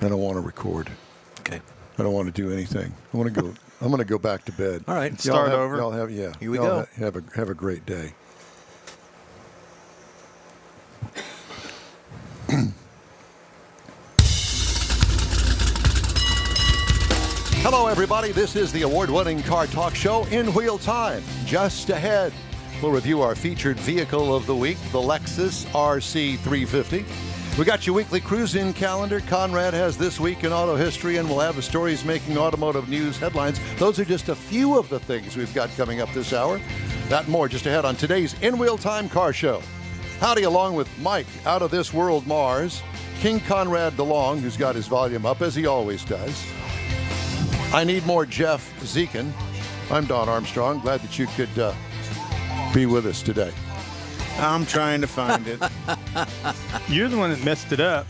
I don't want to record. Okay. I don't want to do anything. I want to go. I'm going to go back to bed. All right. Y'all Start have- over. Y'all have, yeah. Here we y'all go. Have a great day. Hello, everybody. This is the award-winning Car Talk Show in Wheel Time. Just ahead, we'll review our featured vehicle of the week, the Lexus RC350. We got your weekly cruise-in calendar. Conrad has This Week in Auto History, and we'll have the stories making automotive news headlines. Those are just a few of the things we've got coming up this hour. That and more just ahead on today's In Wheel Time Car Show. Howdy, along with Mike, out of this world Mars, King Conrad DeLong, who's got his volume up, as he always does. I need more Jeff Zekin. I'm Don Armstrong. Glad that you could be with us today. I'm trying to find it. You're the one that messed it up.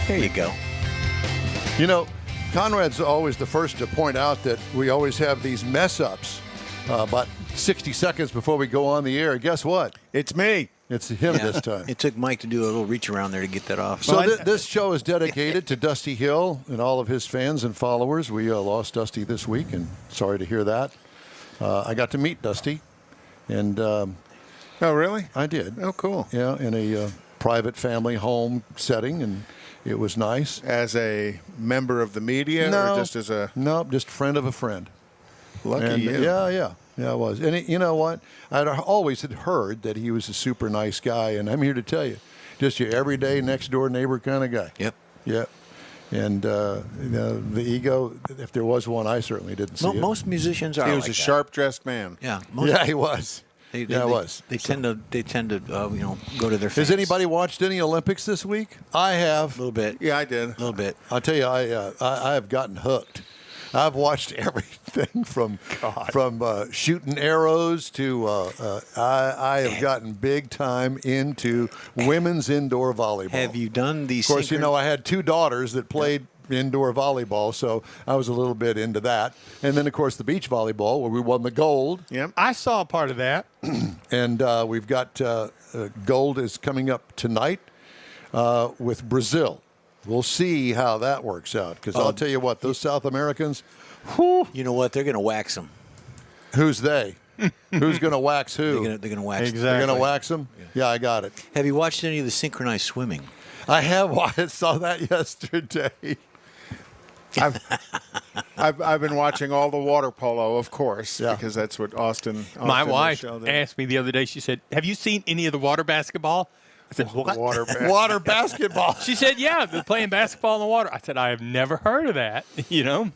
There you go. You know, Conrad's always the first to point out that we always have these mess-ups about 60 seconds before we go on the air. Guess what? It's me. It's him this time. It took Mike to do a little reach around there to get that off. So this show is dedicated to Dusty Hill and all of his fans and followers. We lost Dusty this week, and sorry to hear that. I got to meet Dusty, and Oh, really? I did. Oh, cool. Yeah, in a private family home setting, and it was nice. As a member of the media or just as a No, just friend of a friend. lucky And, you? Yeah, I was. And you know what? I'd always had heard that he was a super nice guy, and I'm here to tell you, just your everyday next door neighbor kind of guy. Yep. Yep. And you know, the ego, if there was one, I certainly didn't see it. Most musicians are He was like a that. sharp-dressed man. Yeah. Most, Yeah, he was. They, yeah, it was. They tend to go to their fans. Has anybody watched any Olympics this week? I have. A little bit. Yeah, I did. A little bit. I'll tell you, I have gotten hooked. I've watched everything from shooting arrows to I have gotten big time into women's indoor volleyball. Have you done the? Of course, you know I had two daughters that played indoor volleyball, so I was a little bit into that. And then, of course, the beach volleyball where we won the gold. Yep. I saw a part of that. And we've got gold is coming up tonight with Brazil. We'll see how that works out. Because I'll tell you what, those South Americans, whew, You know what? They're going to wax them. who's they? Who's going to wax who? They're going to wax. Exactly. They're going to wax them? Yeah, I got it. Have you watched any of the synchronized swimming? I have. I saw that yesterday. I've been watching all the water polo, of course, Yeah. because that's what Austin My and wife Michelle did. asked me the other day, she said, have you seen any of the water basketball? I said, what? Water Water basketball. She said, yeah, they're playing basketball in the water. I said, I have never heard of that. You know?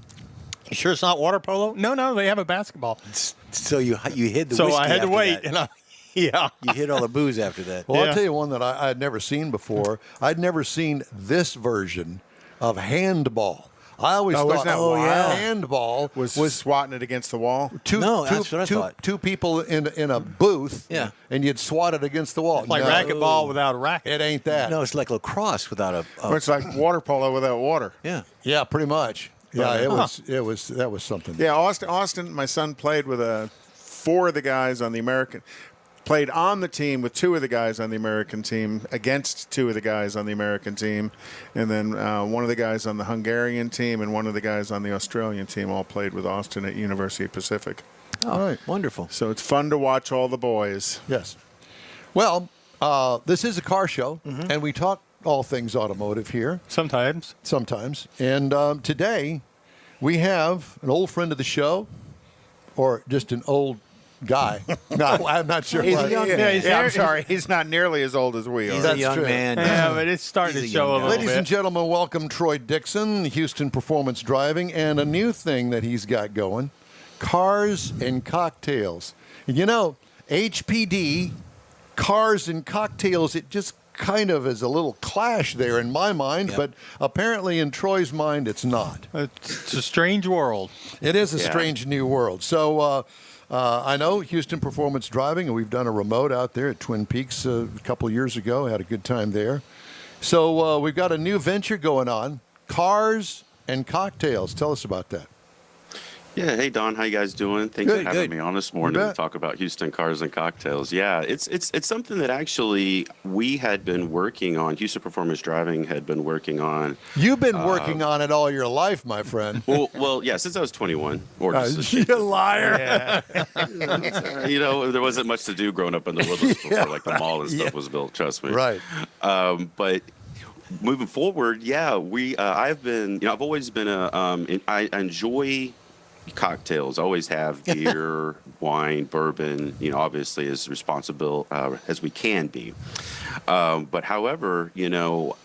You sure it's not water polo? No, they have a basketball. So you hid the So whiskey I had to after wait, that. yeah. You hid all the booze after that. Well, I'll Yeah. tell you one that I had never seen before. I'd never seen this version of handball. I always Oh, thought isn't that wild? handball was swatting it against the wall. No, that's what I thought. Two people in a booth, Yeah. and you'd swat it against the wall. Like No, racquetball without a racket. It ain't that. No, it's like lacrosse without a. Or it's like water polo without water. Yeah. Yeah, pretty much. Yeah, Huh. that was something. Yeah, Austin, my son played with four of the guys on the American, played on the team with two of the guys on the American team against two of the guys on the American team, and then one of the guys on the Hungarian team and one of the guys on the Australian team all played with Austin at University of Pacific. All right. Wonderful. So it's fun to watch all the boys. Yes. Well, this is a car show, and we talk all things automotive here Sometimes. sometimes. And today we have an old friend of the show, or just an old guy. No, I'm not sure. He's a what. young man. I'm sorry, he's not nearly as old as we are. He's That's a young true. man. Yeah, but it's starting He's to a show a young guy. little Ladies bit. and gentlemen, welcome Troy Dixon, Houston Performance Driving, and a new thing that he's got going, Cars and Cocktails. And you know, HPD, Cars and Cocktails, it just kind of is a little clash there in my mind, Yep. but apparently in Troy's mind it's not. It's a strange world. It is a strange new world. So I know Houston Performance Driving, and we've done a remote out there at Twin Peaks a couple of years ago. Had a good time there. So we've got a new venture going on, Cars and Cocktails. Tell us about that. Yeah, hey Don, how you guys doing? Thanks Good, for having good. me on this morning bet. to talk about Houston Cars and Cocktails. Yeah, it's something that actually we had been working on. Houston Performance Driving had been working on. You've been working on it all your life, my friend. Well, yeah, since I was 21, or just You liar. there wasn't much to do growing up in the Woodlands before like the mall and stuff was built. Trust me. Right. But moving forward, yeah, I've been, I've always been I enjoy cocktails. Always have beer, wine, bourbon, obviously as responsible as we can be. But however,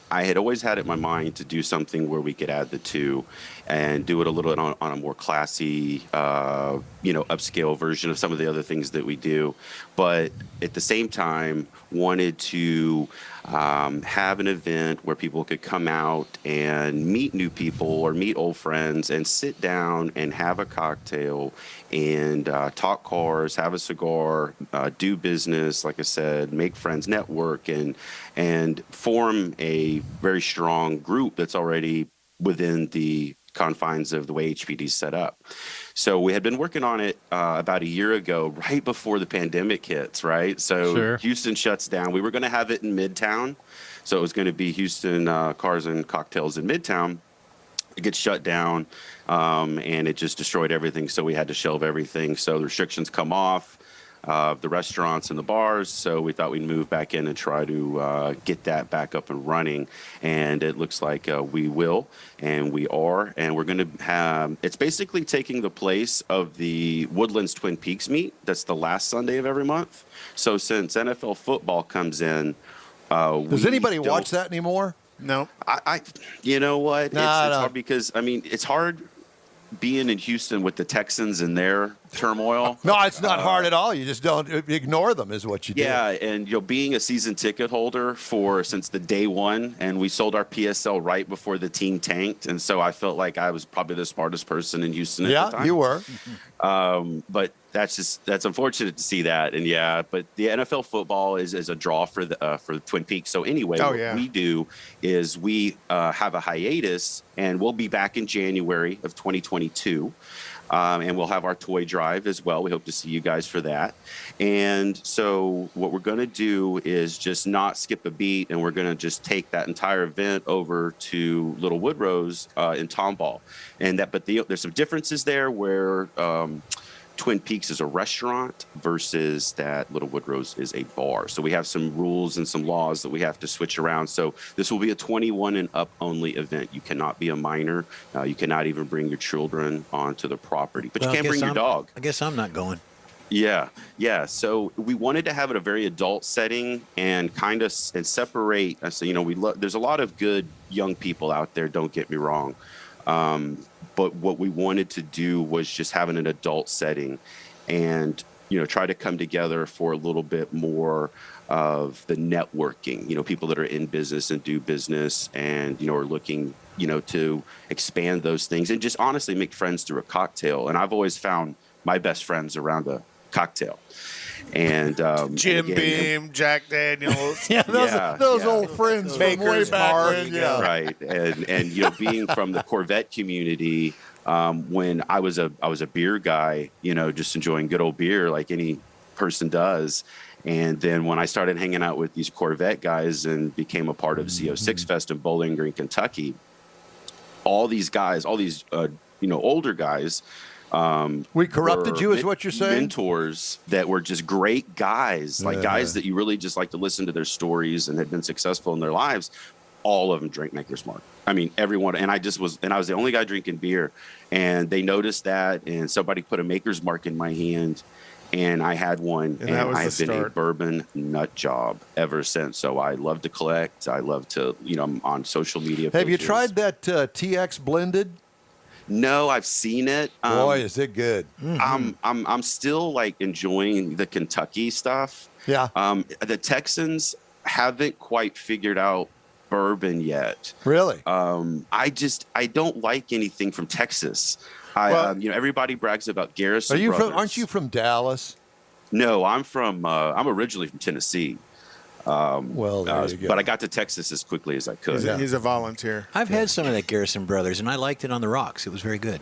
I had always had it in my mind to do something where we could add the two and do it a little bit on a more classy, upscale version of some of the other things that we do. But at the same time, wanted to have an event where people could come out and meet new people or meet old friends and sit down and have a cocktail and talk cars, have a cigar, do business, like I said, make friends, network, and form a very strong group that's already within the confines of the way HPD's set up. So we had been working on it about a year ago, right before the pandemic hits, right? So Sure. Houston shuts down. We were going to have it in Midtown. So it was going to be Houston Cars and Cocktails in Midtown. It gets shut down, and it just destroyed everything. So we had to shelve everything. So the restrictions come off. The restaurants and the bars, so we thought we'd move back in and try to get that back up and running, and it looks like we will, and we are, and we're going to have, it's basically taking the place of the Woodlands Twin Peaks meet. That's the last Sunday of every month. So since NFL football comes in, Does anybody watch that anymore? No. I you know what? No, It's no. hard because, it's hard being in Houston with the Texans and their turmoil. No, it's not hard at all. You just don't ignore them, is what you do. Yeah, and being a season ticket holder since the day one, and we sold our PSL right before the team tanked, and so I felt like I was probably the smartest person in Houston at the time. Yeah, you were. But that's unfortunate to see that, and yeah. But the NFL football is a draw for the Twin Peaks. So anyway, what we do is we have a hiatus, and we'll be back in January of 2022. And we'll have our toy drive as well. We hope to see you guys for that. And so what we're going to do is just not skip a beat, and we're going to just take that entire event over to Little Woodrose in Tomball. But there's some differences there where Twin Peaks is a restaurant versus that Little Woodrose is a bar. So we have some rules and some laws that we have to switch around. So this will be a 21 and up only event. You cannot be a minor. You cannot even bring your children onto the property, but you can bring your dog. I guess I'm not going. Yeah. So we wanted to have it a very adult setting and kind of separate. So, there's a lot of good young people out there. Don't get me wrong. But what we wanted to do was just having an adult setting and, try to come together for a little bit more of the networking, people that are in business and do business and, are looking, to expand those things and just honestly make friends through a cocktail. And I've always found my best friends around a cocktail. And Jim Beam, Jack Daniels. Those old friends from way back when. Yeah. Right. And being from the Corvette community, when I was a beer guy, just enjoying good old beer like any person does. And then when I started hanging out with these Corvette guys and became a part of CO6 Fest in Bowling Green, Kentucky, all these guys, older guys, we corrupted you, is what you're saying? Mentors that were just great guys, guys that you really just like to listen to their stories and had been successful in their lives. All of them drank Maker's Mark. I mean, everyone. And I was the only guy drinking beer, and they noticed that, and somebody put a Maker's Mark in my hand, and I had one, and I have been a bourbon nut job ever since. So I love to collect. I love to, I'm on social media. Have you tried that TX blended? No, I've seen it. Boy, is it good. I'm still like enjoying the Kentucky stuff. Yeah. The Texans haven't quite figured out bourbon yet. Really? I don't like anything from Texas. Everybody brags about Garrison. Aren't you from Dallas? No, I'm originally from Tennessee. Well, there you go. But I got to Texas as quickly as I could. He's a volunteer. I've had some of that Garrison Brothers, and I liked it on the rocks. It was very good.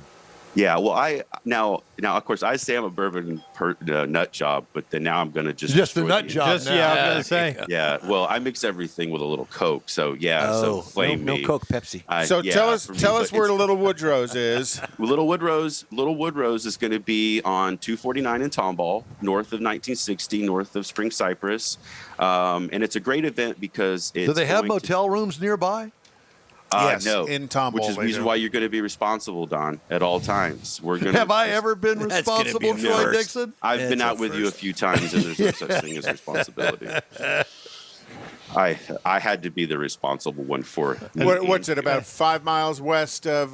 Yeah, well, now of course I say I'm a bourbon nut job, but then now I'm going to just Just the destroy nut job. Just, now. yeah, I was going to say. Yeah, well, I mix everything with a little Coke, so yeah, so flame no me. Coke, Pepsi. So Yeah, tell us for me, tell but us where it's- Little Woodrow's is. Little Woodrow's is going to be on 249 in Tomball, north of 1960, north of Spring Cypress, and it's a great event because it's Do they have going to- motel rooms nearby? Yes, no, in Tomball which is the they reason do. why you're going to be responsible, Don, at all times. We're going. Have I ever been That's gonna be responsible, a Troy first. Dixon? I've been That's out a with you a first. few times, and there's no such thing as responsibility. I had to be the responsible one for. What's it, about 5 miles west of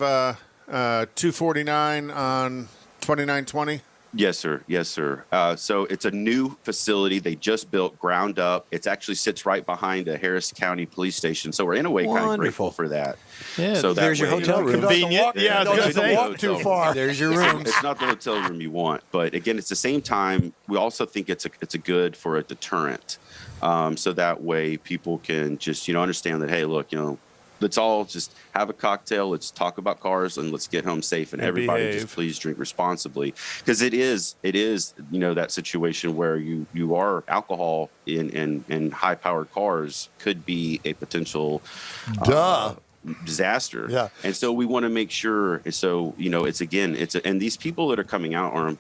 249 on 2920? Yes, sir. Yes, sir. So it's a new facility they just built, ground up. It actually sits right behind a Harris County police station. So we're in a way kind of grateful Wonderful. for that. Yeah, So that there's your way- hotel room. Convenient. Yeah, I was Don't gonna have to say. walk too far. There's your room. It's not the hotel room you want, but again, it's the same time. We also think it's a good for a deterrent, so that way people can just understand that, hey, look, let's all just have a cocktail, let's talk about cars, and let's get home safe. And everybody behave. just please drink responsibly, because it is that situation where you are alcohol in high powered cars could be a potential disaster. Yeah. And so we want to make sure. So and these people that are coming out are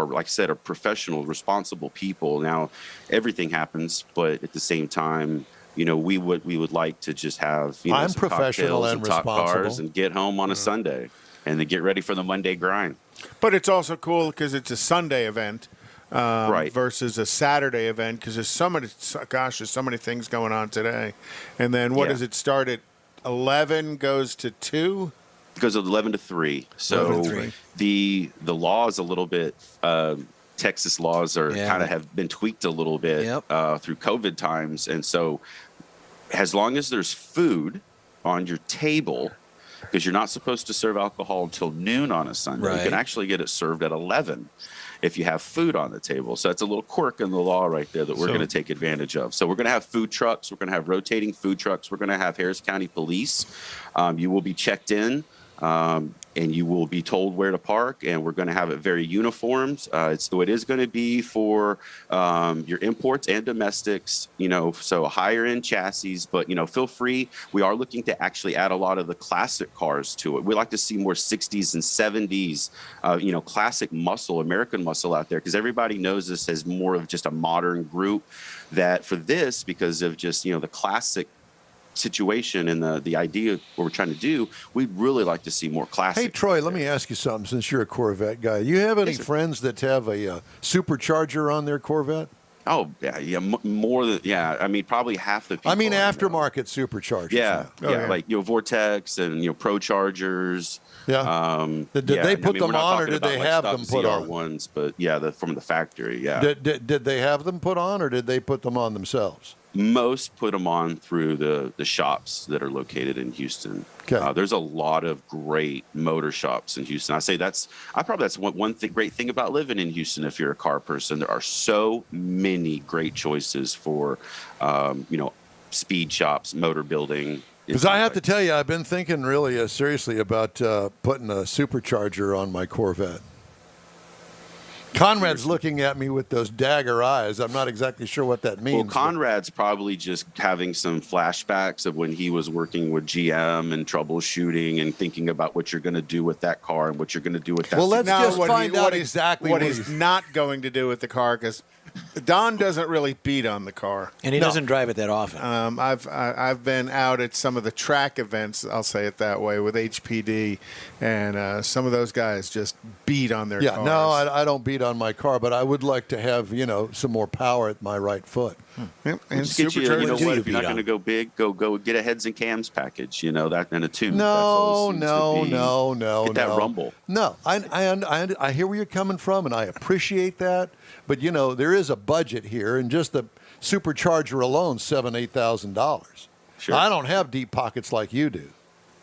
like I said, are professional, responsible people. Now everything happens, but at the same time, we would like to just have I'm some professional cocktails and top cars responsible. and get home on a Sunday and then get ready for the Monday grind. But it's also cool because it's a Sunday event Right. versus a Saturday event because there's so many things going on today. And then what Yeah. does it start at 11 goes to 2? It goes 11 to 3. So 11 to 3. the law is a little bit. Texas laws are Yeah. kind of have been tweaked a little bit Yep. through COVID times, and so as long as there's food on your table, because you're not supposed to serve alcohol until noon on a Sunday, you Right. can actually get it served at 11 if you have food on the table. So that's a little quirk in the law right there that we're going to take advantage of. So we're going to have food trucks. We're going to have rotating food trucks. We're going to have Harris County Police. You will be checked in. And you will be told where to park, and we're going to have it very uniformed. So it is going to be for your imports and domestics, so higher end chassis, but, feel free. We are looking to actually add a lot of the classic cars to it. We like to see more 60s and 70s, classic muscle, American muscle out there, because everybody knows this as more of just a modern group that for this, because of just, the classic situation and the idea what we're trying to do, we'd really like to see more classic. Hey, Troy, let me ask you something since you're a Corvette guy. You have any Yes, sir. friends that have a supercharger on their Corvette? Oh, yeah, more than, I mean, probably half the people. I mean, I know. aftermarket superchargers. Yeah, now. yeah, like, Vortex and, Pro Chargers. Yeah. Did they put them we're not on, or talking did they about, have like, them stock put on? CR1s, but yeah, from the factory, yeah. Did they have them put on, or did they put them on themselves? Most put them on through the shops that are located in Houston. Okay. There's a lot of great motor shops in Houston. I say that's one great thing about living in Houston. If you're a car person, there are so many great choices for, speed shops, motor building. Because I have to tell you, I've been thinking really seriously about putting a supercharger on my Corvette. Conrad's looking at me with those dagger eyes. I'm not exactly sure what that means. Well, Conrad's probably just having some flashbacks of when he was working with GM and troubleshooting and thinking about what you're going to do with that car and what you're going to do with that. Well, let's Now, just find out exactly what what he's he's- not going to do with the car because Don doesn't really beat on the car. And he doesn't drive it that often. I've been out at some of the track events, I'll say it that way, with HPD, and some of those guys just beat on their cars. No, I don't beat on my car, but I would like to have, some more power at my right foot. Yep, and Just get you, superchargers. what, do if you're you not going to beat go big, go get a heads and cams package, that and a tune. No. Get that rumble. No, I hear where you're coming from, and I appreciate that. But there is a budget here, and just the supercharger alone, $7,000-8,000. Sure. I don't have deep pockets like you do.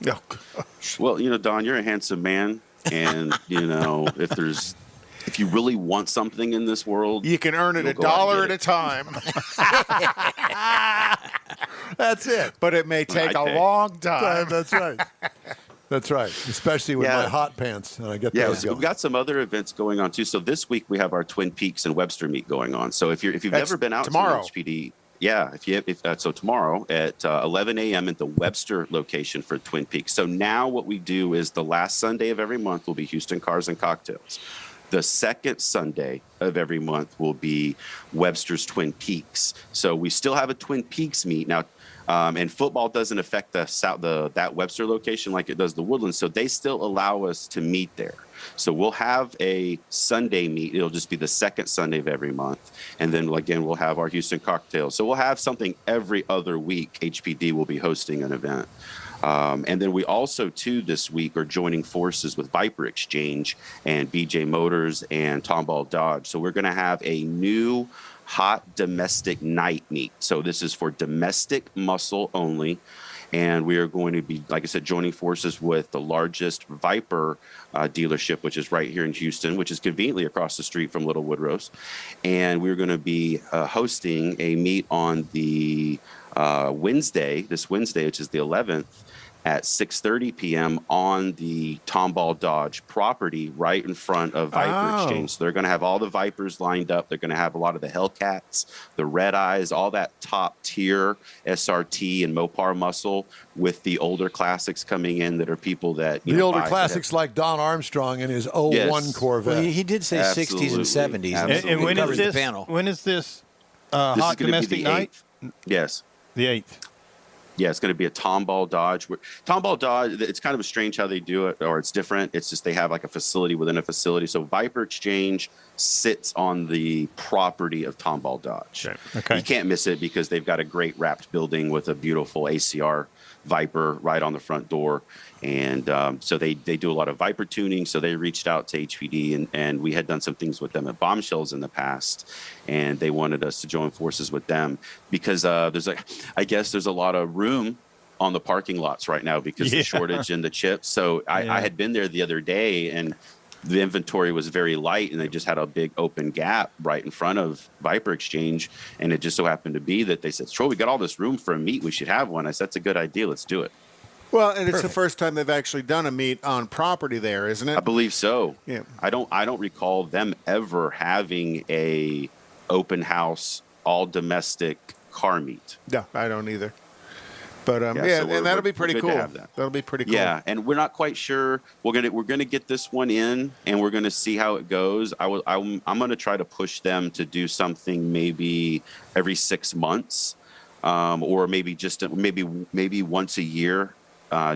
Oh, gosh. Well, Don, you're a handsome man, and if you really want something in this world, You can earn it You'll $1 go out and at get a time, That's it. but it may take a Okay. long time. That's right. That's right. Especially with Yeah. my hot pants, and I get Yeah, those so we've going. got some other events going on too. So this week we have our Twin Peaks and Webster meet going on. So if you've That's never been out tomorrow. to HPD, yeah, so tomorrow at 11 a.m. at the Webster location for Twin Peaks. So now what we do is the last Sunday of every month will be Houston Cars and Cocktails. The second Sunday of every month will be Webster's Twin Peaks. So we still have a Twin Peaks meet now. And football doesn't affect that Webster location like it does the Woodlands, so they still allow us to meet there. So we'll have a Sunday meet. It'll just be the second Sunday of every month, and then again we'll have our Houston Cocktails. So we'll have something every other week. HPD will be hosting an event. And then we also, too, this week are joining forces with Viper Exchange and BJ Motors and Tomball Dodge. So we're going to have a new hot domestic night meet. So this is for domestic muscle only. And we are going to be, like I said, joining forces with the largest Viper dealership, which is right here in Houston, which is conveniently across the street from Little Woodrow's. And we're going to be hosting a meet on the this Wednesday, which is the 11th, at 6:30 p.m. on the Tomball Dodge property right in front of Viper Exchange. So they're going to have all the Vipers lined up. They're going to have a lot of the Hellcats, the Red Eyes, all that top tier SRT and Mopar muscle with the older classics coming in that are people that, The older classics like Don Armstrong and his 01 Yes. Corvette. Well, he did say 60s and 70s. Absolutely. And when covers is the this? panel. When is this This hot is going to be domestic the night? 8th. Yes. The 8th. Yeah, it's going to be a Tomball Dodge. Tomball Dodge, it's kind of strange how they do it, or it's different. It's just they have like a facility within a facility. So Viper Exchange sits on the property of Tomball Dodge. Okay. You can't miss it because they've got a great wrapped building with a beautiful ACR Viper right on the front door. And so they do a lot of Viper tuning. So they reached out to HPD, and we had done some things with them at Bombshells in the past. And they wanted us to join forces with them because I guess there's a lot of room on the parking lots right now because of the shortage in the chips. So I had been there the other day, and the inventory was very light, and they just had a big open gap right in front of Viper Exchange. And it just so happened to be that they said, Troy, we got all this room for a meet. We should have one. I said, that's a good idea. Let's do it. Well, and it's the first time they've actually done a meet on property there, isn't it? I believe so. Yeah. I don't recall them ever having a open house, all domestic car meet. Yeah, I don't either. But so we're- and that'll be we're pretty good to cool. have that. That'll be pretty cool. Yeah, and we're not quite sure. We're gonna get this one in, and we're gonna see how it goes. I'm gonna try to push them to do something maybe every 6 months, or maybe just maybe once a year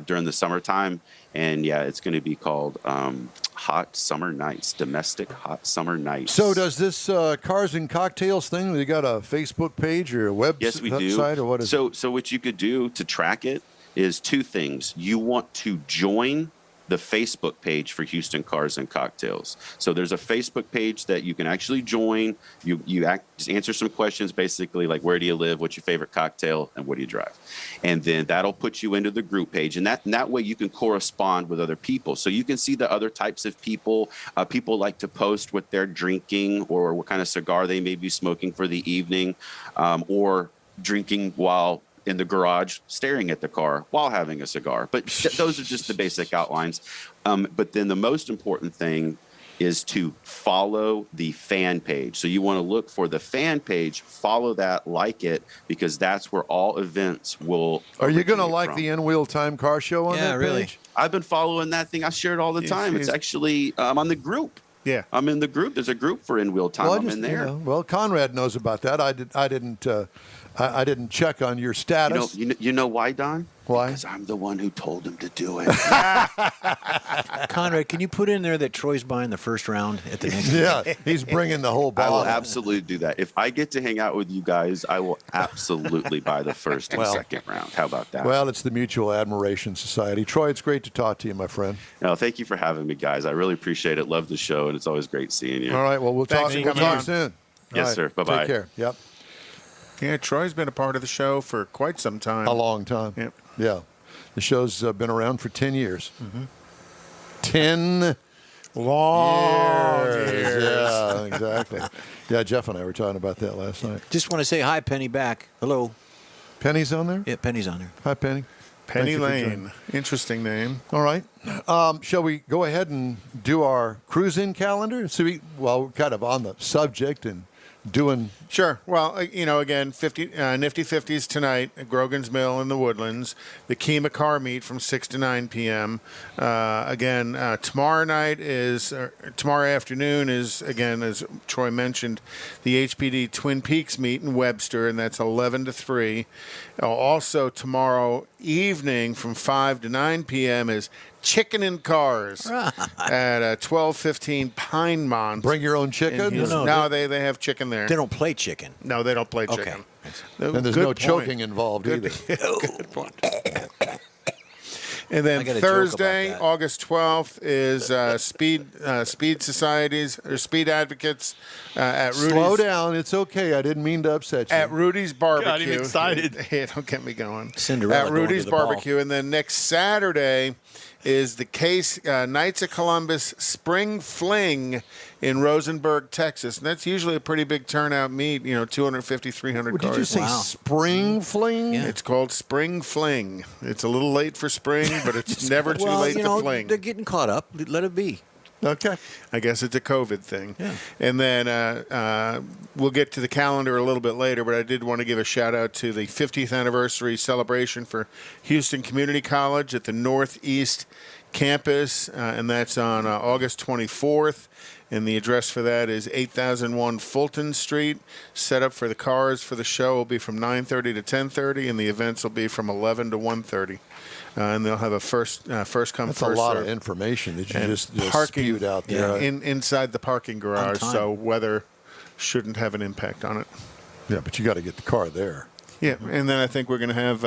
during the summertime. And yeah, it's going to be called Hot Summer Nights, Domestic Hot Summer Nights. So does this Cars and Cocktails thing, you got a Facebook page or a website? Yes, we do. Or what is it? So what you could do to track it is two things. You want to join the Facebook page for Houston Cars and Cocktails. So there's a Facebook page that you can actually join. You just answer some questions, basically like where do you live, what's your favorite cocktail, and what do you drive? And then that'll put you into the group page. And that way you can correspond with other people. So you can see the other types of people. People like to post what they're drinking or what kind of cigar they may be smoking for the evening, or drinking while in the garage, staring at the car while having a cigar. But those are just the basic outlines. But then the most important thing is to follow the fan page. So you want to look for the fan page, follow that, like it, because that's where all events will. Are you going to originate like from. the In-Wheel Time car show on Yeah, that really. page? I've been following that thing. I share it all the time. It's actually on the group. Yeah. I'm in the group. There's a group for In Wheel Time. Well, I'm in there. well, Conrad knows about that. I didn't check on your status. You know why, Don? Why? Because I'm the one who told him to do it. Conrad, can you put in there that Troy's buying the first round at the next Yeah, he's bringing the whole I will bottle. absolutely do that. If I get to hang out with you guys, I will absolutely buy the first and second round. How about that? Well, it's the Mutual Admiration Society. Troy, it's great to talk to you, my friend. No, thank you for having me, guys. I really appreciate it. Love the show, and it's always great seeing you. All right, well, we'll Thanks talk. for We'll coming talk on. soon. Yes, All right, sir. Bye-bye. Take care. Yep. Yeah, Troy's been a part of the show for quite some time. A long time. Yep. Yeah. The show's been around for 10 years. 10 Long years. Yeah, exactly. Yeah, Jeff and I were talking about that last night. Just want to say hi, Penny, back. Hello. Penny's on there? Yeah, Penny's on there. Hi, Penny. Penny Thank you for Lane. joining. Interesting name. All right. Shall we go ahead and do our cruise-in calendar? So we're kind of on the subject and doing. Sure. Well, again, Nifty 50s tonight at Grogan's Mill in the Woodlands. The Kima Car Meet from 6 to 9 p.m. Tomorrow afternoon is, again, as Troy mentioned, the HPD Twin Peaks Meet in Webster, and that's 11 to 3. Also, tomorrow evening from 5 to 9 p.m. is Chicken and Cars at 12:15 Pinemont. Bring your own chicken? No, they have chicken there. They don't play chicken. No, they don't play Okay. chicken. And there's Good no point. choking involved either. Good point. And I then got a joke Thursday, about that. August 12th, is Speed Societies or Speed Advocates at Rudy's. Slow down. It's okay. I didn't mean to upset you. At Rudy's Barbecue. Got him excited. Hey, don't get me going. Cinderella At going Rudy's to the ball. Barbecue. And then next Saturday is the Knights of Columbus Spring Fling in Rosenberg, Texas. And that's usually a pretty big turnout meet, 250, 300 What, cars. did you say Wow. spring fling? Yeah. It's called Spring Fling. It's a little late for spring, but it's never too Well, late to fling. they're getting caught up. Let it be. Okay. I guess it's a COVID thing. Yeah. And then we'll get to the calendar a little bit later, but I did want to give a shout out to the 50th anniversary celebration for Houston Community College at the Northeast campus, and that's on August 24th. And the address for that is 8001 Fulton Street. Set up for the cars for the show will be from 9:30 to 10:30, and the events will be from 11 to 1:30. And they'll have a first come, That's first a lot serve. of information that you And just parking spewed out there. Yeah. inside the parking garage, time. so weather shouldn't have an impact on it. Yeah, but you got to get the car there. Yeah, and then I think we're going to have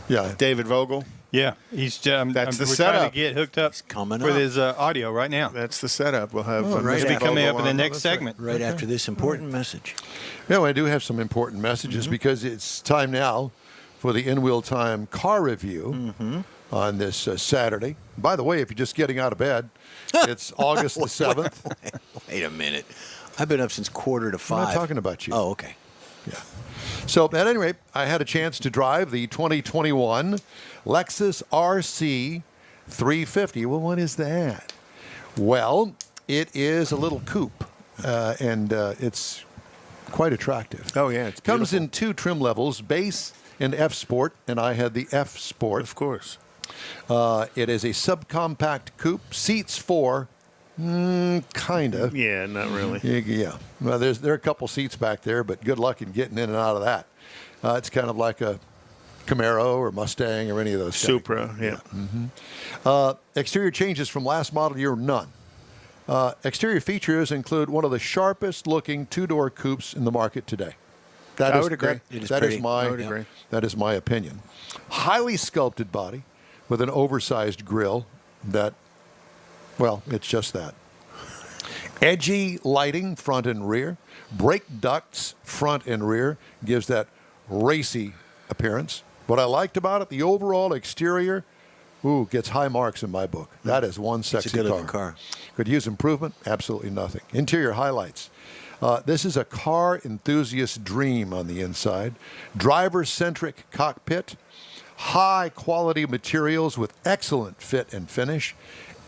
Yeah. David Vogel. Yeah, he's. That's the we're trying setup. to get hooked up coming with up. his audio right now. That's the setup. We'll have right Mr. He'll be coming Vogel up in the on. next segment. Right after this important message. Yeah, well, I do have some important messages because it's time now for the In-Wheel Time car review on this Saturday. By the way, if you're just getting out of bed, it's August the 7th. Wait a minute. I've been up since 4:45. I'm not talking about you. Oh, okay. Yeah. So at any rate, I had a chance to drive the 2021 Lexus RC 350. Well, what is that? Well, it is a little coupe, and it's quite attractive. Oh, yeah, it's Comes beautiful. in two trim levels, base and F Sport, and I had the F Sport. Of course. It is a subcompact coupe, seats four, kind of. Yeah, not really. Yeah. Well, there are a couple seats back there, but good luck in getting in and out of that. It's kind of like a Camaro or Mustang or any of those. Supra, yeah. Exterior changes from last model year, none. Exterior features include one of the sharpest looking two-door coupes in the market today. I would agree. It is That pretty. is my I would agree. that is my opinion. Highly sculpted body with an oversized grille that, well, it's just that. Edgy lighting front and rear. Brake ducts front and rear gives that racy appearance. What I liked about it, the overall exterior, gets high marks in my book. That is one sexy It's a good-looking car. Could use improvement? Absolutely nothing. Interior highlights. This is a car enthusiast dream on the inside. Driver-centric cockpit. High-quality materials with excellent fit and finish.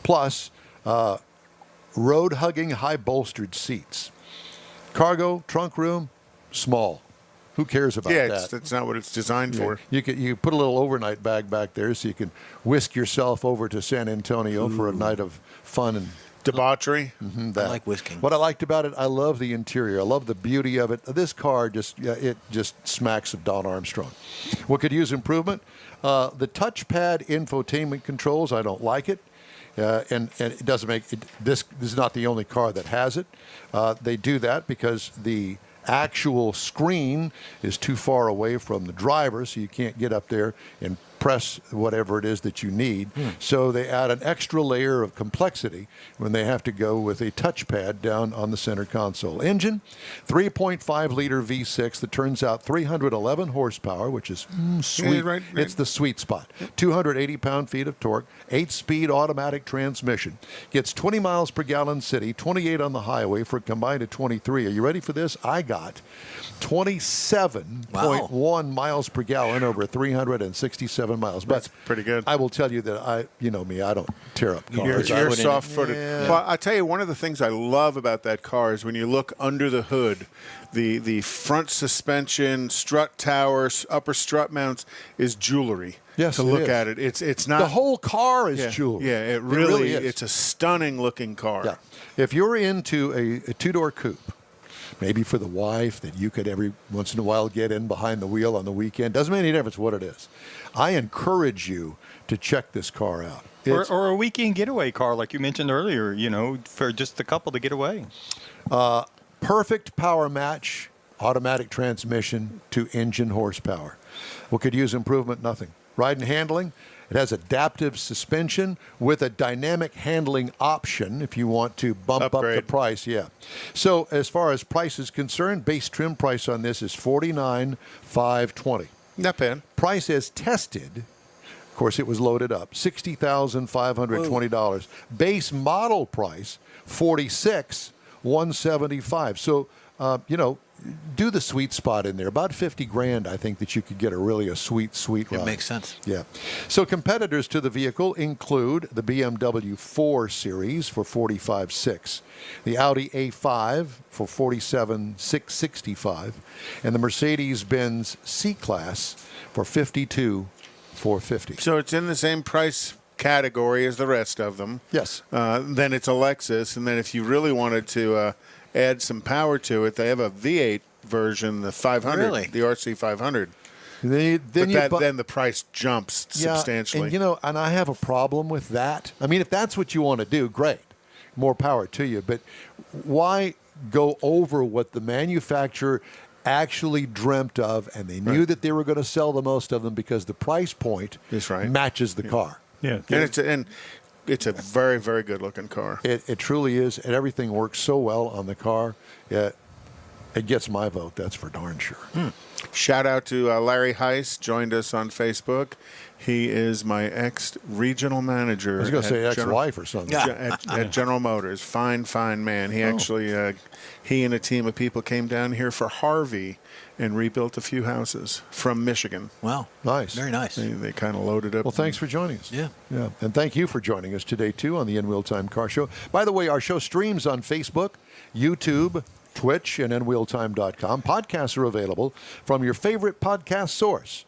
Plus, road-hugging, high-bolstered seats. Cargo, trunk room, small. Who cares about Yeah, that? that's not what it's designed for. You put a little overnight bag back there so you can whisk yourself over to San Antonio for a night of fun and Debauchery. that. I like whisking. What I liked about it, I love the interior. I love the beauty of it. This car it just smacks of Don Armstrong. What could use improvement? The touchpad infotainment controls, I don't like it. And it doesn't make it, this is not the only car that has it. They do that because the actual screen is too far away from the driver, so you can't get up there and press whatever it is that you need. So they add an extra layer of complexity when they have to go with a touchpad down on the center console. Engine, 3.5-liter V6 that turns out 311 horsepower, which is sweet. Yeah, right. It's the sweet spot. 280 pound-feet of torque, 8-speed automatic transmission. Gets 20 miles per gallon city, 28 on the highway for a combined of 23. Are you ready for this? I got 27.1 miles per gallon over 367 miles. But That's pretty good. I will tell you that you know me, I don't tear up You're, cars. you're soft-footed. Yeah. Well, I tell you, one of the things I love about that car is when you look under the hood, the front suspension, strut towers, upper strut mounts is jewelry. Yes, to it look is. at it, it's not The whole car is yeah, jewelry. Yeah, it really is. It's a stunning-looking car. Yeah. If you're into a two-door coupe, maybe for the wife that you could every once in a while get in behind the wheel on the weekend, doesn't make any difference what it is. I encourage you to check this car out. Or a weekend getaway car, like you mentioned earlier, you know, for just a couple to get away. Perfect power match, automatic transmission to engine horsepower. What could use improvement? Nothing. Ride and handling, it has adaptive suspension with a dynamic handling option if you want to bump up the Upgrade. price. Yeah. So as far as price is concerned, base trim price on this is $49,520. Not bad. Price as tested, of course, it was loaded up, $60,520. Base model price, $46,175. So, you know, do the sweet spot in there. About $50,000, I think, that you could get a sweet ride. It makes sense. Yeah. So competitors to the vehicle include the BMW 4 Series for $45,600, the Audi A5 for $47,665, and the Mercedes-Benz C-Class for $52,450. So it's in the same price category as the rest of them. Yes. Then it's a Lexus, and then if you really wanted to add some power to it, they have a V8 version, the 500, Really? the RC 500. Then Then the price jumps Yeah, substantially. and you know, and I have a problem with that. I mean, if that's what you want to do, great, more power to you. But why go over what the manufacturer actually dreamt of, and they knew that they were going to sell the most of them because the price point That's right. matches the car. Yeah. and it's a very, very good looking car. It truly is, and everything works so well on the car. It gets my vote. That's for darn sure. Shout out to Larry Heiss, joined us on Facebook. He is my ex-regional manager. I was going to say at General- ex-wife or something. at General Motors. Fine man. He actually, he and a team of people came down here for Harvey and rebuilt a few houses from Michigan. Wow. Nice. Very nice. They kind of loaded up. Well, thanks for joining us. Yeah. Yeah. And thank you for joining us today, too, on the In Wheel Time Car Show. By the way, our show streams on Facebook, YouTube, Twitch, and InWheelTime.com. Podcasts are available from your favorite podcast source.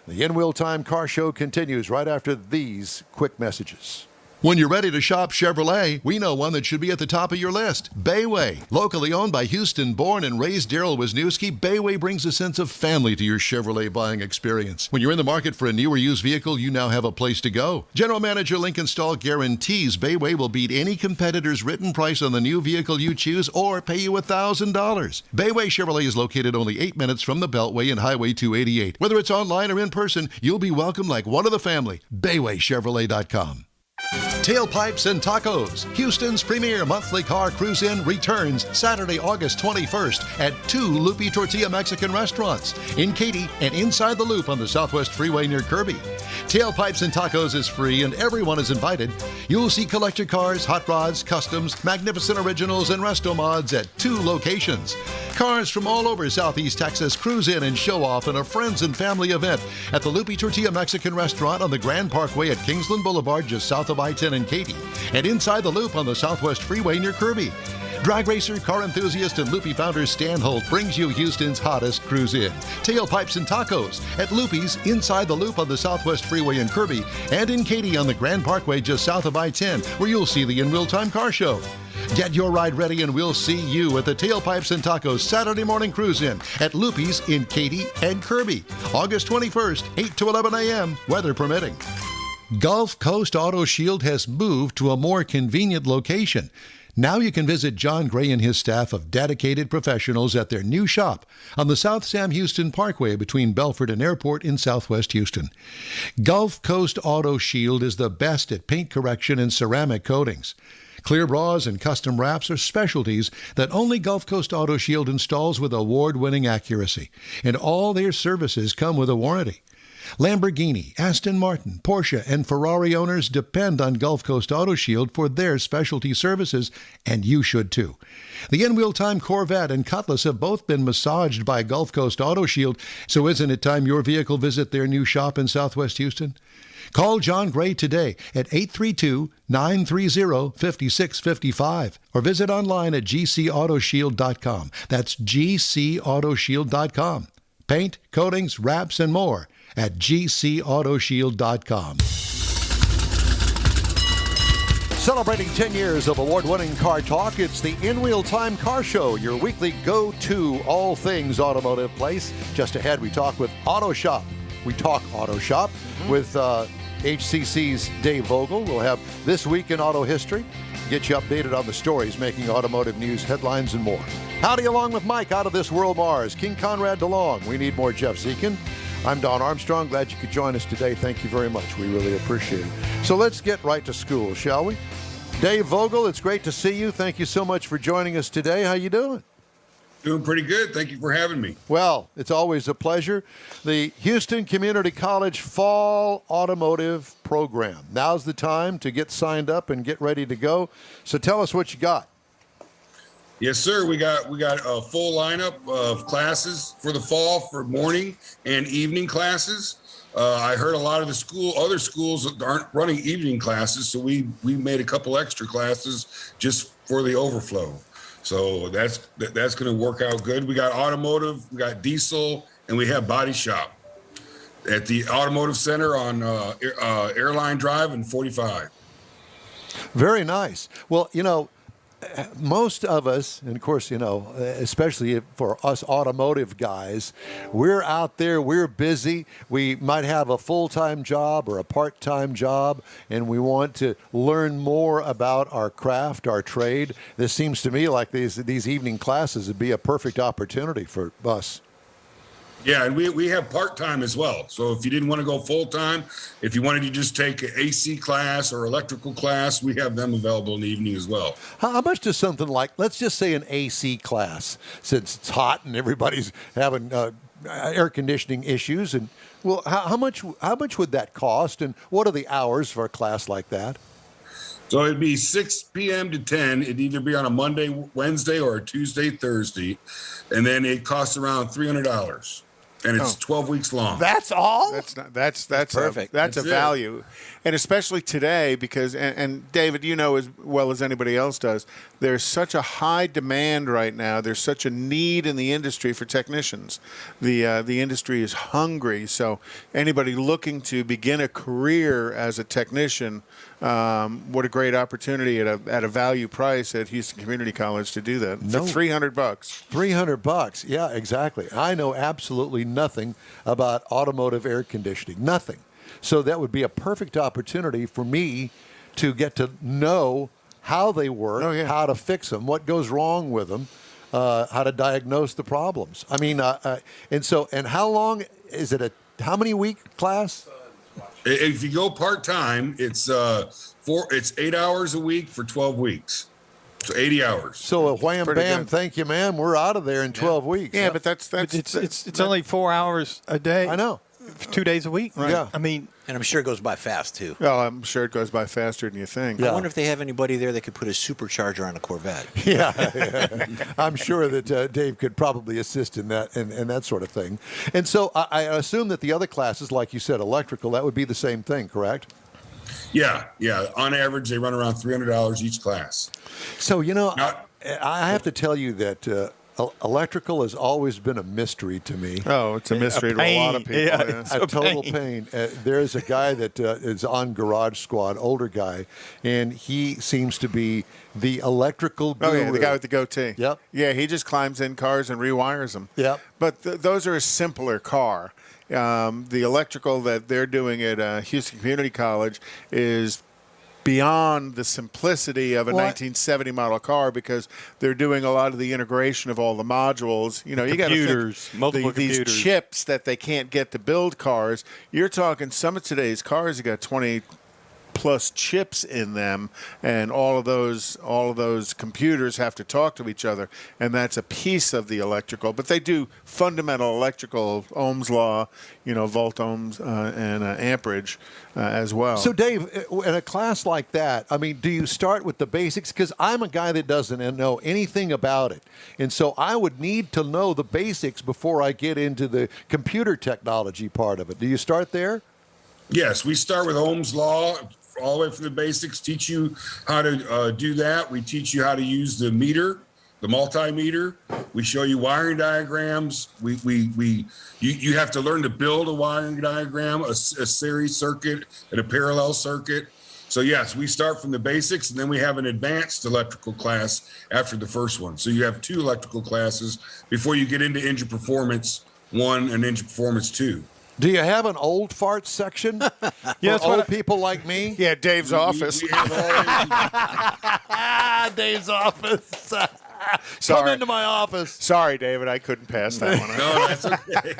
The In Wheel Time Car Show continues right after these quick messages. When you're ready to shop Chevrolet, we know one that should be at the top of your list. Bayway. Locally owned by Houston-born and raised Daryl Wisniewski, Bayway brings a sense of family to your Chevrolet buying experience. When you're in the market for a new or used vehicle, you now have a place to go. General Manager Lincoln Stahl guarantees Bayway will beat any competitor's written price on the new vehicle you choose or pay you $1,000. Bayway Chevrolet is located only 8 minutes from the Beltway and Highway 288. Whether it's online or in person, you'll be welcomed like one of the family. BaywayChevrolet.com. Tailpipes and Tacos, Houston's premier monthly car cruise-in, returns Saturday, August 21st at 2 Loopy Tortilla Mexican restaurants in Katy and inside the Loop on the Southwest Freeway near Kirby. Tailpipes and Tacos is free and everyone is invited. You'll see collector cars, hot rods, customs, magnificent originals, and resto mods at 2 locations. Cars from all over Southeast Texas cruise in and show off in a friends and family event at the Loopy Tortilla Mexican restaurant on the Grand Parkway at Kingsland Boulevard just south of I-10 in Katy, and inside the Loop on the Southwest Freeway near Kirby. Drag racer, car enthusiast, and Loopy founder Stan Holt brings you Houston's hottest cruise-in. Tailpipes and Tacos at Loopy's inside the Loop on the Southwest Freeway in Kirby, and in Katy on the Grand Parkway just south of I-10, where you'll see the In Wheel Time Car Show. Get your ride ready and we'll see you at the Tailpipes and Tacos Saturday morning cruise-in at Loopy's in Katy and Kirby, August 21st, 8 to 11 a.m., weather permitting. Gulf Coast Auto Shield has moved to a more convenient location. Now you can visit John Gray and his staff of dedicated professionals at their new shop on the South Sam Houston Parkway between Belford and Airport in Southwest Houston. Gulf Coast Auto Shield is the best at paint correction and ceramic coatings. Clear bras and custom wraps are specialties that only Gulf Coast Auto Shield installs with award-winning accuracy, and all their services come with a warranty. Lamborghini, Aston Martin, Porsche, and Ferrari owners depend on Gulf Coast Auto Shield for their specialty services, and you should too. The in-wheel time Corvette and Cutlass have both been massaged by Gulf Coast Auto Shield, so isn't it time your vehicle visit their new shop in Southwest Houston? Call John Gray today at 832-930-5655 or visit online at gcautoshield.com. That's gcautoshield.com. Paint, coatings, wraps, and more at gcautoshield.com. Celebrating 10 years of award-winning car talk, it's the In-Wheel Time Car Show, your weekly go-to all things automotive place. Just ahead, we talk with Auto Shop. We talk Auto Shop with HCC's Dave Vogel. We'll have This Week in Auto History, get you updated on the stories making automotive news headlines and more. Howdy along with Mike out of This World Mars, King Conrad DeLong. We need more Jeff Zekin. I'm Don Armstrong. Glad you could join us today. Thank you very much. We really appreciate it. So let's get right to school, shall we? Dave Vogel, it's great to see you. Thank you so much for joining us today. How you doing? Doing pretty good. Thank you for having me. Well, it's always a pleasure. The Houston Community College Fall Automotive Program. Now's the time to get signed up and get ready to go. So tell us what you got. Yes, sir. We got a full lineup of classes for the fall for morning and evening classes. I heard a lot of the other schools aren't running evening classes, so we made a couple extra classes just for the overflow. So that's going to work out good. We got automotive, we got diesel, and we have body shop at the Automotive Center on Airline Drive and 45. Very nice. Well, most of us, and of course, especially for us automotive guys, we're out there, we're busy. We might have a full-time job or a part-time job, and we want to learn more about our craft, our trade. This seems to me like these evening classes would be a perfect opportunity for us. Yeah, and we have part-time as well. So if you didn't want to go full-time, if you wanted to just take an AC class or electrical class, we have them available in the evening as well. How much does something like, let's just say an AC class, since it's hot and everybody's having air conditioning issues, and well, how much would that cost, and what are the hours for a class like that? So it'd be 6 p.m. to 10. It'd either be on a Monday, Wednesday, or a Tuesday, Thursday, and then it costs around $300. And it's 12 weeks long. That's all? That's perfect. That's a value. And especially today, because, and David, you know as well as anybody else does, there's such a high demand right now. There's such a need in the industry for technicians. The industry is hungry. So anybody looking to begin a career as a technician, what a great opportunity at a value price at Houston Community College to do that. For $300. $300. Yeah, exactly. I know absolutely nothing about automotive air conditioning. Nothing. So that would be a perfect opportunity for me to get to know how they work, how to fix them, what goes wrong with them, how to diagnose the problems. I mean, and how long is it? How many week class? If you go part-time, it's 8 hours a week for 12 weeks. So 80 hours. So a wham bam, good. Thank you, ma'am. We're out of there in 12 weeks. Yeah, but that's It's only 4 hours a day. I know. 2 days a week. Right. Yeah. I mean, And I'm sure it goes by fast, too. Well, I'm sure it goes by faster than you think. Yeah. I wonder if they have anybody there that could put a supercharger on a Corvette. Yeah. I'm sure that Dave could probably assist in that and that sort of thing. And so I assume that the other classes, like you said, electrical, that would be the same thing, correct? Yeah. On average, they run around $300 each class. So, I have to tell you that electrical has always been a mystery to me. Oh, it's a mystery to a lot of people. Yeah, Yeah. it's A total pain. There's a guy that is on Garage Squad, older guy, and he seems to be the electrical guru. Oh, yeah, the guy with the goatee. Yep. Yeah, he just climbs in cars and rewires them. Yep. But those are a simpler car. The electrical that they're doing at Houston Community College is beyond the simplicity of a 1970 model car because they're doing a lot of the integration of all the modules. You know, you got computers, multiple these computers. chips that they can't get to build cars. You're talking some of today's cars, you got 20 plus chips in them, and all of those computers have to talk to each other, and that's a piece of the electrical. But they do fundamental electrical, Ohm's law, you know, volt ohms and amperage as well. So, Dave, in a class like that, I mean, do you start with the basics? Because I'm a guy that doesn't know anything about it, and so I would need to know the basics before I get into the computer technology part of it. Do you start there? Yes, we start with Ohm's law all the way from the basics, teach you how to do that. We teach you how to use the meter, the multimeter. We show you wiring diagrams. You have to learn to build a wiring diagram, a series circuit, and a parallel circuit. So yes, we start from the basics, and then we have an advanced electrical class after the first one. So you have 2 electrical classes before you get into Engine Performance 1 and Engine Performance 2. Do you have an old fart section for old people like me? Yeah, Dave's office. We have Dave's office. Sorry. Come into my office. Sorry, David, I couldn't pass that one. no, that's okay.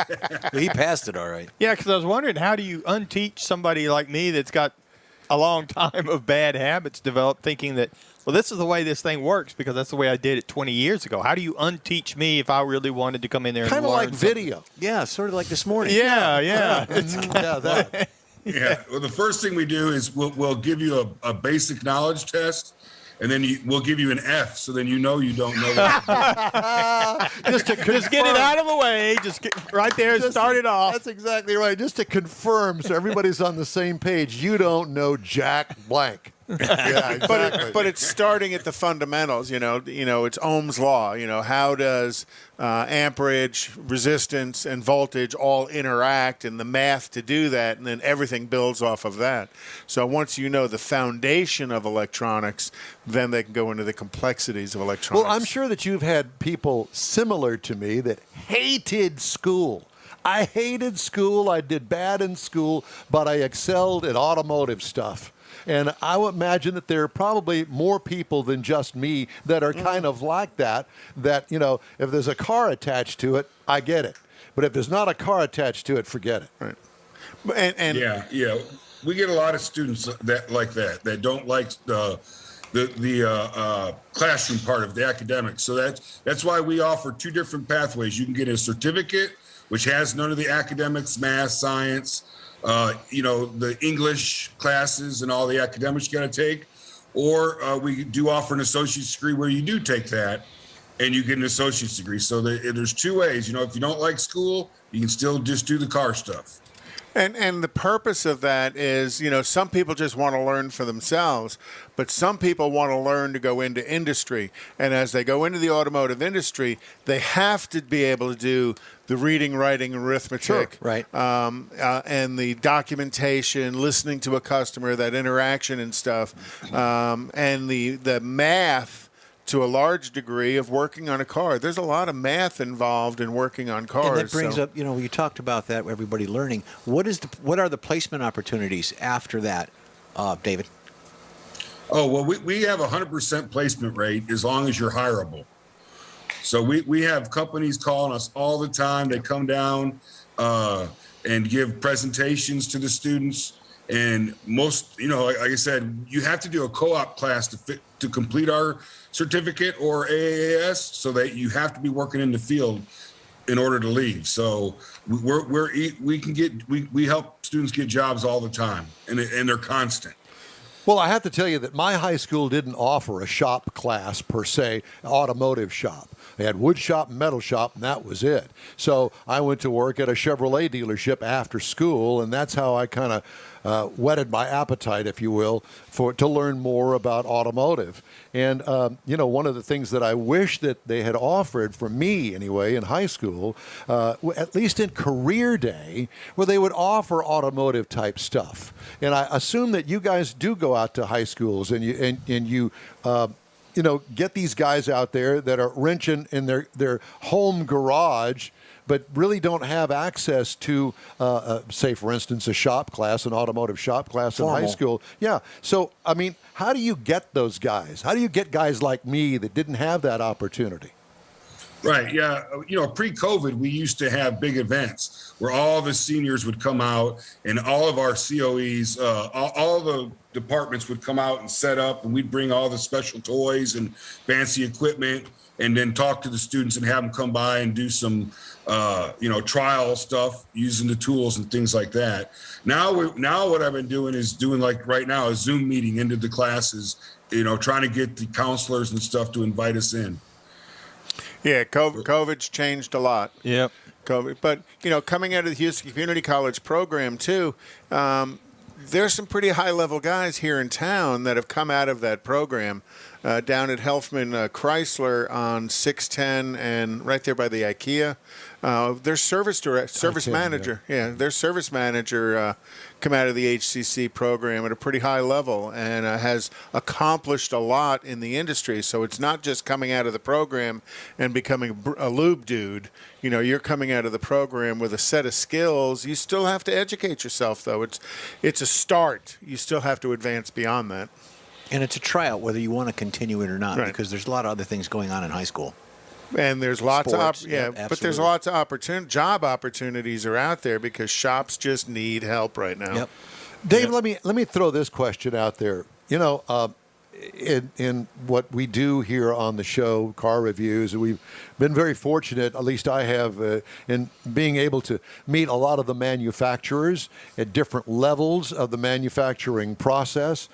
He passed it all right. Yeah, because I was wondering, how do you unteach somebody like me that's got a long time of bad habits developed, thinking that, well, this is the way this thing works because that's the way I did it 20 years ago. How do you unteach me if I really wanted to come in there and learn Kind of like something? video. Yeah, sort of like this morning. Yeah. Yeah, that. Yeah. Well, the first thing we do is we'll give you a basic knowledge test, and then we'll give you an F, so then you know you don't know what Just get it out of the way. Just get right there and start it off. That's exactly right. Just to confirm so everybody's on the same page, you don't know jack blank. Yeah, exactly. But it's starting at the fundamentals. You know, it's Ohm's law. You know, how does amperage, resistance, and voltage all interact, and the math to do that, and then everything builds off of that. So once you know the foundation of electronics, then they can go into the complexities of electronics. Well, I'm sure that you've had people similar to me that hated school. I hated school. I did bad in school, but I excelled at automotive stuff. And I would imagine that there are probably more people than just me that are kind of like that, you know, if there's a car attached to it, I get it. But if there's not a car attached to it, forget it. Right. And yeah. We get a lot of students that don't like the classroom part of the academics. So that's why we offer 2 different pathways. You can get a certificate, which has none of the academics, math, science, the English classes and all the academics you got to take, or we do offer an associate's degree where you do take that and you get an associate's degree. So there's 2 ways. You know, if you don't like school, you can still just do the car stuff. And the purpose of that is, you know, some people just want to learn for themselves, but some people want to learn to go into industry. And as they go into the automotive industry, they have to be able to do the reading, writing, arithmetic, Sure, right. And the documentation, listening to a customer, that interaction and stuff, and the math to a large degree of working on a car. There's a lot of math involved in working on cars. And that brings up, you know, you talked about that, everybody learning. What are the placement opportunities after that, David? Oh, well, we have a 100% placement rate as long as you're hireable. So we have companies calling us all the time. They come down and give presentations to the students. And most, you know, like I said, you have to do a co-op class to complete our certificate or AAS, so that you have to be working in the field in order to leave. So we help students get jobs all the time, and they're constant. Well, I have to tell you that my high school didn't offer a shop class per se, automotive shop. They had wood shop and metal shop, and that was it. So I went to work at a Chevrolet dealership after school, and that's how I kind of whetted my appetite, if you will, to learn more about automotive. And, you know, one of the things that I wish that they had offered, for me anyway, in high school, at least in career day, where they would offer automotive type stuff. And I assume that you guys do go out to high schools and you get these guys out there that are wrenching in their home garage but really don't have access to, say, for instance, a shop class, an automotive shop class in high Formal. school. Yeah. So, I mean, how do you get those guys? How do you get guys like me that didn't have that opportunity? Right. Yeah. Pre-COVID, we used to have big events where all the seniors would come out and all of our COEs, all the departments would come out and set up, and we'd bring all the special toys and fancy equipment, and then talk to the students and have them come by and do some, trial stuff using the tools and things like that. Now what I've been doing is doing, like right now, a Zoom meeting into the classes, trying to get the counselors and stuff to invite us in. Yeah, COVID's changed a lot. Yep. COVID, but coming out of the Houston Community College program too, there's some pretty high-level guys here in town that have come out of that program. Down at Helfman Chrysler on 610 and right there by the IKEA. Their service manager, their service manager come out of the HCC program at a pretty high level and has accomplished a lot in the industry. So it's not just coming out of the program and becoming a lube dude. You're coming out of the program with a set of skills. You still have to educate yourself, though. It's a start. You still have to advance beyond that. And it's a tryout whether you want to continue it or not, Right. because there's a lot of other things going on in high school. And there's lots Sports, of yeah, but there's absolutely. lots of job opportunities are out there because shops just need help right now. Yep. Dave, let me throw this question out there. In what we do here on the show, Car Reviews, we've been very fortunate, at least I have, in being able to meet a lot of the manufacturers at different levels of the manufacturing process,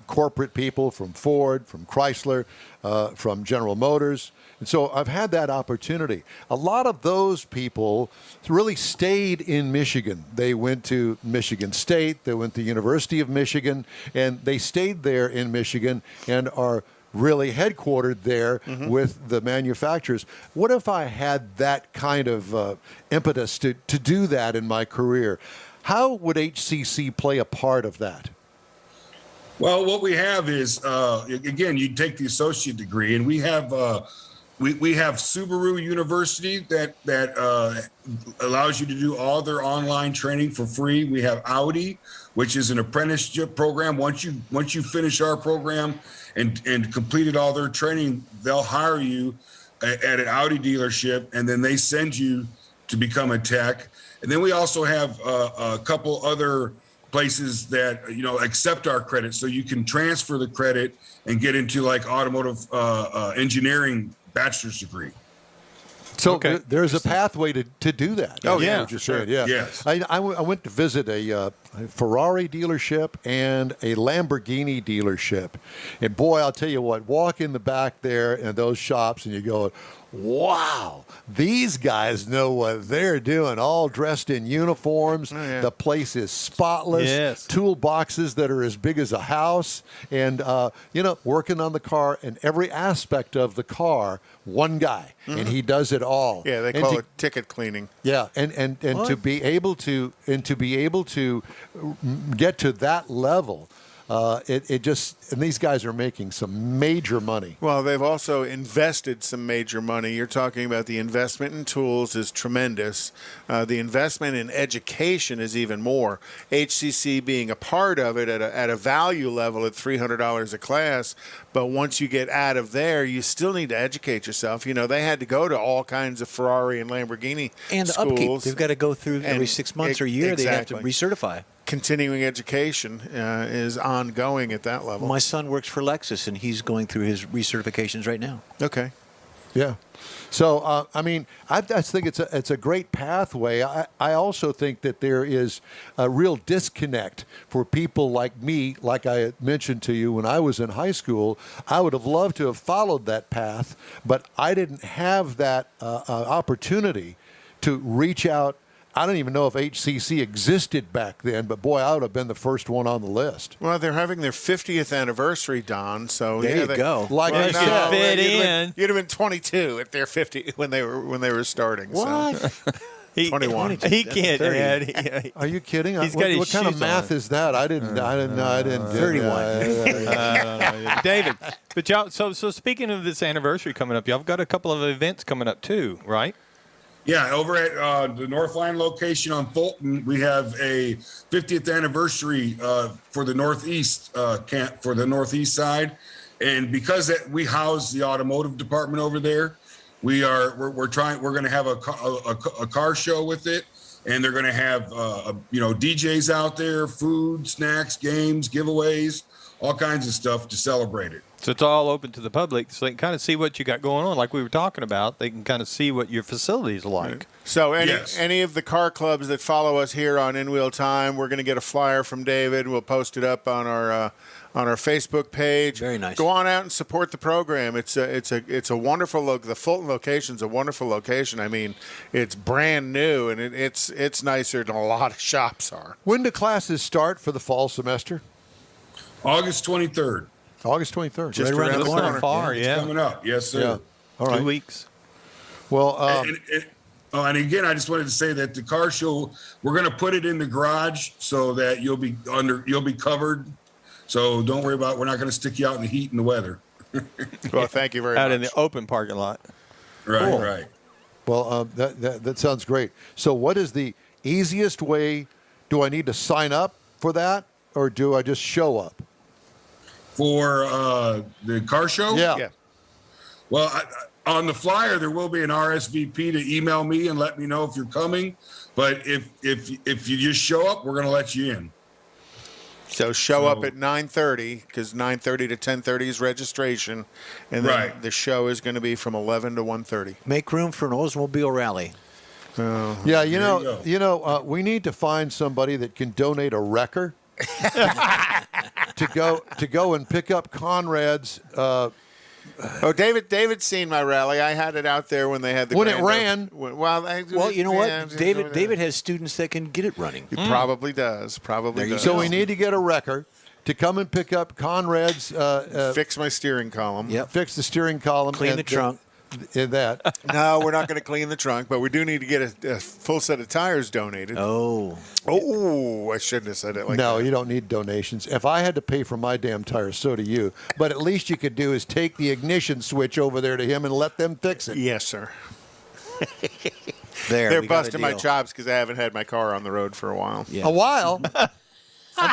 corporate people from Ford, from Chrysler, from General Motors. And so I've had that opportunity. A lot of those people really stayed in Michigan. They went to Michigan State, they went to University of Michigan, and they stayed there in Michigan and are really headquartered there with the manufacturers. What if I had that kind of impetus to do that in my career? How would HCC play a part of that? Well, what we have is, again, you take the associate degree, and we have we have Subaru University that allows you to do all their online training for free. We have Audi, which is an apprenticeship program. Once you finish our program and completed all their training, they'll hire you at an Audi dealership, and then they send you to become a tech. And then we also have a couple other places that accept our credit, so you can transfer the credit and get into like automotive engineering bachelor's degree. So Okay. there's a pathway to do that. Oh, That's yeah, what you're sure. saying. Yeah. Yes. I went to visit a Ferrari dealership and a Lamborghini dealership. And boy, I'll tell you what, walk in the back there in those shops and you go, wow, these guys know what they're doing, all dressed in uniforms. Oh, yeah. The place is spotless. Yes. Toolboxes that are as big as a house. And, working on the car and every aspect of the car, one guy. And he does it all. Yeah, they And call to- it ticket cleaning. yeah, and to be able to get to that level, and these guys are making some major money. Well, they've also invested some major money. You're talking about the investment in tools is tremendous. The investment in education is even more. HCC being a part of it at a value level at $300 a class. But once you get out of there, you still need to educate yourself. They had to go to all kinds of Ferrari and Lamborghini And the schools. upkeep. They've got to go through every And 6 months or a year. They have to exactly. recertify. Continuing education is ongoing at that level. My son works for Lexus, and he's going through his recertifications right now. Okay. Yeah. So, I just think it's a great pathway. I also think that there is a real disconnect for people like me, like I had mentioned to you when I was in high school. I would have loved to have followed that path, but I didn't have that opportunity to reach out. I don't even know if HCC existed back then, but boy, I would have been the first one on the list. Well, they're having their 50th anniversary, Don. So There yeah, you go. Like I you said, could fit you'd in. You'd have been 22 at their 50 when they were starting. So. He, 21. He can't. 30. Add, are you kidding? He's what got his what kind of shoes math on. is that? I didn't do that. David, but y'all. So speaking of this anniversary coming up, y'all have got a couple of events coming up too, right? Yeah, over at the Northline location on Fulton, we have a 50th anniversary for the Northeast camp for the Northeast side, and because we house the automotive department over there, we're going to have a car show with it, and they're going to have DJs out there, food, snacks, games, giveaways, all kinds of stuff to celebrate it. So it's all open to the public, so they can kind of see what you got going on, like we were talking about. They can kind of see what your facilities are like. So Yes. any of the car clubs that follow us here on In Wheel Time, we're going to get a flyer from David. We'll post it up on our Facebook page. Very nice. Go on out and support the program. It's a wonderful look. The Fulton location's a wonderful location. I mean, it's brand new and it's nicer than a lot of shops are. When do classes start for the fall semester? August 23rd. August 23rd. Just right around around the That's corner. not far, It's yeah. coming up. Yes, sir. Yeah. All right. 2 weeks. Well, And again, I just wanted to say that the car show, we're going to put it in the garage so that you'll be covered. So don't worry about it. We're not going to stick you out in the heat and the weather. Well, thank you very Out much. in the open parking lot. Right, Cool. right. well, that sounds great. So, what is the easiest way? Do I need to sign up for that, or do I just show up? For the car show? Yeah. Well, on the flyer, there will be an RSVP to email me and let me know if you're coming. But if you just show up, we're going to let you in. So show up at 9:30 because 9:30 to 10:30 is registration, and then Right. the show is going to be from 11 to 1:30. Make room for an Oldsmobile rally. Yeah, you go. we need to find somebody that can donate a wrecker to go and pick up Conrad's. Oh, David's seen my rally. I had it out there when they had the When it grand ran. Well, you know yeah, what? David has students that can get it running. He probably does. Probably There you does. So we need to get a wrecker to come and pick up Conrad's. Fix my steering column. Yep. Fix the steering column. Clean and the trunk. That. No, we're not going to clean the trunk, but we do need to get a full set of tires donated. Oh, Oh, I shouldn't have said it like No, that. you don't need donations. If I had to pay for my damn tires, so do you. But at least you could do is take the ignition switch over there to him and let them fix it. Yes, sir. there. They're we got a busting my deal. chops because I haven't had my car on the road for a while. Yeah. A while.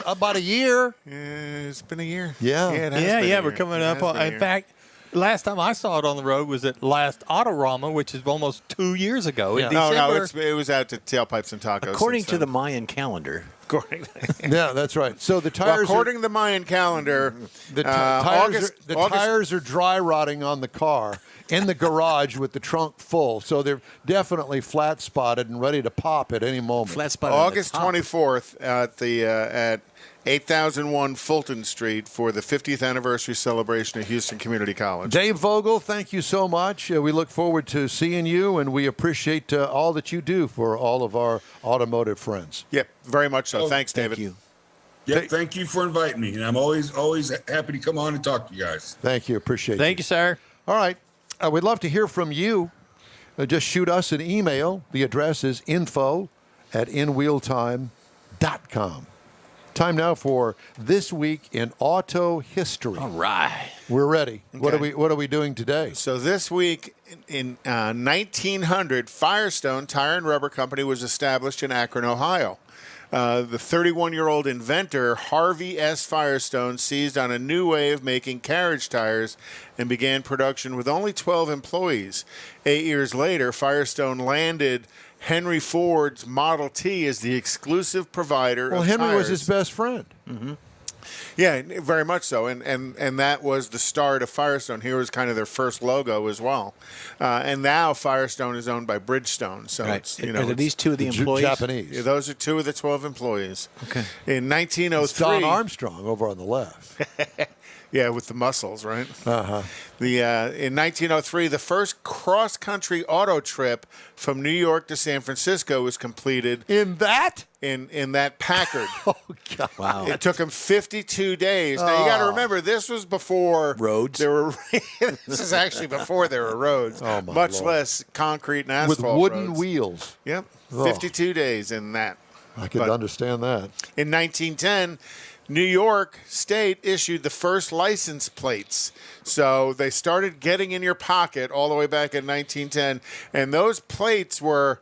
About a year. It's been a year. Yeah. it has Yeah, been a yeah, we're year. coming It up has on. been a In year. fact, last time I saw it on the road was at last Autorama, which is almost 2 years ago. In No, December. it was out to Tailpipes and Tacos. According since to the then. Mayan calendar, Yeah, that's right. So the Well, tires according to the Mayan calendar, the August, tires are dry rotting on the car in the garage with the trunk full. So they're definitely flat spotted and ready to pop at any moment. flat spot. on the August top. 24th at 8001 Fulton Street for the 50th anniversary celebration of Houston Community College. Dave Vogel, thank you so much. We look forward to seeing you, and we appreciate all that you do for all of our automotive friends. Yep, very much so. Oh, Thanks, David. Thank you. Yeah, thank you for inviting me. And I'm always happy to come on and talk to you guys. Thank you. Appreciate Thank you, sir. All right. We'd love to hear from you. Just shoot us an email. The address is info@inwheeltime.com. Time now for This Week in Auto History. All right. We're ready. What Okay. are we doing today? So this week in 1900, Firestone Tire and Rubber Company was established in Akron, Ohio. The 31-year-old inventor, Harvey S. Firestone, seized on a new way of making carriage tires and began production with only 12 employees. 8 years later, Firestone landed Henry Ford's Model T as the exclusive provider Well, of Henry was tires. his best friend. Yeah, very much so, and that was the start of Firestone. Here was kind of their first logo as well, and now Firestone is owned by Bridgestone. So Right. it's, Are these two of the employees? Japanese. yeah, those are two of the 12 employees. Okay. In It's 1903, Don Armstrong over on the left. yeah, with the muscles, right? Uh-huh. In 1903, the first cross-country auto trip from New York to San Francisco was completed In that? in that Packard. Oh, God. Wow. It took him 52 days. Now, you got to remember, this was before Roads? There were. This is actually before there were roads, Oh, my much Lord. less concrete and With asphalt wooden roads. wheels. Yep, Oh. 52 days in that. I could understand that. In 1910, New York State issued the first license plates. So they started getting in your pocket all the way back in 1910. And those plates were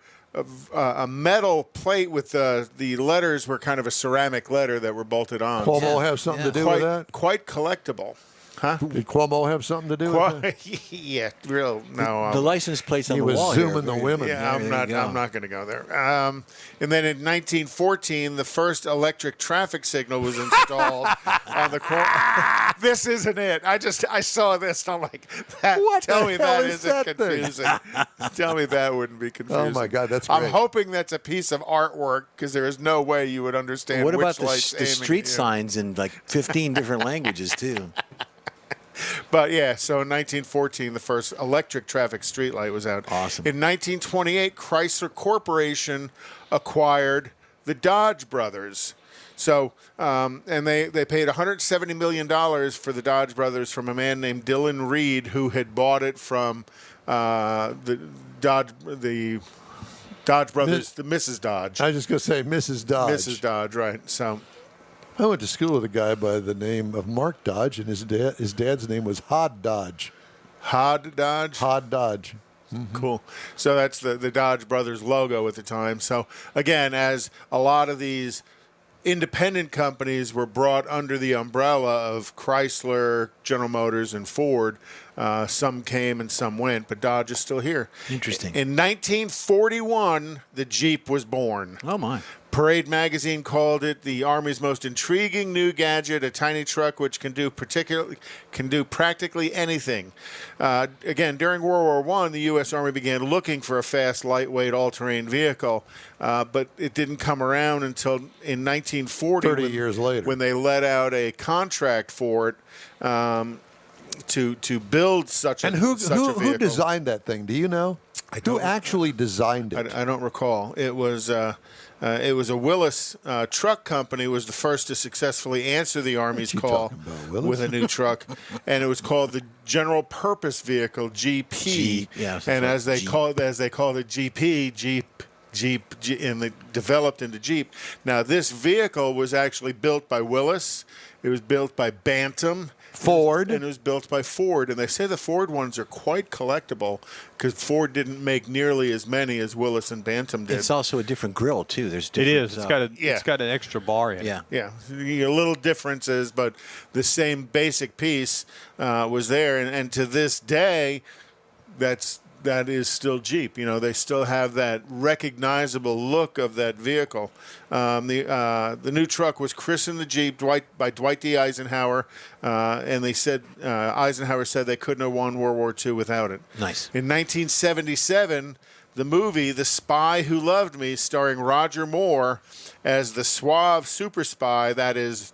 a metal plate with the letters were kind of a ceramic letter that were bolted on. Cuomo have something to do with that? Quite collectible. Huh? Did Cuomo have something to do with that? Yeah, real. No. The license plates on He the was wall zooming here. the women. Yeah, I'm there you go. not going to go there. And then in 1914, the first electric traffic signal was installed on the corner. This isn't it. I saw this. And I'm like, What tell the me hell that is isn't that thing? confusing. Tell me that wouldn't be confusing. Oh, my God, that's I'm great. hoping that's a piece of artwork because there is no way you would understand. What about which light's the aiming street at you. signs in like 15 different languages too? But yeah, so in 1914, the first electric traffic streetlight was out. Awesome. In 1928, Chrysler Corporation acquired the Dodge Brothers. So, and they paid $170 million for the Dodge Brothers from a man named Dylan Reed, who had bought it from the Dodge Brothers, the Mrs. Dodge. I was just going to say Mrs. Dodge. Mrs. Dodge, right. So, I went to school with a guy by the name of Mark Dodge, and his dad's name was Hod Dodge. Hod Dodge? Hod Dodge. Cool. So that's the Dodge Brothers logo at the time. So again, as a lot of these independent companies were brought under the umbrella of Chrysler, General Motors, and Ford, some came and some went, but Dodge is still here. Interesting. In 1941, the Jeep was born. Oh my. Parade magazine called it the Army's most intriguing new gadget, a tiny truck which can do practically anything. Again, during World War I, the U.S. Army began looking for a fast, lightweight, all-terrain vehicle, but it didn't come around until in 1940. 30 years later. When they let out a contract for it to build such a And who vehicle. designed that thing? Do you know? Who actually designed it? I don't recall. It was a Willis truck company was the first to successfully answer the Army's you call talking about, Willis? with a new truck, and it was called the General Purpose Vehicle (GP). And as they called it GP, Jeep, and they developed into Jeep. Now this vehicle was actually built by Willis. It was built by Bantam. Ford. And it was built by Ford. And they say the Ford ones are quite collectible because Ford didn't make nearly as many as Willis and Bantam did. It's also a different grill too. There's It different, is. It's got an extra bar in it. yeah. Yeah, little differences, but the same basic piece was there. And to this day, that is still Jeep. You know, they still have that recognizable look of that vehicle. The new truck was christened the Jeep by Dwight D. Eisenhower, and they said Eisenhower said they couldn't have won World War II without it. Nice. In 1977, the movie The Spy Who Loved Me, starring Roger Moore as the suave super spy, that is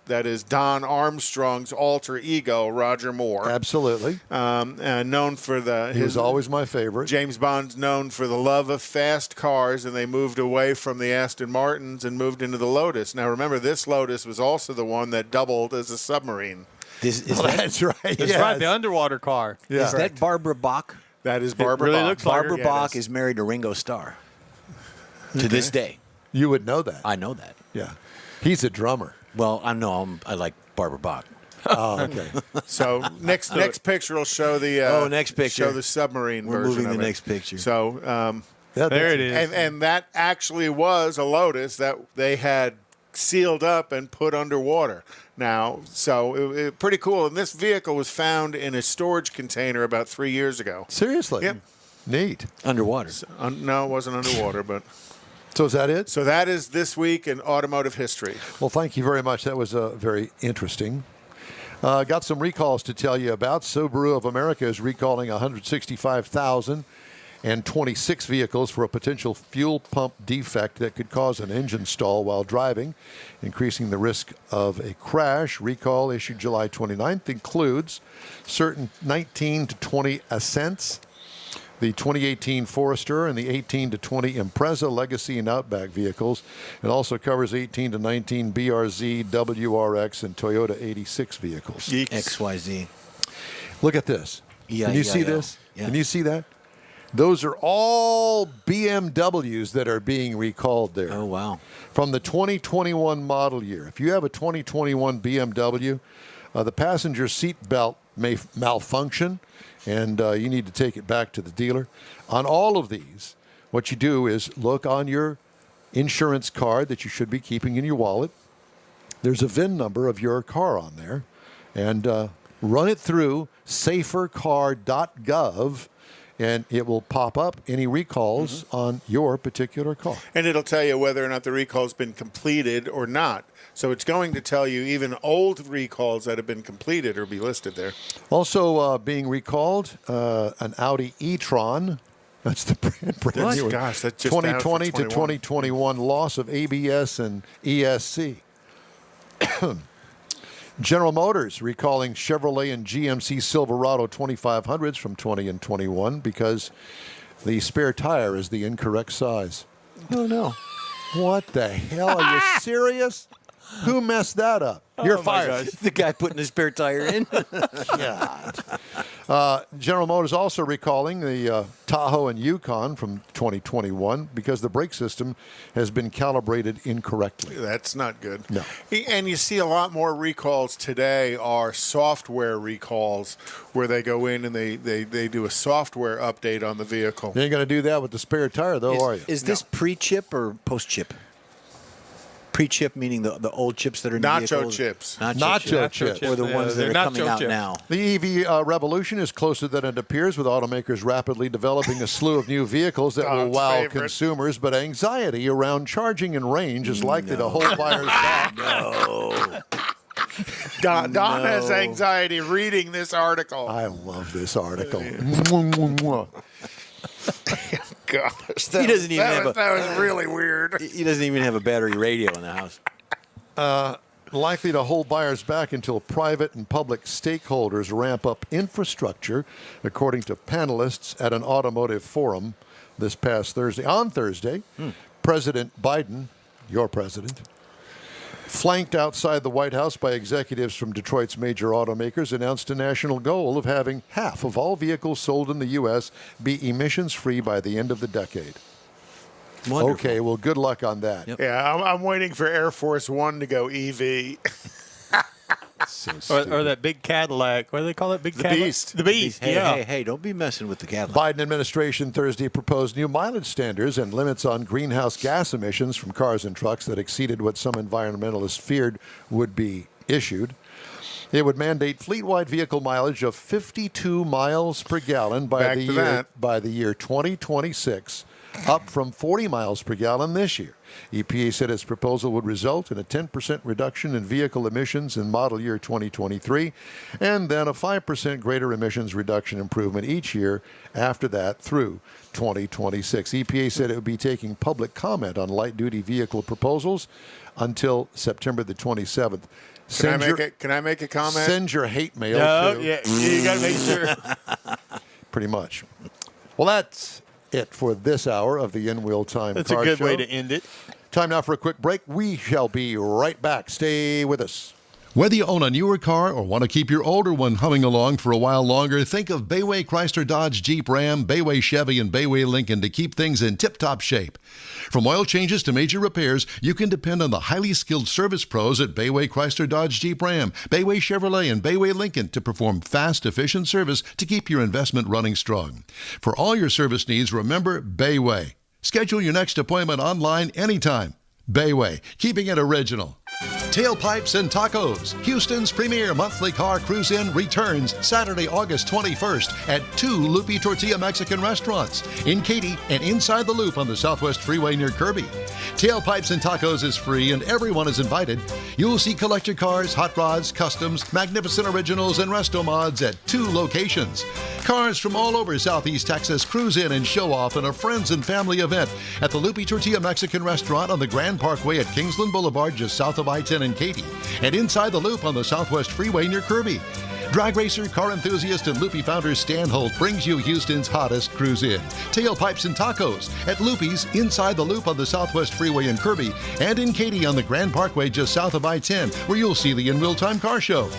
Don Armstrong's alter ego, Roger Moore. Absolutely. Known for He was always my favorite. James Bond's known for the love of fast cars, and they moved away from the Aston Martins and moved into the Lotus. Now, remember, this Lotus was also the one that doubled as a submarine. That's right. That's right, the underwater car. Yeah. Is that Barbara Bach? That is Barbara really Bach. looks like her. Barbara Bach is married to Ringo Starr to this day. You would know that. I know that. Yeah. He's a drummer. Well, I like Barbara Bach. Oh, okay. So next picture will show the next picture. show the submarine We're version moving of the it. next picture. So There it is. and that actually was a Lotus that they had sealed up and put underwater. Now, so it pretty cool. And this vehicle was found in a storage container about 3 years ago. Seriously? Yep. Neat. Underwater. No, it wasn't underwater, but So is that it? so that is this week in automotive history. Well, thank you very much. That was very interesting. Got some recalls to tell you about. Subaru of America is recalling 165,026 vehicles for a potential fuel pump defect that could cause an engine stall while driving, increasing the risk of a crash. Recall issued July 29th includes certain 19 to 20 Ascents, the 2018 Forester, and the 18 to 20 Impreza Legacy and Outback vehicles. It also covers 18 to 19 BRZ, WRX, and Toyota 86 vehicles. XYZ. Look at this. Yeah, Can you yeah, see yeah. this? Yeah. Can you see that? Those are all BMWs that are being recalled there. Oh, wow. From the 2021 model year. If you have a 2021 BMW, the passenger seat belt may malfunction, and you need to take it back to the dealer. On all of these, what you do is look on your insurance card that you should be keeping in your wallet. There's a VIN number of your car on there, and run it through safercar.gov, and it will pop up any recalls on your particular car. And it'll tell you whether or not the recall's been completed or not. So it's going to tell you even old recalls that have been completed or be listed there. Also being recalled, an Audi e-tron. That's the brand new one. Gosh, that's just out for 2020 to 21. 2021 loss of ABS and ESC. General Motors recalling Chevrolet and GMC Silverado 2500s from 20 and 21 because the spare tire is the incorrect size. Oh, no. What the hell? Are you serious? Who messed that up? You're fired. The guy putting his spare tire in. God. General Motors also recalling the Tahoe and Yukon from 2021 because the brake system has been calibrated incorrectly. That's not good. No. And you see a lot more recalls today are software recalls where they go in and they do a software update on the vehicle. You ain't going to do that with the spare tire, though, are you? Is this pre-chip or post-chip? Pre-chip meaning the old chips that are in the Nacho vehicles? chips. Nacho chips. Or the ones that They're are coming nacho out chips. now. The EV revolution is closer than it appears, with automakers rapidly developing a slew of new vehicles that will Don's wow favorite. consumers, but anxiety around charging and range is likely to hold buyers back. Don has anxiety reading this article. I love this article. Gosh, He doesn't even have a- that was really weird. He doesn't even have a battery radio in the house. Likely to hold buyers back until private and public stakeholders ramp up infrastructure, according to panelists at an automotive forum this past Thursday. On Thursday, President Biden, your president, flanked outside the White House by executives from Detroit's major automakers, announced a national goal of having half of all vehicles sold in the U.S. be emissions-free by the end of the decade. Wonderful. Okay, well, good luck on that. Yep. Yeah, I'm waiting for Air Force One to go EV. So Or stupid. that big Cadillac. What do they call it? Big Cadillac? Beast. The Beast, Hey, yeah. hey, don't be messing with the Cadillac. Biden administration Thursday proposed new mileage standards and limits on greenhouse gas emissions from cars and trucks that exceeded what some environmentalists feared would be issued. It would mandate fleet-wide vehicle mileage of 52 miles per gallon by the year 2026, up from 40 miles per gallon this year. EPA said its proposal would result in a 10% reduction in vehicle emissions in model year 2023, and then a 5% greater emissions reduction improvement each year after that through 2026. EPA said it would be taking public comment on light-duty vehicle proposals until September the 27th. Can I make a comment? Send your hate mail, No, too. yeah, you got to make sure. Pretty much. Well, that's it for this hour of the In Wheel Time That's Car a good Show. way to end it. Time now for a quick break. We shall be right back. Stay with us. Whether you own a newer car or want to keep your older one humming along for a while longer, think of Bayway Chrysler Dodge Jeep Ram, Bayway Chevy, and Bayway Lincoln to keep things in tip-top shape. From oil changes to major repairs, you can depend on the highly skilled service pros at Bayway Chrysler Dodge Jeep Ram, Bayway Chevrolet, and Bayway Lincoln to perform fast, efficient service to keep your investment running strong. For all your service needs, remember Bayway. Schedule your next appointment online anytime. Bayway, keeping it original. Tailpipes and Tacos, Houston's premier monthly car cruise-in returns Saturday, August 21st at 2 Loopy Tortilla Mexican restaurants in Katy and inside the Loop on the Southwest Freeway near Kirby. Tailpipes and Tacos is free and everyone is invited. You'll see collector cars, hot rods, customs, magnificent originals, and resto mods at 2 locations. Cars from all over Southeast Texas cruise in and show off in a friends and family event at the Loopy Tortilla Mexican restaurant on the Grand Parkway at Kingsland Boulevard just south of I-10 in Katy, and inside the Loop on the Southwest Freeway near Kirby. Drag racer, car enthusiast, and Loopy founder Stan Holt brings you Houston's hottest cruise in. Tailpipes and tacos at Loopy's inside the Loop on the Southwest Freeway in Kirby and in Katy on the Grand Parkway just south of I-10, where you'll see the In Real Time Car Show.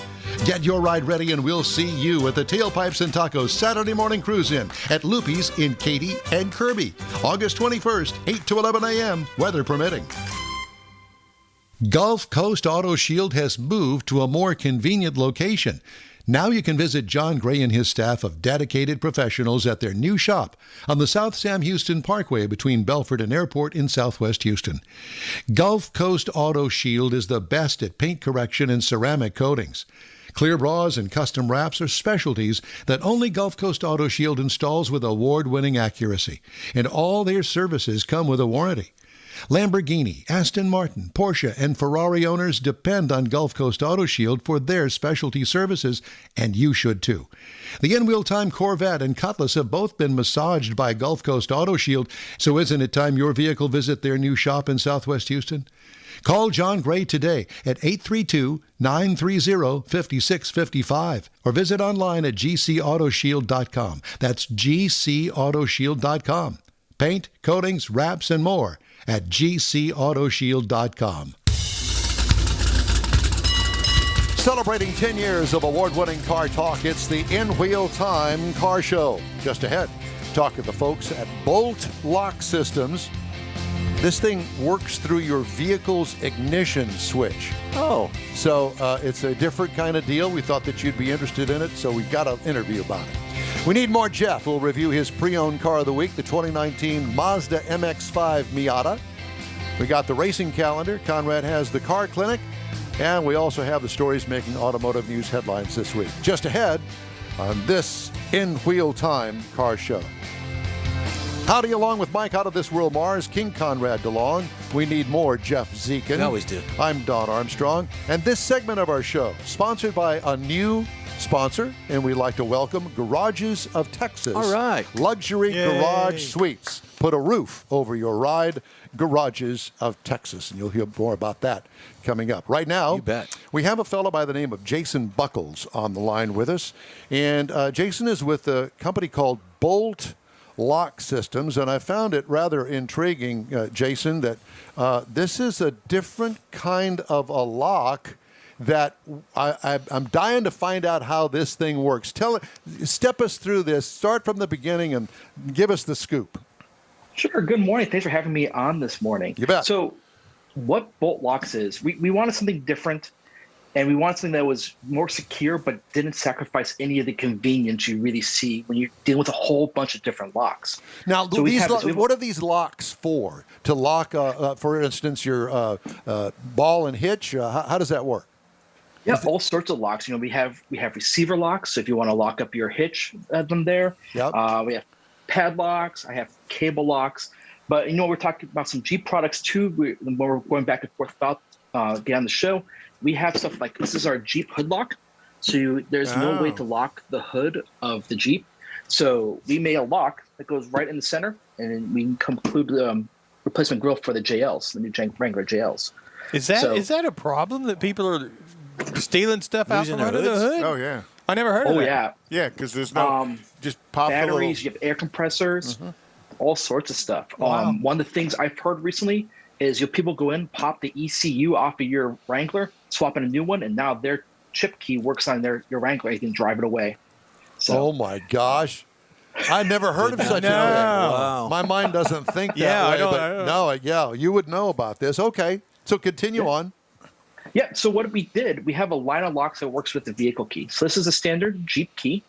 Get your ride ready and we'll see you at the Tailpipes and Tacos Saturday morning cruise in at Loopy's in Katy and Kirby, August 21st, 8 to 11 a.m., weather permitting. Gulf Coast Auto Shield has moved to a more convenient location. Now you can visit John Gray and his staff of dedicated professionals at their new shop on the South Sam Houston Parkway between Belford and Airport in Southwest Houston. Gulf Coast Auto Shield is the best at paint correction and ceramic coatings. Clear bras and custom wraps are specialties that only Gulf Coast Auto Shield installs with award-winning accuracy, and all their services come with a warranty. Lamborghini, Aston Martin, Porsche, and Ferrari owners depend on Gulf Coast Auto Shield for their specialty services, and you should too. The In Real Time Corvette and Cutlass have both been massaged by Gulf Coast Auto Shield, so isn't it time your vehicle visit their new shop in Southwest Houston? Call John Gray today at 832-930-5655 or visit online at gcautoshield.com. That's gcautoshield.com. Paint, coatings, wraps, and more at gcautoshield.com. Celebrating 10 years of award-winning car talk, it's the In Wheel Time Car Show. Just ahead, talk to the folks at Bolt Lock Systems. This thing works through your vehicle's ignition switch. Oh. So it's a different kind of deal. We thought that you'd be interested in it, so we've got an interview about it. We need more Jeff. We'll review his pre-owned car of the week, the 2019 Mazda MX-5 Miata. We got the racing calendar. Conrad has the car clinic. And we also have the stories making automotive news headlines this week. Just ahead on this In Wheel Time Car Show. Howdy, along with Mike out of this world Mars, King Conrad DeLong. We need more Jeff Zekin. We always do. I'm Don Armstrong. And this segment of our show, sponsored by a new sponsor, and we'd like to welcome Garages of Texas. All right. Luxury Yay. Garage Suites. Put a roof over your ride. Garages of Texas. And you'll hear more about that coming up. Right now, You bet. we have a fellow by the name of Jason Buckles on the line with us. And Jason is with a company called Bolt Lock Systems, and I found it rather intriguing, Jason, that this is a different kind of a lock that I'm dying to find out how this thing works. Step us through this. Start from the beginning and give us the scoop. Sure. Good morning. Thanks for having me on this morning. You bet. So what Bolt Locks is, we wanted something different, and we wanted something that was more secure but didn't sacrifice any of the convenience you really see when you're dealing with a whole bunch of different locks. Now, So what are these locks for? To lock, for instance, your ball and hitch? How does that work? Yeah, all sorts of locks. We have receiver locks, so if you want to lock up your hitch, them there. Yep. We have padlocks. I have cable locks. But we're talking about some Jeep products too. When we're going back and forth about get on the show, we have stuff like this is our Jeep hood lock. So there's no way to lock the hood of the Jeep. So we made a lock that goes right in the center, and then we can include the replacement grill for the JLs, the new Wrangler JLs. Is that a problem that people are stealing stuff out Losing from their under the hoods? hood? Oh, yeah. I never heard of Oh that. yeah, Yeah, because there's no just pop the little- batteries. You have air compressors, all sorts of stuff. Wow. One of the things I've heard recently is people go in, pop the ECU off of your Wrangler, swap in a new one, and now their chip key works on your Wrangler. You can drive it away. So Oh, my gosh. I never heard of such a thing. Wow. My mind doesn't think that Yeah, way. I don't- but I don't- no, you would know about this. Okay, so continue on. yeah, so what we did, we have a line of locks that works with the vehicle key. So this is a standard Jeep key.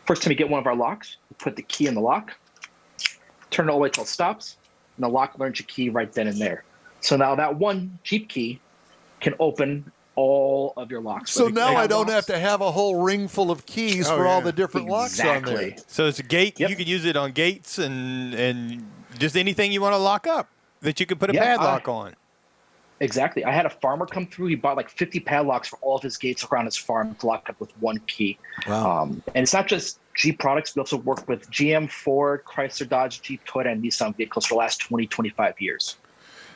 First time you get one of our locks, you put the key in the lock, turn it all the way till it stops, and the lock learns your key right then and there. So now that one Jeep key can open all of your locks. So Whether now you I don't locks- have to have a whole ring full of keys Oh, for all yeah. the different locks on there. Exactly. So it's a gate. Yep. You can use it on gates and just anything you want to lock up that you can put a Yeah, padlock on. Exactly. I had a farmer come through. He bought like 50 padlocks for all of his gates around his farm to lock up with one key. Wow. And it's not just Jeep products. We also work with GM, Ford, Chrysler, Dodge, Jeep, Toyota, and Nissan vehicles for the last 20, 25 years.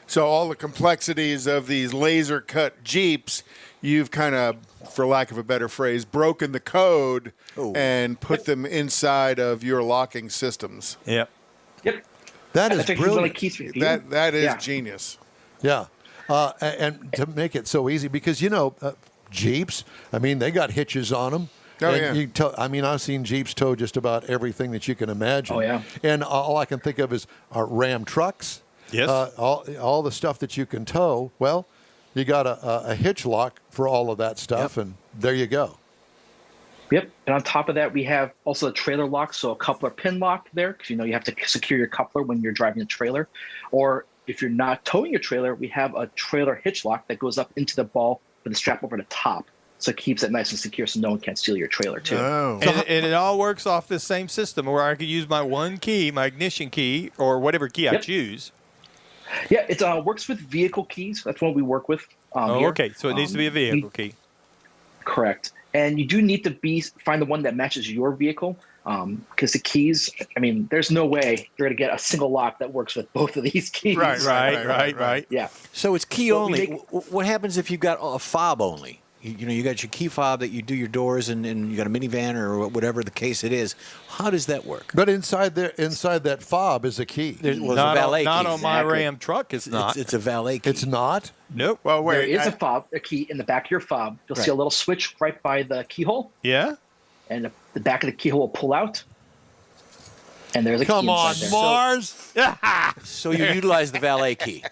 So all the complexities of these laser cut Jeeps, you've kind of, for lack of a better phrase, broken the code and put them inside of your locking systems. Yep. Yep. That is That's actually one of the brilliant. keys for you. That is Yeah. genius. Yeah. And to make it so easy, because, Jeeps, I mean, they got hitches on them. Oh, And yeah. I've seen Jeeps tow just about everything that you can imagine. Oh, yeah. And all I can think of is Ram trucks. Yes. All the stuff that you can tow. Well, you got a hitch lock for all of that stuff, and there you go. Yep. And on top of that, we have also a trailer lock, so a coupler pin lock there, because you have to secure your coupler when you're driving a trailer. Or if you're not towing your trailer, we have a trailer hitch lock that goes up into the ball with a strap over the top. So it keeps it nice and secure so no one can steal your trailer, too. Oh. And it all works off the same system where I could use my one key, my ignition key, or whatever key I Yep. choose. Yeah, it works with vehicle keys. That's what we work with. Here. Okay. So it needs to be a vehicle key. Correct. And you do need to find the one that matches your vehicle, because the keys, there's no way you're going to get a single lock that works with both of these keys. Right. Yeah. So it's key Well, we only. make- What happens if you've got a fob only? You got your key fob that you do your doors, and you got a minivan or whatever the case it is. How does that work? But inside that fob is a key. There's a Not valet on key. my Exactly. Ram truck. It's not. It's a valet key. It's not? Nope. Well, There wait. is a key in the back of your fob. You'll see a little switch right by the keyhole, Yeah. and the back of the keyhole will pull out. And there's a Come key on, inside there. Mars. So you utilize the valet key.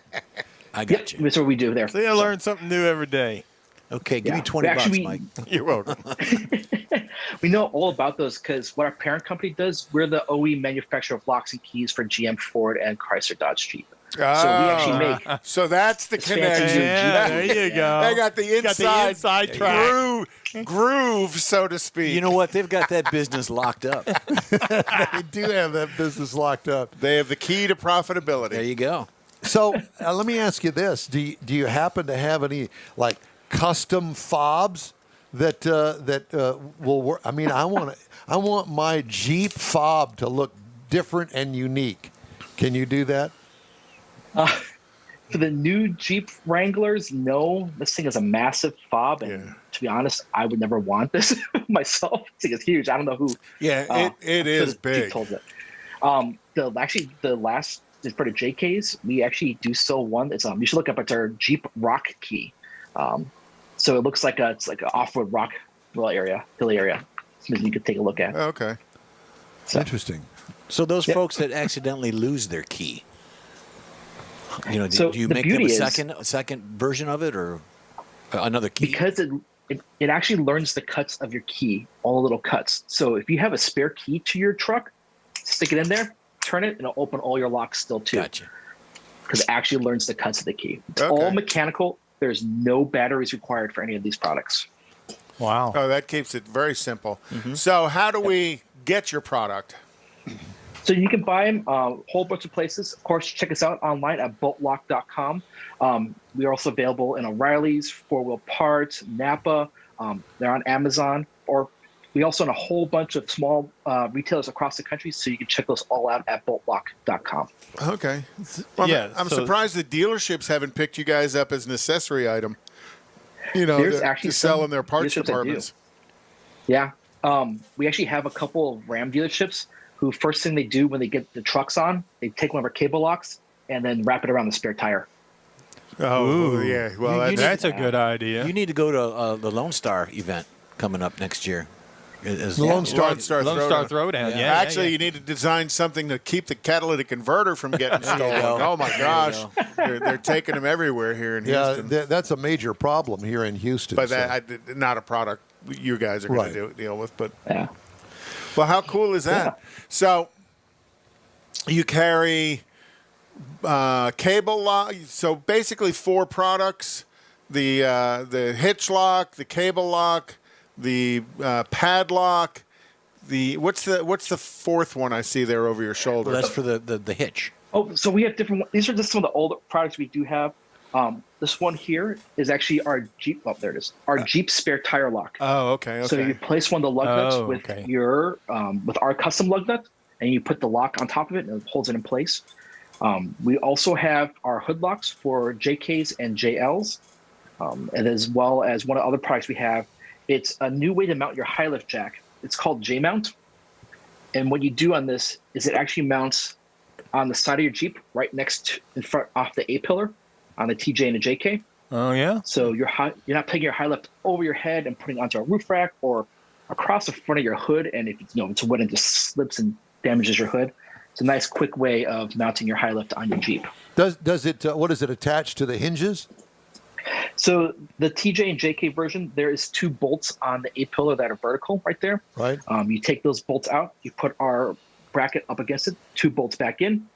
I Yep, got you. that's what we do there. See, I learn something new every day. Okay, give Yeah. me 20 bucks, Actually, Mike. You're welcome. We know all about those because what our parent company does, we're the OE manufacturer of locks and keys for GM, Ford, and Chrysler Dodge Jeep. So we actually make So that's the It's fancy. connection. Yeah, there you go. They got the Got the inside track. groove, so to speak. You know what? They've got that business locked up. They do have that business locked up. They have the key to profitability. There you go. So let me ask you this: Do you happen to have any custom fobs that will work? I mean, I want my Jeep fob to look different and unique. Can you do that? for the new Jeep Wranglers. No, this thing is a massive fob, and Yeah. to be honest, I would never want this myself. This thing is huge. I don't know who. Yeah, it is Jeep big. told it. The last is for the JKs. We actually do still one. It's you should look up. It's our Jeep Rock Key. So it looks like it's like an off-road rock hilly area. Something you could take a look at. Okay. So- Interesting. So those Yep. folks that accidentally lose their key, So do you the make them beauty a is- second version of it, or another key? because it actually learns the cuts of your key, all the little cuts. So if you have a spare key to your truck, stick it in there, turn it, and it'll open all your locks still too. Gotcha. Because it actually learns the cuts of the key. It's Okay. all mechanical. There's no batteries required for any of these products. Wow. Oh, that keeps it very simple. So how do we get your product? So you can buy them a whole bunch of places. Of course, check us out online at boltlock.com. We are also available in O'Reilly's, 4 Wheel Parts, Napa. They're on Amazon. Or we also own a whole bunch of small retailers across the country, so you can check those all out at boltlock.com. Okay. Well, Yeah, I'm so- surprised the dealerships haven't picked you guys up as an accessory item. There's to actually sell some in their parts dealerships that do. departments. Yeah. We actually have a couple of Ram dealerships who first thing they do when they get the trucks on, they take one of our cable locks and then wrap it around the spare tire. Oh, Ooh. yeah. Well, You that's, That's a good idea. You need to go to the Lone Star event coming up next year. The Lone Star. Lone Star Lone Throwdown. Star Throwdown. Yeah. Yeah. Actually, you need to design something to keep the catalytic converter from getting stolen. go. Oh my gosh, they're taking them everywhere here in Yeah, Houston. that's a major problem here in Houston. But so- that not a product you guys are going Right. to deal with. But Yeah. well, how cool is that? So you carry cable lock. So basically, 4 products: the hitch lock, the cable lock, the padlock. What's the fourth one I see there over your shoulder? Well, that's for the hitch. Oh, so we have different. These are just some of the older products we do have. This one here is actually our Jeep. Oh, there it is. Our Jeep spare tire lock. Oh, okay. So you place one of the lug nuts Oh, with okay. your with our custom lug nut, and you put the lock on top of it, and it holds it in place. We also have our hood locks for JKs and JLs, and as well as one of the other products we have. It's a new way to mount your high lift jack. It's called J-mount. And what you do on this is it actually mounts on the side of your Jeep right in front off the A-pillar on the TJ and the JK. Oh, yeah? So you're not taking your high lift over your head and putting it onto a roof rack or across the front of your hood. And if it's wet and just slips and damages your hood, it's a nice quick way of mounting your high lift on your Jeep. Does it? What is it attached to the hinges? So the TJ and JK version, there is 2 bolts on the A-pillar that are vertical right there. Right. You take those bolts out, you put our bracket up against it, 2 bolts back in.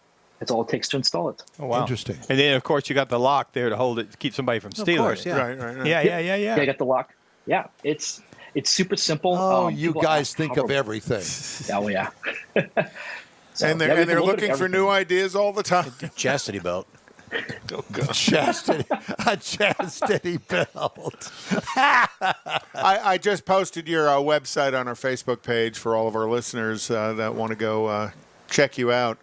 That's all it takes to install it. Oh, wow. Interesting. And then, of course, you got the lock there to hold it, to keep somebody from stealing course, it. yeah. Right. Yeah. Yeah, I got the lock. Yeah, it's super simple. Oh, you people guys ask think how- of everything. Oh, yeah. So, And yeah, they're we can look at looking for everything. new ideas all the time. Chastity belt. A chastity belt. I just posted your website on our Facebook page for all of our listeners that want to go check you out.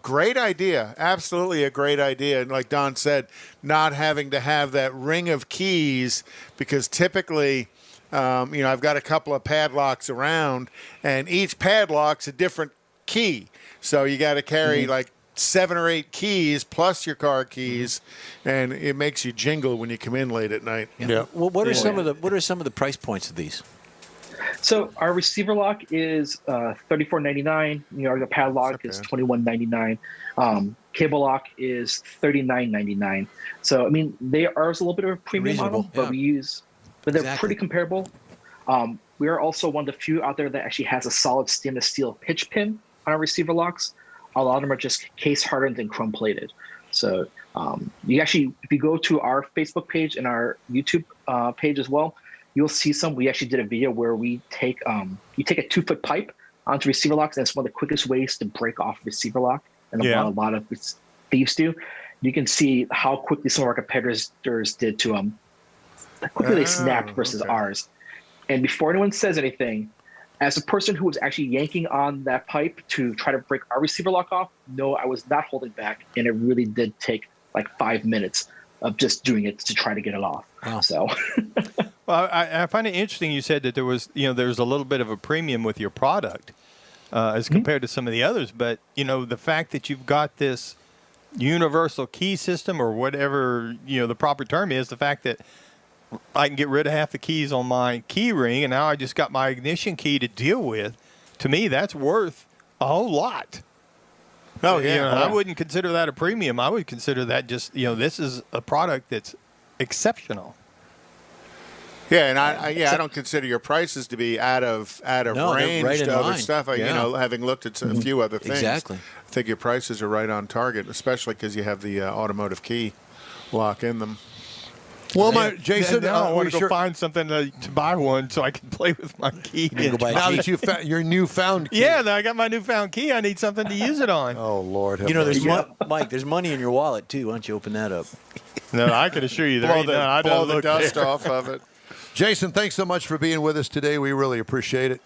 Great idea. Absolutely a great idea. And like Don said, not having to have that ring of keys, because typically, I've got a couple of padlocks around, and each padlock's a different key. So you got to carry like 7 or 8 keys plus your car keys, and it makes you jingle when you come in late at night. Yeah. Well, what are some of the price points of these? So our receiver lock is $34.99. The padlock is $21.99. Cable lock is $39.99. So they are a little bit of a premium Reasonable, model, yeah. but they're Exactly. pretty comparable. We are also one of the few out there that actually has a solid stainless steel pitch pin on our receiver locks. A lot of them are just case hardened and chrome plated. So you actually, if you go to our Facebook page and our YouTube page as well, you'll see some. We actually did a video where we take you take a 2-foot pipe onto receiver locks, and it's one of the quickest ways to break off receiver lock, and Yeah. a lot of thieves do. You can see how quickly some of our competitors did to how quickly they snapped versus ours. And before anyone says anything, as a person who was actually yanking on that pipe to try to break our receiver lock off, no, I was not holding back, and it really did take like 5 minutes of just doing it to try to get it off. Wow. So, Well, I find it interesting you said that there was a little bit of a premium with your product as compared to some of the others. But, the fact that you've got this universal key system, or whatever, the proper term is, the fact that I can get rid of half the keys on my key ring, and now I just got my ignition key to deal with, to me, that's worth a whole lot. Oh, yeah. I wouldn't consider that a premium. I would consider that just, this is a product that's exceptional. Yeah, and I don't consider your prices to be out of No, they're range right in to other line. stuff. Yeah. Having looked at a few other things, Exactly. I think your prices are right on target, especially because you have the automotive key lock in them. Well, Jason, now I want to go sure, find something to buy one so I can play with my key. can go buy a now Jeep. that you found your newfound key. Yeah, now I got my newfound key. I need something to use it on. Oh Lord, have There's mercy. Mike. There's money in your wallet too. Why don't you open that up? No, I can assure you there ain't none. I blow don't the look dust there. off of it. Jason, thanks so much for being with us today. We really appreciate it.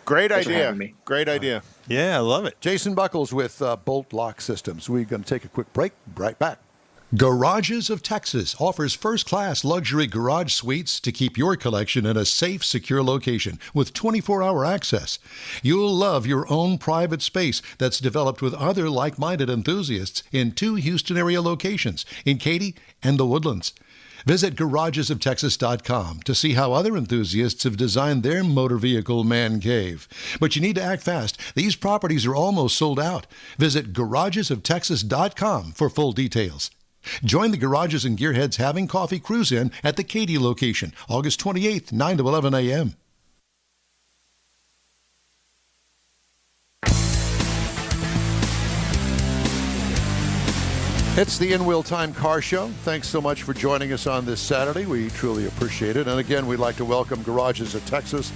Great Thanks for idea. having me. Great idea. Yeah, I love it. Jason Buckles with Bolt Lock Systems. We're going to take a quick break. Right back. Garages of Texas offers first-class luxury garage suites to keep your collection in a safe, secure location with 24-hour access. You'll love your own private space that's developed with other like-minded enthusiasts in 2 Houston area locations, in Katy and the Woodlands. Visit garagesoftexas.com to see how other enthusiasts have designed their motor vehicle man cave. But you need to act fast. These properties are almost sold out. Visit garagesoftexas.com for full details. Join the Garages and Gearheads Having Coffee Cruise-In at the Katy location, August 28th, 9 to 11 a.m. It's the In Wheel Time Car Show. Thanks so much for joining us on this Saturday. We truly appreciate it. And again, we'd like to welcome Garages of Texas,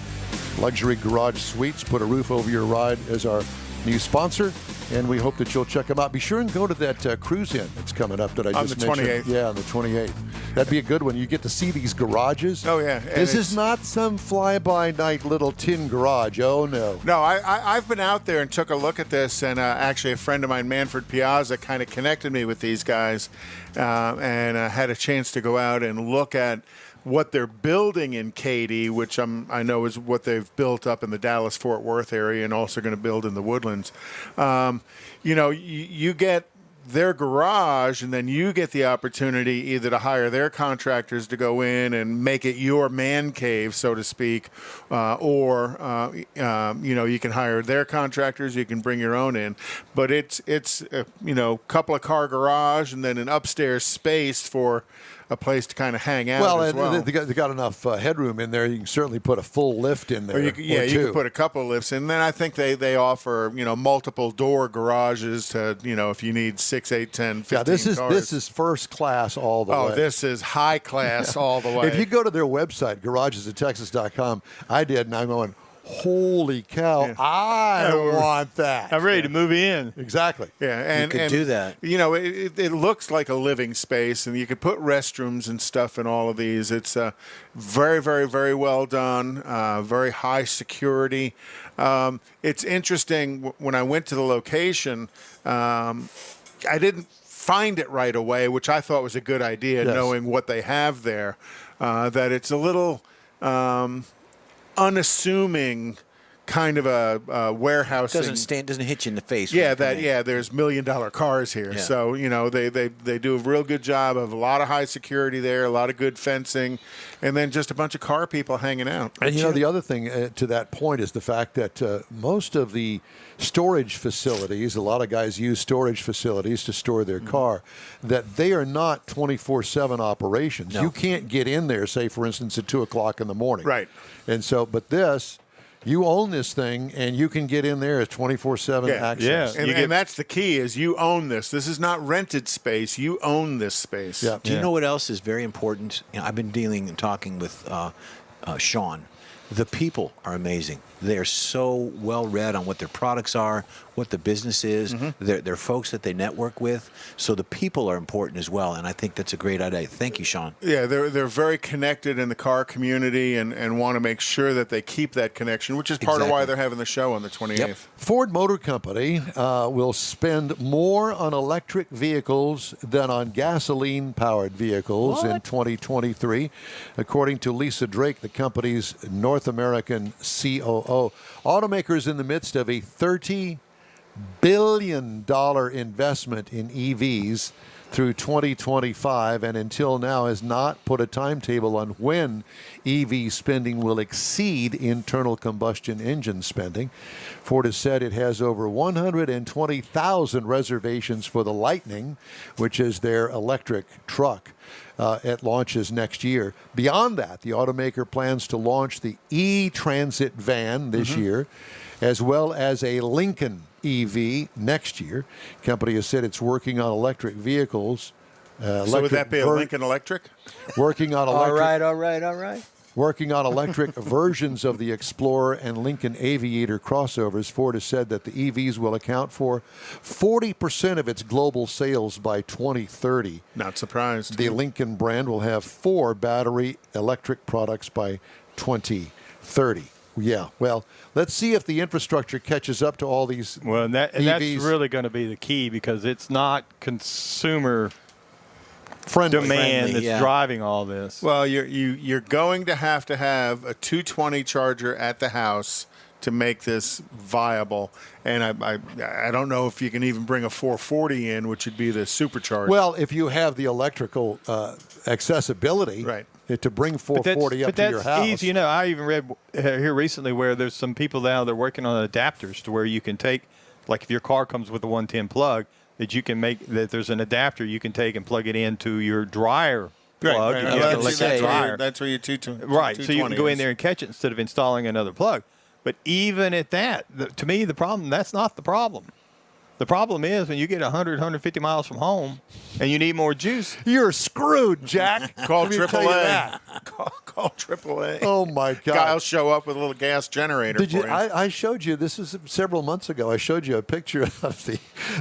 Luxury Garage Suites. Put a roof over your ride as our new sponsor. And we hope that you'll check them out. Be sure and go to that cruise-in that's coming up that I On just the mentioned. 28th. Yeah, on the 28th. That'd be a good one. You get to see these garages. Oh, yeah. And This is it's- not some fly-by-night little tin garage. Oh, no. No, I've been out there and took a look at this, and actually a friend of mine, Manfred Piazza, kind of connected me with these guys, and had a chance to go out and look at what they're building in Katy, which I know is what they've built up in the Dallas-Fort Worth area and also going to build in the Woodlands. You get their garage, and then you get the opportunity either to hire their contractors to go in and make it your man cave, so to speak, or you can hire their contractors. You can bring your own in, but it's couple of car garage and then an upstairs space for a place to kind of hang out. Well, as and well. they got enough headroom in there. You can certainly put a full lift in there. Or you can put a couple of lifts in. And then I think they offer multiple door garages to if you need 6, 8, 10, 15 cars. This is first class all the way. Oh, this is high class all the way. If you go to their website, garagesofTexas.com, I did, and I'm going, holy cow, I want that. I'm ready to move in. Exactly. Yeah, and could do that. It looks like a living space, and you could put restrooms and stuff in all of these. It's very, very, very well done. Very high security. It's interesting. When I went to the location, I didn't find it right away, which I thought was a good idea, Yes. knowing what they have there. That it's a little unassuming kind of a warehousing. Doesn't hit you in the face. when Yeah, you come in. there's $1 million cars here. Yeah. So, they do a real good job of a lot of high security there, a lot of good fencing, and then just a bunch of car people hanging out. And the other thing to that point is the fact that most of the storage facilities, a lot of guys use storage facilities to store their car, that they are not 24/7 operations. No. You can't get in there, say, for instance, at 2 o'clock in the morning. Right. And so, but this, you own this thing, and you can get in there as 24/7 access. Yeah. And that's the key is you own this. This is not rented space. You own this space. Yeah. Do you know what else is very important? I've been dealing and talking with Sean. The people are amazing. They're so well read on what their products are, what the business is. They're folks that they network with. So the people are important as well, and I think that's a great idea. Thank you, Sean. Yeah, they're very connected in the car community and want to make sure that they keep that connection, which is part of why Exactly. they're having the show on the 28th. Yep. Ford Motor Company will spend more on electric vehicles than on gasoline-powered vehicles in 2023, according to Lisa Drake, the company's North American COO. Automakers in the midst of a $30 billion investment in EVs through 2025, and until now has not put a timetable on when EV spending will exceed internal combustion engine spending. Ford has said it has over 120,000 reservations for the Lightning, which is their electric truck. It launches next year. Beyond that, the automaker plans to launch the E-Transit van this year, as well as a Lincoln EV next year. Company has said it's working on electric vehicles. So would that be a Lincoln Electric? Working on electric. All right. Working on electric versions of the Explorer and Lincoln Aviator crossovers, Ford has said that the EVs will account for 40% of its global sales by 2030. Not surprised. The Lincoln brand will have 4 battery electric products by 2030. Yeah, well, let's see if the infrastructure catches up to all these Well, and that's EVs. really going to be the key because it's not consumer friendly. demand that's yeah. driving all this. Well, you're going to have a 220 charger at the house to make this viable, and I don't know if you can even bring a 440 in, which would be the supercharged. Well, if you have the electrical accessibility, Right. to bring 440 up to your house. Easy. I even read here recently where there's some people now that are working on adapters to where you can take, like if your car comes with a 110 plug, that you can make that there's an adapter you can take and plug it into your dryer plug. Right. You Well, get an that's, electric dryer. that's where your 220 Right, so you can go in is. there and catch it instead of installing another plug. But even at that, to me, that's not the problem. The problem is when you get 100, 150 miles from home and you need more juice. You're screwed, Jack. Call Let me tell you AAA. that. Call AAA. Oh my God! Guy'll show up with a little gas generator. Did you? for you. I showed you. This is several months ago. I showed you a picture of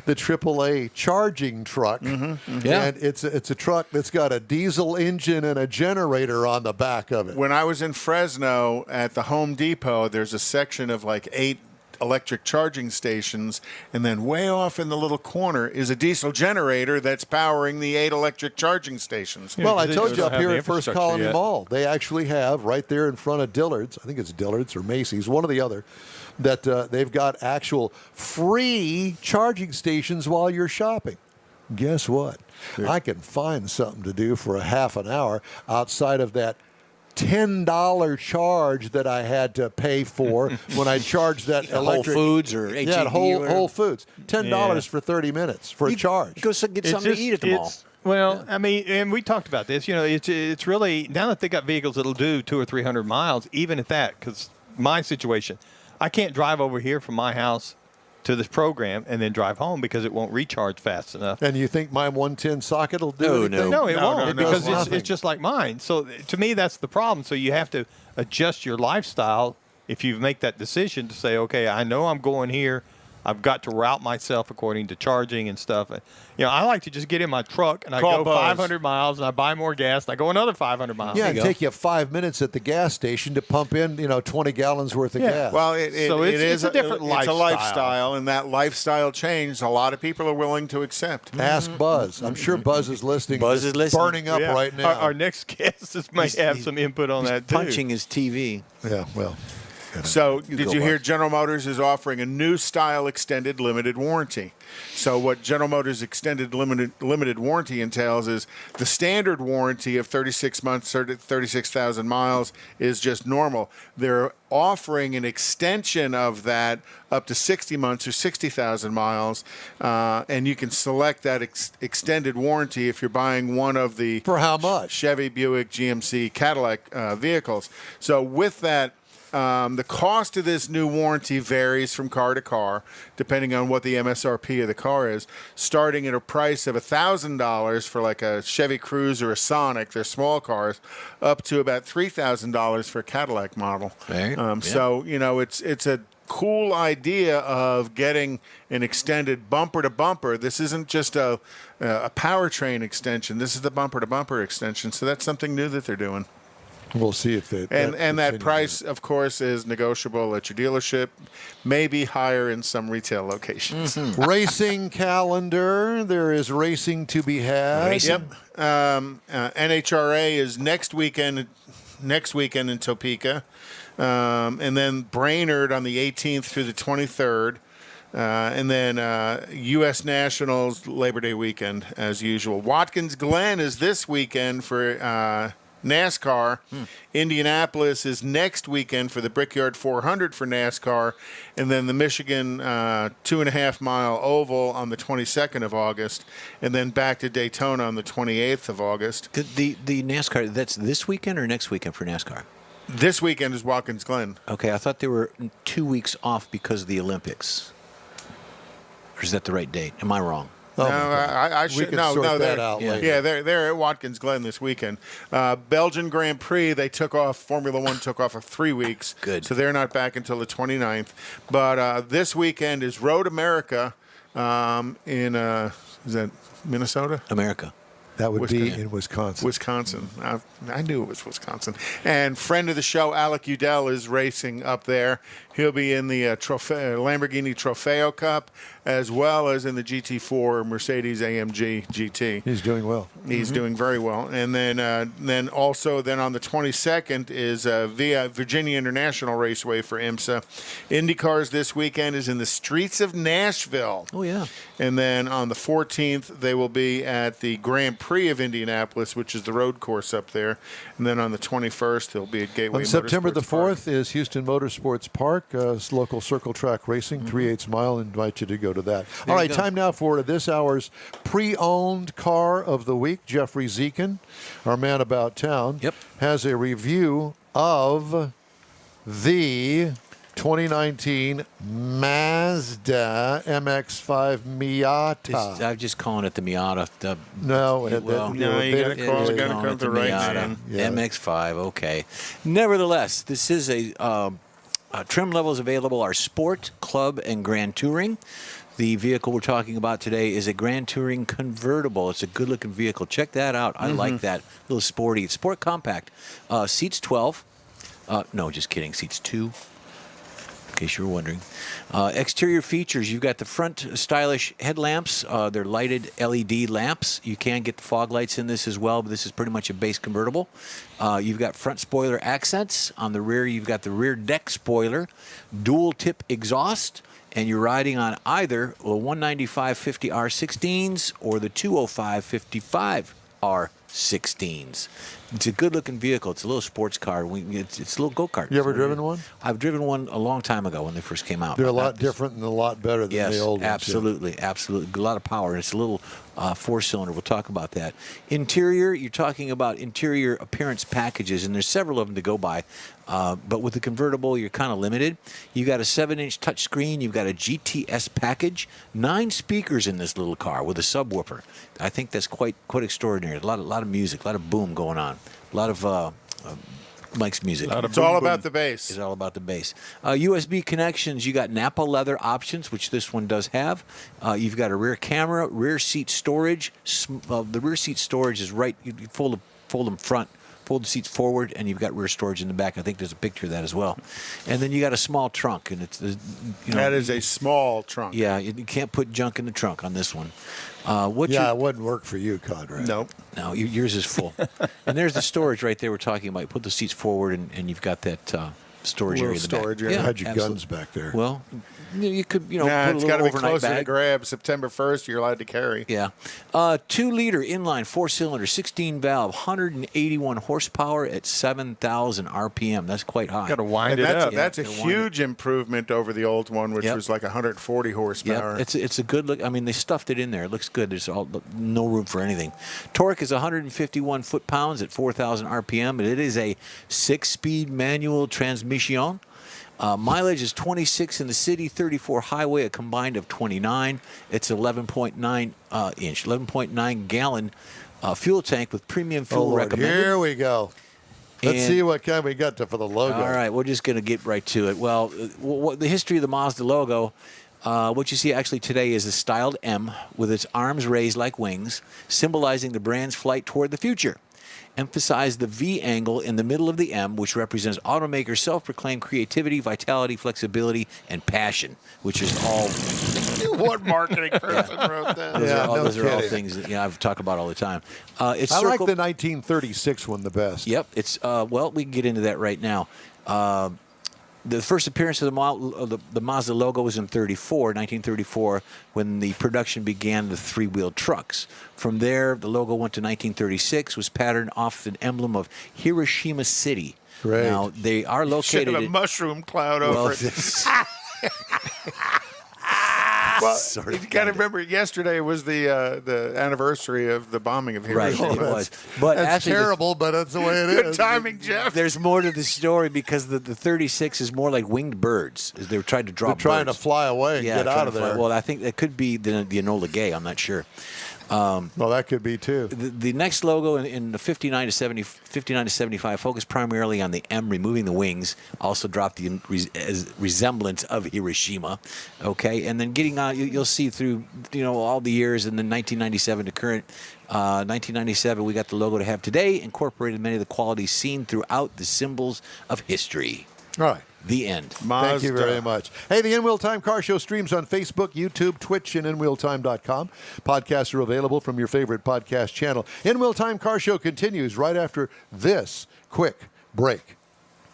the AAA charging truck. Yeah. And it's a truck that's got a diesel engine and a generator on the back of it. When I was in Fresno at the Home Depot, there's a section of like 8 electric charging stations, and then way off in the little corner is a diesel generator that's powering the 8 electric charging stations. Well, I They told just you don't up have here the at First infrastructure Colony yet. Mall, they actually have right there in front of Dillard's. I think it's Dillard's or Macy's, one or the other, that they've got actual free charging stations while you're shopping. Guess what? I can find something to do for a half an hour outside of that $10 charge that I had to pay for when I charged that Whole electric. Foods or H-E-B Yeah, or Whole whatever. Foods. $10 Yeah. for 30 minutes for a charge. Go get something to eat at the mall. Well, I mean, and we talked about this. You know, it's really now that they got vehicles that'll do 200 or 300 miles, even at that. Because my situation, I can't drive over here from my house to this program and then drive home because it won't recharge fast enough. And you think my 110 socket will do No, anything? No, it No, won't no, no, because it's it's just like mine. So to me, that's the problem. So you have to adjust your lifestyle if you make that decision to say, okay, I know I'm going here. I've got to route myself according to charging and stuff. And, you know, I like to just get in my truck and I Call go Buzz. 500 miles and I buy more gas and I go another 500 miles. Yeah, it'd take you 5 minutes at the gas station to pump in, 20 gallons worth of Yeah. gas. Well, So it it's is a different It's a lifestyle. lifestyle, and that lifestyle change, a lot of people are willing to accept. Ask Buzz. I'm sure Buzz is listening. Buzz just is listening. burning up Yeah. right now. Our next guest may have some input on that too. Punching his TV. Yeah, well. So, did go, you hear Buzz. General Motors is offering a new style extended limited warranty? So, what General Motors extended limited warranty entails is the standard warranty of 36 months, 36,000 miles is just normal. They're offering an extension of that up to 60 months or 60,000 miles, and you can select that extended warranty if you're buying one of the For how much? Chevy, Buick, GMC, Cadillac vehicles. So, with that. The cost of this new warranty varies from car to car, depending on what the MSRP of the car is, starting at a price of $1,000 for like a Chevy Cruze or a Sonic, they're small cars, up to about $3,000 for a Cadillac model. Right. So, it's a cool idea of getting an extended bumper-to-bumper. This isn't just a powertrain extension. This is the bumper-to-bumper extension. So that's something new that they're doing. We'll see if it. And that continues. price, of course, is negotiable at your dealership, maybe higher in some retail locations. Racing calendar. There is racing to be had. Racing. Yep. NHRA is next weekend in Topeka. And then Brainerd on the 18th through the 23rd. And then U.S. Nationals Labor Day weekend, as usual. Watkins Glen is this weekend for NASCAR. Indianapolis is next weekend for the Brickyard 400 for NASCAR. And then the Michigan 2.5 mile oval on the 22nd of August. And then back to Daytona on the 28th of August. The NASCAR, that's this weekend or next weekend for NASCAR? This weekend is Watkins Glen. Okay, I thought they were 2 weeks off because of the Olympics. Or is that the right date? Am I wrong? Oh, No, my God. I We should can no, sort no, that they're- out yeah. later. Yeah, they're at Watkins Glen this weekend. Belgian Grand Prix, they took off. Formula One took off for 3 weeks. Good. So they're not back until the 29th. But this weekend is Road America in is that Minnesota? America. That would be Wisconsin. in Wisconsin. Wisconsin. I knew it was Wisconsin. And friend of the show, Alec Udell, is racing up there. He'll be in the Lamborghini Trofeo Cup, as well as in the GT4 Mercedes AMG GT. He's doing well. He's doing very well. And then also on the 22nd is via Virginia International Raceway for IMSA. IndyCars this weekend is in the streets of Nashville. Oh, yeah. And then on the 14th, they will be at the Grand Prix of Indianapolis, which is the road course up there. And then on the 21st, they'll be at Gateway On September the Motorsports Park. 4th is Houston Motorsports Park, local circle track racing, 3/8 mile. Invite you to go to that. All right, you go. time now for this hour's pre-owned car of the week. Jeffrey Zekin, our man about town, Yep. has a review of the 2019 Mazda MX-5 Miata. I'm just calling it the Miata. No, you gotta call it the right name. Yeah. MX-5. Okay. Nevertheless, this is a trim levels available are Sport, Club, and Grand Touring. The vehicle we're talking about today is a Grand Touring convertible. It's a good-looking vehicle. Check that out. I like that. A little sporty. It's Sport Compact. Seats 12. No, just kidding. Seats 2. In case you were wondering. Exterior features, you've got the front stylish headlamps. They're lighted LED lamps. You can get the fog lights in this as well, but this is pretty much a base convertible. You've got front spoiler accents. On the rear, you've got the rear deck spoiler, dual tip exhaust, and you're riding on either the 195/50 R16s or the 205/55 R16s. It's a good-looking vehicle. It's a little sports car. It's a little go-kart. You ever driven one? I've driven one a long time ago when they first came out. They're a lot different and a lot better than the old ones. Absolutely. A lot of power. It's a little four-cylinder. We'll talk about that. Interior, you're talking about interior appearance packages, and there's several of them to go by. But with the convertible, you're kind of limited. You've got a 7-inch touchscreen. You've got a GTS package. 9 speakers in this little car with a subwoofer. I think that's quite extraordinary. A lot of music, a lot of boom going on. A lot of Mike's music. It's all about the bass. It's all about the bass. USB connections, you got Napa leather options, which this one does have. You've got a rear camera, rear seat storage. The rear seat storage is right. You fold them front. Fold the seats forward, and you've got rear storage in the back. I think there's a picture of that as well. And then you got a small trunk, and it's that is a small trunk. Yeah, you can't put junk in the trunk on this one. It wouldn't work for you, Conrad. Nope. No, yours is full. And there's the storage right there we're talking about. You put the seats forward, and you've got that storage area in the storage back. area. Had your guns back there. Well, you could, put Nah, a it's little got to be overnight closer bag. to grab. September 1st, you're allowed to carry. Yeah. 2-liter inline 4-cylinder, 16-valve, 181 horsepower at 7,000 RPM. That's quite high. Got to wind And it up. that's a huge improvement over the old one, which Yep. was like 140 horsepower. Yep. It's a good look. I mean, they stuffed it in there. It looks good. There's no room for anything. Torque is 151 foot-pounds at 4,000 RPM, and it is a 6-speed manual transmission. Mileage is 26 in the city, 34 highway, a combined of 29. It's 11.9 gallon fuel tank with premium fuel recommended. Here we go. Let's see what kind we got for the logo. All right, we're just going to get right to it. Well, the history of the Mazda logo, what you see actually today is a styled M with its arms raised like wings, symbolizing the brand's flight toward the future. Emphasize the V angle in the middle of the M, which represents automaker self-proclaimed creativity, vitality, flexibility, and passion, which is all. What marketing person wrote that? Those are all things that I've talked about all the time. I like the 1936 one the best. Yep, it's we can get into that right now. The first appearance of the Mazda logo was in 1934, when the production began the 3-wheel trucks. From there, the logo went to 1936, was patterned off an emblem of Hiroshima City. Great. Now, they are Should located have a mushroom cloud over it. Well, you got to remember, yesterday was the anniversary of the bombing of Right, Hiroshima. it was. But That's actually, terrible, but that's the way it Good is. timing, Jeff. there's more to the story, because the 36 is more like winged birds. They were trying to draw They're trying birds. to fly away and get trying out of to fly. there. Well, I think that could be the Enola Gay. I'm not sure. Well, that could be too. The next logo in the 59 to 75 focused primarily on the M, removing the wings. Also dropped the resemblance of Hiroshima. Okay, and then getting on, you'll see through all the years, and then 1997 to current. 1997, we got the logo to have today, incorporated many of the qualities seen throughout the symbols of history. All right. The end. Thank you very much. Hey, the In Wheel Time Car Show streams on Facebook, YouTube, Twitch, and InWheelTime.com. Podcasts are available from your favorite podcast channel. In Wheel Time Car Show continues right after this quick break.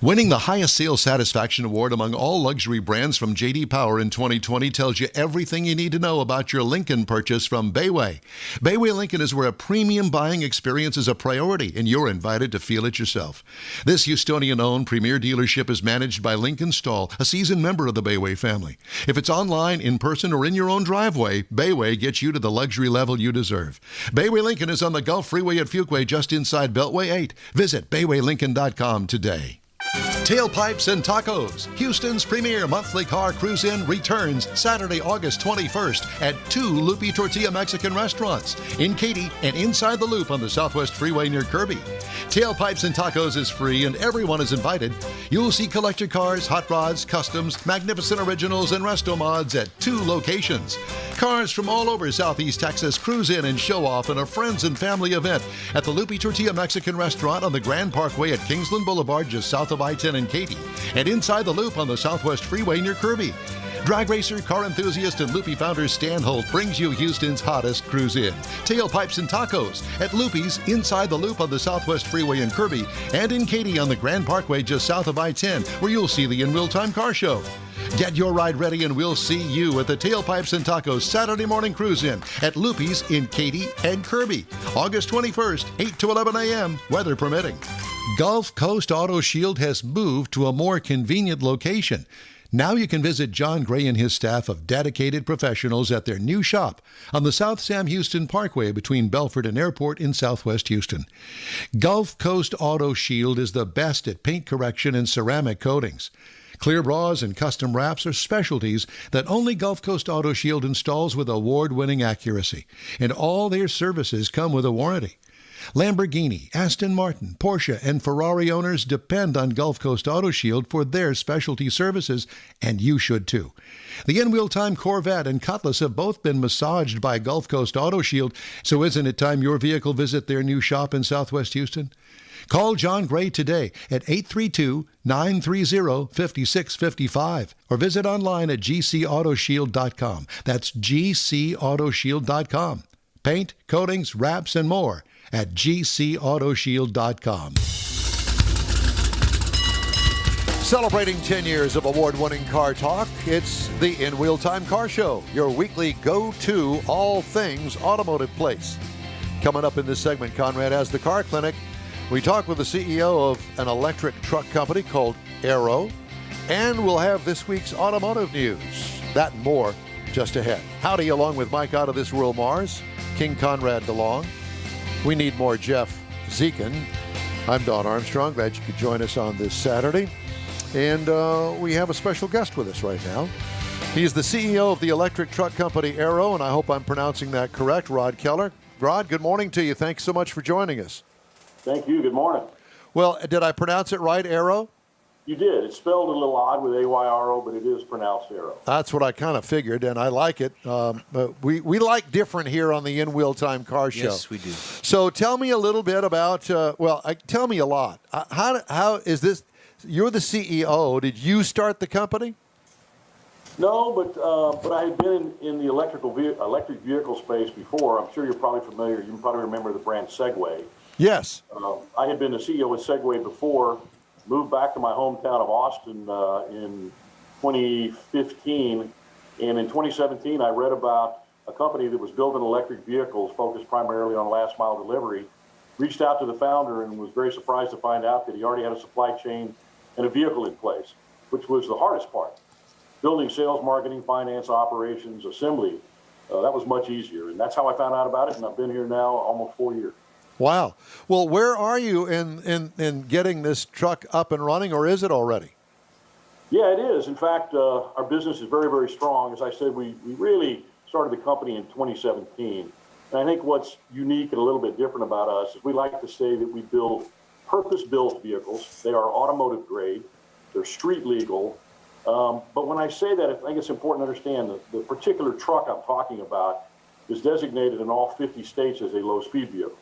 Winning the highest sales satisfaction award among all luxury brands from J.D. Power in 2020 tells you everything you need to know about your Lincoln purchase from Bayway. Bayway Lincoln is where a premium buying experience is a priority, and you're invited to feel it yourself. This Houstonian-owned premier dealership is managed by Lincoln Stahl, a seasoned member of the Bayway family. If it's online, in person, or in your own driveway, Bayway gets you to the luxury level you deserve. Bayway Lincoln is on the Gulf Freeway at Fuquay, just inside Beltway 8. Visit BaywayLincoln.com today. Tailpipes and Tacos, Houston's premier monthly car cruise-in, returns Saturday, August 21st at 2 Loopy Tortilla Mexican restaurants in Katy and inside the Loop on the Southwest Freeway near Kirby. Tailpipes and Tacos is free and everyone is invited. You'll see collector cars, hot rods, customs, magnificent originals, and resto mods at 2 locations. Cars from all over Southeast Texas cruise in and show off in a friends and family event at the Loopy Tortilla Mexican restaurant on the Grand Parkway at Kingsland Boulevard just south of I-10 in Katy, and inside the Loop on the Southwest Freeway near Kirby. Drag racer, car enthusiast, and Loopy founder Stan Holt brings you Houston's hottest cruise-in. Tailpipes and Tacos at Loopy's inside the Loop on the Southwest Freeway in Kirby, and in Katy on the Grand Parkway just south of I-10, where you'll see the In Real Time Car Show. Get your ride ready and we'll see you at the Tailpipes and Tacos Saturday morning cruise-in at Loopy's in Katy and Kirby, August 21st, 8 to 11 a.m., weather permitting. Gulf Coast Auto Shield has moved to a more convenient location. Now you can visit John Gray and his staff of dedicated professionals at their new shop on the South Sam Houston Parkway between Belford and Airport in Southwest Houston. Gulf Coast Auto Shield is the best at paint correction and ceramic coatings. Clear bras and custom wraps are specialties that only Gulf Coast Auto Shield installs with award-winning accuracy, and all their services come with a warranty. Lamborghini, Aston Martin, Porsche, and Ferrari owners depend on Gulf Coast Auto Shield for their specialty services, and you should too. The in-wheel time Corvette and Cutlass have both been massaged by Gulf Coast Auto Shield, so isn't it time your vehicle visit their new shop in Southwest Houston? Call John Gray today at 832-930-5655 or visit online at gcautoshield.com. That's gcautoshield.com. Paint, coatings, wraps, and more at gcautoshield.com. Celebrating 10 years of award-winning car talk, it's the In Wheel Time Car Show, your weekly go-to all things automotive place. Coming up in this segment, Conrad has the Car Clinic. We talk with the CEO of an electric truck company called Arrow, and we'll have this week's automotive news. That and more just ahead. Howdy, along with Mike Out of This World Mars, King Conrad DeLong. We need more Jeff Zekin. I'm Don Armstrong. Glad you could join us on this Saturday. And we have a special guest with us right now. He's the CEO of the electric truck company Arrow, and I hope I'm pronouncing that correct, Rod Keller. Rod, good morning to you. Thanks so much for joining us. Thank you. Good morning. Well, did I pronounce it right, Arrow? You did. It's spelled a little odd with A-Y-R-O, but it is pronounced Arrow. That's what I kind of figured, and I like it. But we like different here on the In Wheel Time Car Show. Yes, we do. So tell me a little bit about, tell me a lot. How is this? You're the CEO. Did you start the company? No, but I had been in the electric vehicle space before. I'm sure you're probably familiar. You probably remember the brand Segway. Yes. I had been the CEO with Segway before, moved back to my hometown of Austin in 2015. And in 2017, I read about a company that was building electric vehicles focused primarily on last mile delivery. Reached out to the founder and was very surprised to find out that he already had a supply chain and a vehicle in place, which was the hardest part. Building sales, marketing, finance, operations, assembly, that was much easier. And that's how I found out about it, and I've been here now almost 4 years. Wow. Well, where are you in getting this truck up and running, or is it already? Yeah, it is. In fact, our business is very, very strong. As I said, we really started the company in 2017. And I think what's unique and a little bit different about us is we like to say that we build purpose-built vehicles. They are automotive grade. They're street legal. But when I say that, I think it's important to understand that the particular truck I'm talking about is designated in all 50 states as a low-speed vehicle.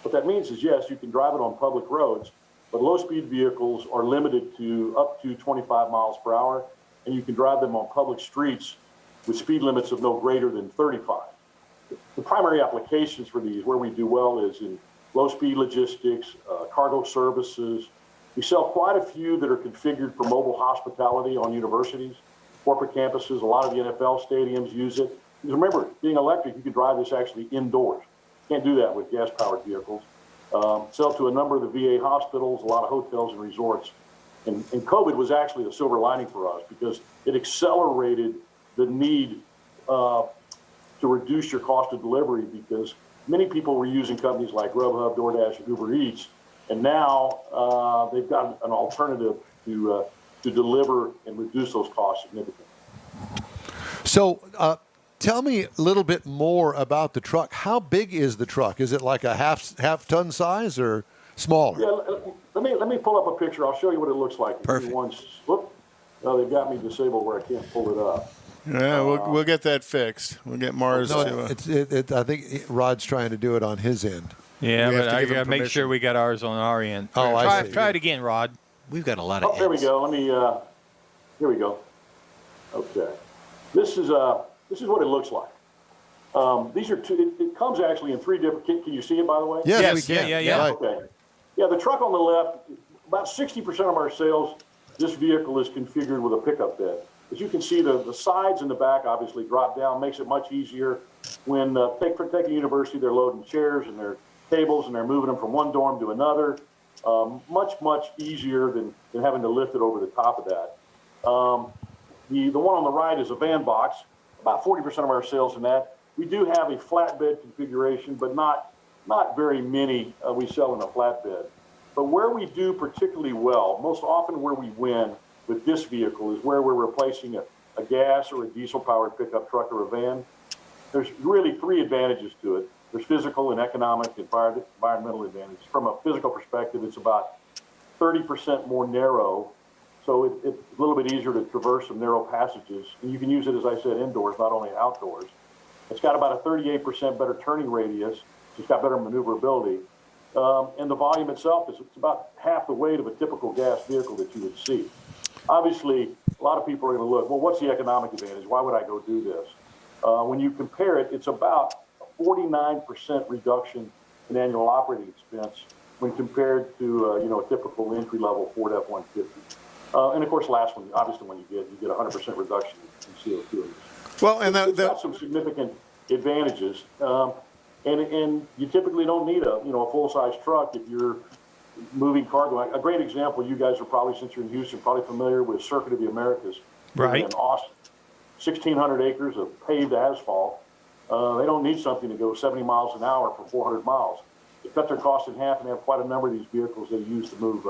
What that means is, yes, you can drive it on public roads, but low-speed vehicles are limited to up to 25 miles per hour, and you can drive them on public streets with speed limits of no greater than 35. The primary applications for these, where we do well, is in low-speed logistics, cargo services. We sell quite a few that are configured for mobile hospitality on universities, corporate campuses. A lot of the NFL stadiums use it. Because remember, being electric, you can drive this actually indoors. Can't do that with gas-powered vehicles. Sell to a number of the VA hospitals, a lot of hotels and resorts. And COVID was actually a silver lining for us because it accelerated the need to reduce your cost of delivery, because many people were using companies like Grubhub, DoorDash, and Uber Eats And now they've got an alternative to deliver and reduce those costs significantly. So tell me a little bit more about the truck. How big is the truck? Is it like a half ton size or smaller? Yeah, let me pull up a picture. I'll show you what it looks like. Perfect. Whoop. No, they've got me disabled where I can't pull it up. Yeah, we'll get that fixed. We'll get Mars No, to. I think Rod's trying to do it on his end. Yeah, We have but to I give him got to make permission. sure we got ours on our end. Oh, I see. Try it again, Rod. We've got a lot of Oh, there we ends. go. Let me. Here we go. Okay. This is what it looks like. These are two. It comes actually in three different. Can you see it, by the way? Yes, we yeah, can. yeah. Right. Okay. Yeah, the truck on the left, about 60% of our sales, this vehicle is configured with a pickup bed. As you can see, the sides and the back obviously drop down, makes it much easier. When take a university, they're loading chairs and their tables and they're moving them from one dorm to another. Much easier than having to lift it over the top of that. The one on the right is a van box, about 40% of our sales in that. We do have a flatbed configuration, but not very many we sell in a flatbed. But where we do particularly well, most often where we win with this vehicle is where we're replacing a gas or a diesel-powered pickup truck or a van. There's really three advantages to it. There's physical and economic and environmental advantages. From a physical perspective, it's about 30% more narrow, so it's a little bit easier to traverse some narrow passages. And you can use it, as I said, indoors, not only outdoors. It's got about a 38% better turning radius. It's got better maneuverability. And the volume itself is about half the weight of a typical gas vehicle that you would see. Obviously, a lot of people are going to look, well, what's the economic advantage? Why would I go do this? When you compare it, it's about a 49% reduction in annual operating expense when compared to a typical entry-level Ford F-150. And of course, last one, obviously, when you get 100% reduction in CO2. Well, and It's got some significant advantages, and you typically don't need a full-size truck if you're moving cargo. A great example, you guys are probably, since you're in Houston, probably familiar with Circuit of the Americas. Right. In Austin, 1,600 acres of paved asphalt. They don't need something to go 70 miles an hour for 400 miles. They cut their cost in half and have quite a number of these vehicles they use to move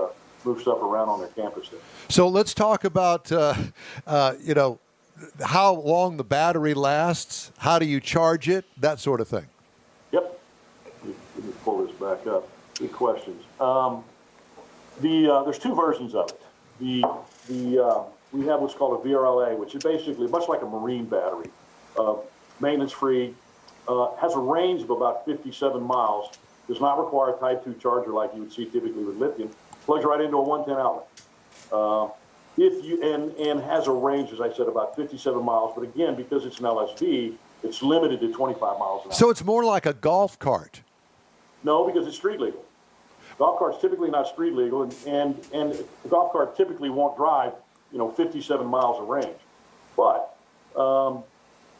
stuff around on their campus there. So let's talk about how long the battery lasts. How do you charge it? That sort of thing. Yep. Let me pull this back up. Good questions. There's two versions of it. We have what's called a VRLA, which is basically much like a marine battery, maintenance-free, has a range of about 57 miles, does not require a Type 2 charger like you would see typically with lithium, plugs right into a 110 outlet. And has a range, as I said, about 57 miles, but again, because it's an LSV, it's limited to 25 miles an hour. So it's more like a golf cart. No, because it's street legal. Golf cart's typically not street legal, and a golf cart typically won't drive 57 miles of range. But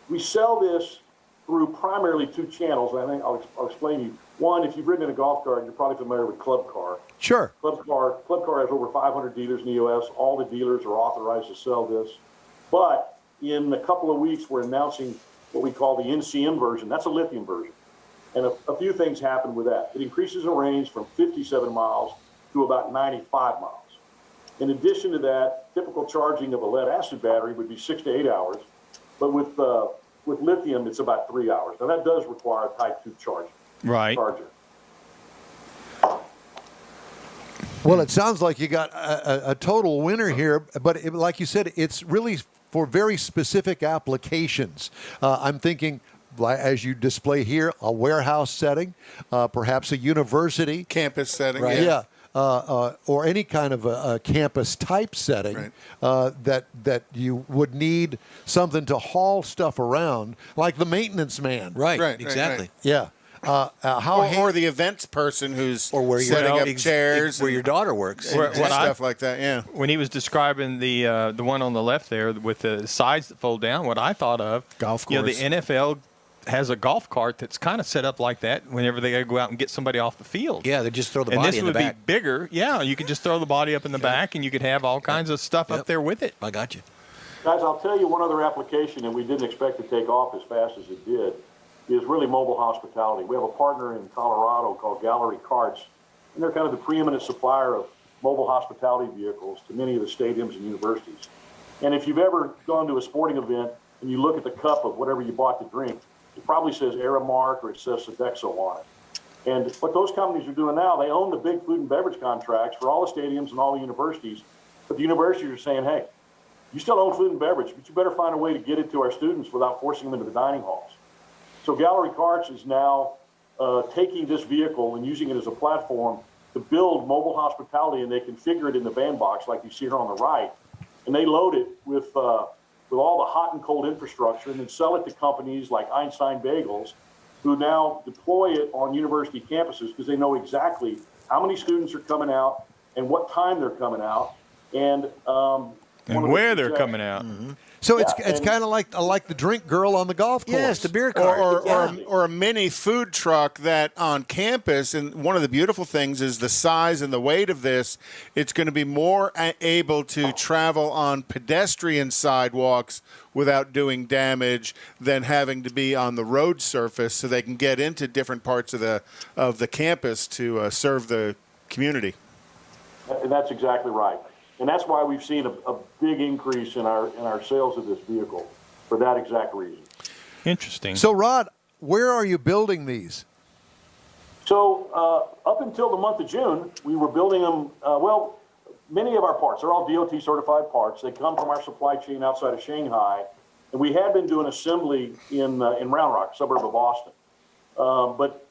we sell this through primarily two channels, and I think I'll explain to you. One, if you've ridden in a golf cart, you're probably familiar with Club Car. Sure. Club Car has over 500 dealers in the U.S. All the dealers are authorized to sell this. But in a couple of weeks, we're announcing what we call the NCM version. That's a lithium version. And a few things happen with that. It increases the range from 57 miles to about 95 miles. In addition to that, typical charging of a lead-acid battery would be 6 to 8 hours. But with lithium, it's about 3 hours. Now, that does require a Type 2 charger. Well, it sounds like you got a total winner here, but like you said, it's really for very specific applications. I'm thinking, as you display here, a warehouse setting, perhaps a university. Campus setting. Right. Yeah. Or any kind of a campus type setting, right. that you would need something to haul stuff around, like the maintenance man. Right. Exactly. Right. Yeah. Or the events person who's setting up chairs, where your daughter works, and stuff like that. Yeah. When he was describing the one on the left there with the sides that fold down, what I thought of golf course. The NFL has a golf cart that's kind of set up like that. Whenever they go out and get somebody off the field, they just throw the body in the back. And this would be bigger. Yeah, you could just throw the body up in the back, and you could have all kinds of stuff up there with it. I got you. Guys, I'll tell you one other application that we didn't expect to take off as fast as it did is really mobile hospitality. We have a partner in Colorado called Gallery Carts and they're kind of the preeminent supplier of mobile hospitality vehicles to many of the stadiums and universities. And if you've ever gone to a sporting event and you look at the cup of whatever you bought to drink, it probably says Aramark or it says Sodexo on it. And what those companies are doing now, they own the big food and beverage contracts for all the stadiums and all the universities. But the universities are saying, hey, you still own food and beverage, but you better find a way to get it to our students without forcing them into the dining halls. So Gallery Carts is now taking this vehicle and using it as a platform to build mobile hospitality, and they configure it in the van box like you see here on the right. And they load it with all the hot and cold infrastructure and then sell it to companies like Einstein Bagels, who now deploy it on university campuses because they know exactly how many students are coming out and what time they're coming out and where they're coming out. Mm-hmm. So it's kind of like the drink girl on the golf course. Yes, the beer cart. Or a mini food truck that on campus. And one of the beautiful things is the size and the weight of this. It's going to be more able to travel on pedestrian sidewalks without doing damage than having to be on the road surface, so they can get into different parts of the campus to serve the community. And that's exactly right. And that's why we've seen a big increase in our sales of this vehicle for that exact reason. Interesting. So, Rod, where are you building these? So up until the month of June, we were building them, many of our parts, they're all DOT certified parts. They come from our supply chain outside of Shanghai. And we had been doing assembly in Round Rock, suburb of Austin. But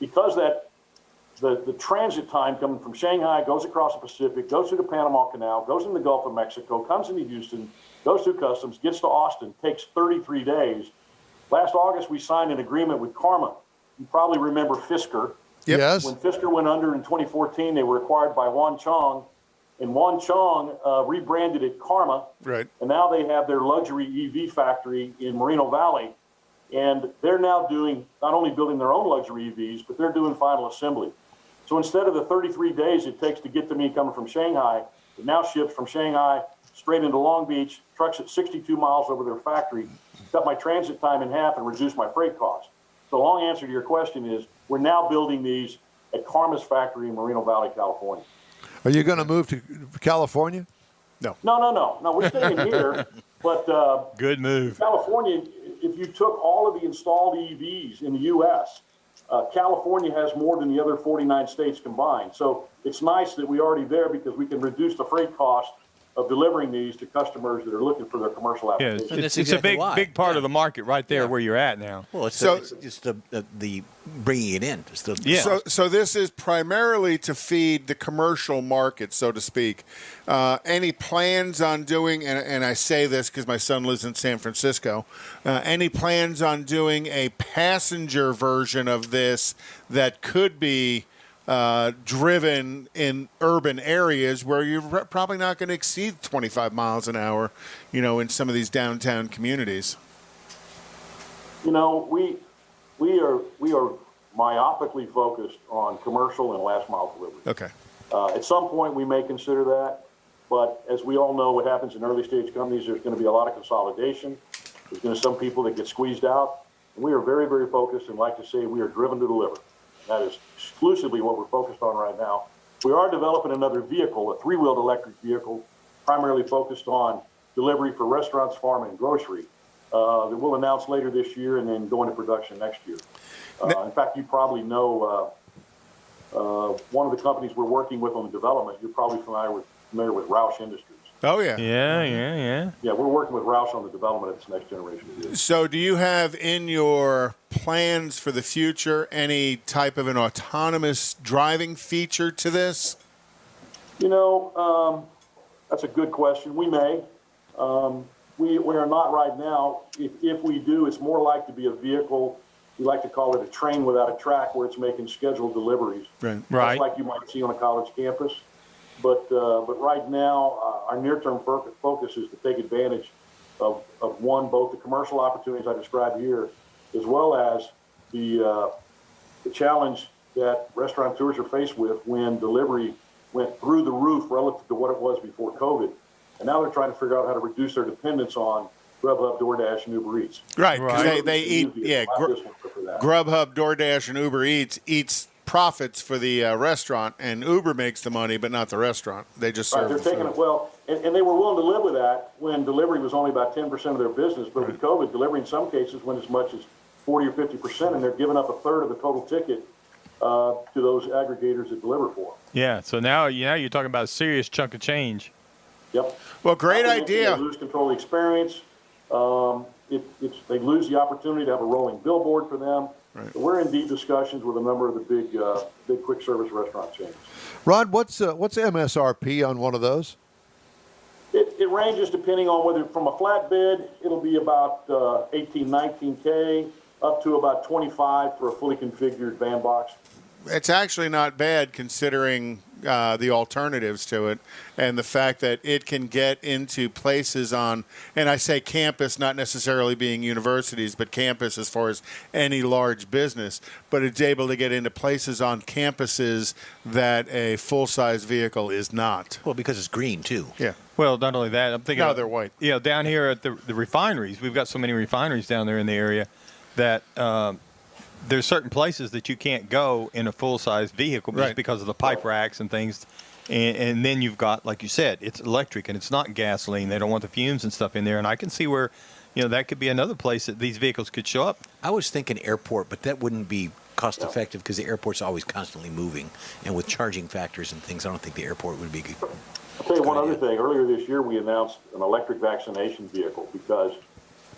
because the transit time coming from Shanghai goes across the Pacific, goes through the Panama Canal, goes in the Gulf of Mexico, comes into Houston, goes through customs, gets to Austin, takes 33 days. Last August, we signed an agreement with Karma. You probably remember Fisker. Yep. Yes. When Fisker went under in 2014, they were acquired by Wanchong, and Wanchong rebranded it Karma. Right. And now they have their luxury EV factory in Moreno Valley. And they're now not only building their own luxury EVs, but they're doing final assembly. So instead of the 33 days it takes to get to me coming from Shanghai, it now ships from Shanghai straight into Long Beach, trucks at 62 miles over their factory, cut my transit time in half and reduce my freight costs. So the long answer to your question is we're now building these at Karma's factory in Moreno Valley, California. Are you going to move to California? No, we're staying here. But good move. California, if you took all of the installed EVs in the U.S., California has more than the other 49 states combined. So it's nice that we're already there because we can reduce the freight cost of delivering these to customers that are looking for their commercial applications. Yeah, it's a big part of the market right there where you're at now. Well, it's the bringing it in. So this is primarily to feed the commercial market, so to speak. Any plans on doing, and I say this because my son lives in San Francisco, any plans on doing a passenger version of this that could be driven in urban areas where you're probably not going to exceed 25 miles an hour, in some of these downtown communities? We are myopically focused on commercial and last mile delivery. Okay. At some point, we may consider that, but as we all know, what happens in early stage companies, there's going to be a lot of consolidation. There's going to be some people that get squeezed out, and we are very, very focused and like to say we are driven to deliver. That is exclusively what we're focused on right now. We are developing another vehicle, a three-wheeled electric vehicle, primarily focused on delivery for restaurants, farm, and grocery, that we'll announce later this year and then go into production next year. In fact, you probably know one of the companies we're working with on the development. You're probably familiar with Roush Industries. Oh, yeah. Yeah. Yeah, we're working with Roush on the development of this next generation. So do you have in your plans for the future any type of an autonomous driving feature to this? That's a good question. We may. We are not right now. If we do, it's more like to be a vehicle. We like to call it a train without a track, where it's making scheduled deliveries. Right. Just like you might see on a college campus. But right now, our near-term focus is to take advantage of both the commercial opportunities I described here, as well as the challenge that restaurateurs are faced with when delivery went through the roof relative to what it was before COVID. And now they're trying to figure out how to reduce their dependence on Grubhub, DoorDash, and Uber Eats. Right, because they eat, Grubhub, DoorDash, and Uber Eats profits for the restaurant, and Uber makes the money, but not the restaurant. They just serve Right, they're the taking food. it well, and they were willing to live with that when delivery was only about 10% of their business. But with COVID, delivery in some cases went as much as 40 or 50%, and they're giving up a third of the total ticket to those aggregators that deliver for them. Yeah. So now you're talking about a serious chunk of change. Yep. Well, great Not to mention idea. They lose control of the experience. They lose the opportunity to have a rolling billboard for them. Right. So we're in deep discussions with a number of the big quick service restaurant chains. Rod, what's MSRP on one of those? It ranges depending on whether from a flatbed, it'll be about 18, 19K, up to about 25 for a fully configured van box. It's actually not bad considering the alternatives to it and the fact that it can get into places on, and I say campus, not necessarily being universities, but campus as far as any large business, but it's able to get into places on campuses that a full-size vehicle is not. Well, because it's green, too. Yeah. Well, not only that, I'm thinking. No, they're white. Down here at the refineries, we've got so many refineries down there in the area that there's certain places that you can't go in a full-size vehicle just Right. because of the pipe racks and things. And then you've got, like you said, it's electric and it's not gasoline. They don't want the fumes and stuff in there. And I can see where, that could be another place that these vehicles could show up. I was thinking airport, but that wouldn't be cost effective because the airport's always constantly moving. And with charging factors and things, I don't think the airport would be good. I'll tell you one other thing. Earlier this year, we announced an electric vaccination vehicle because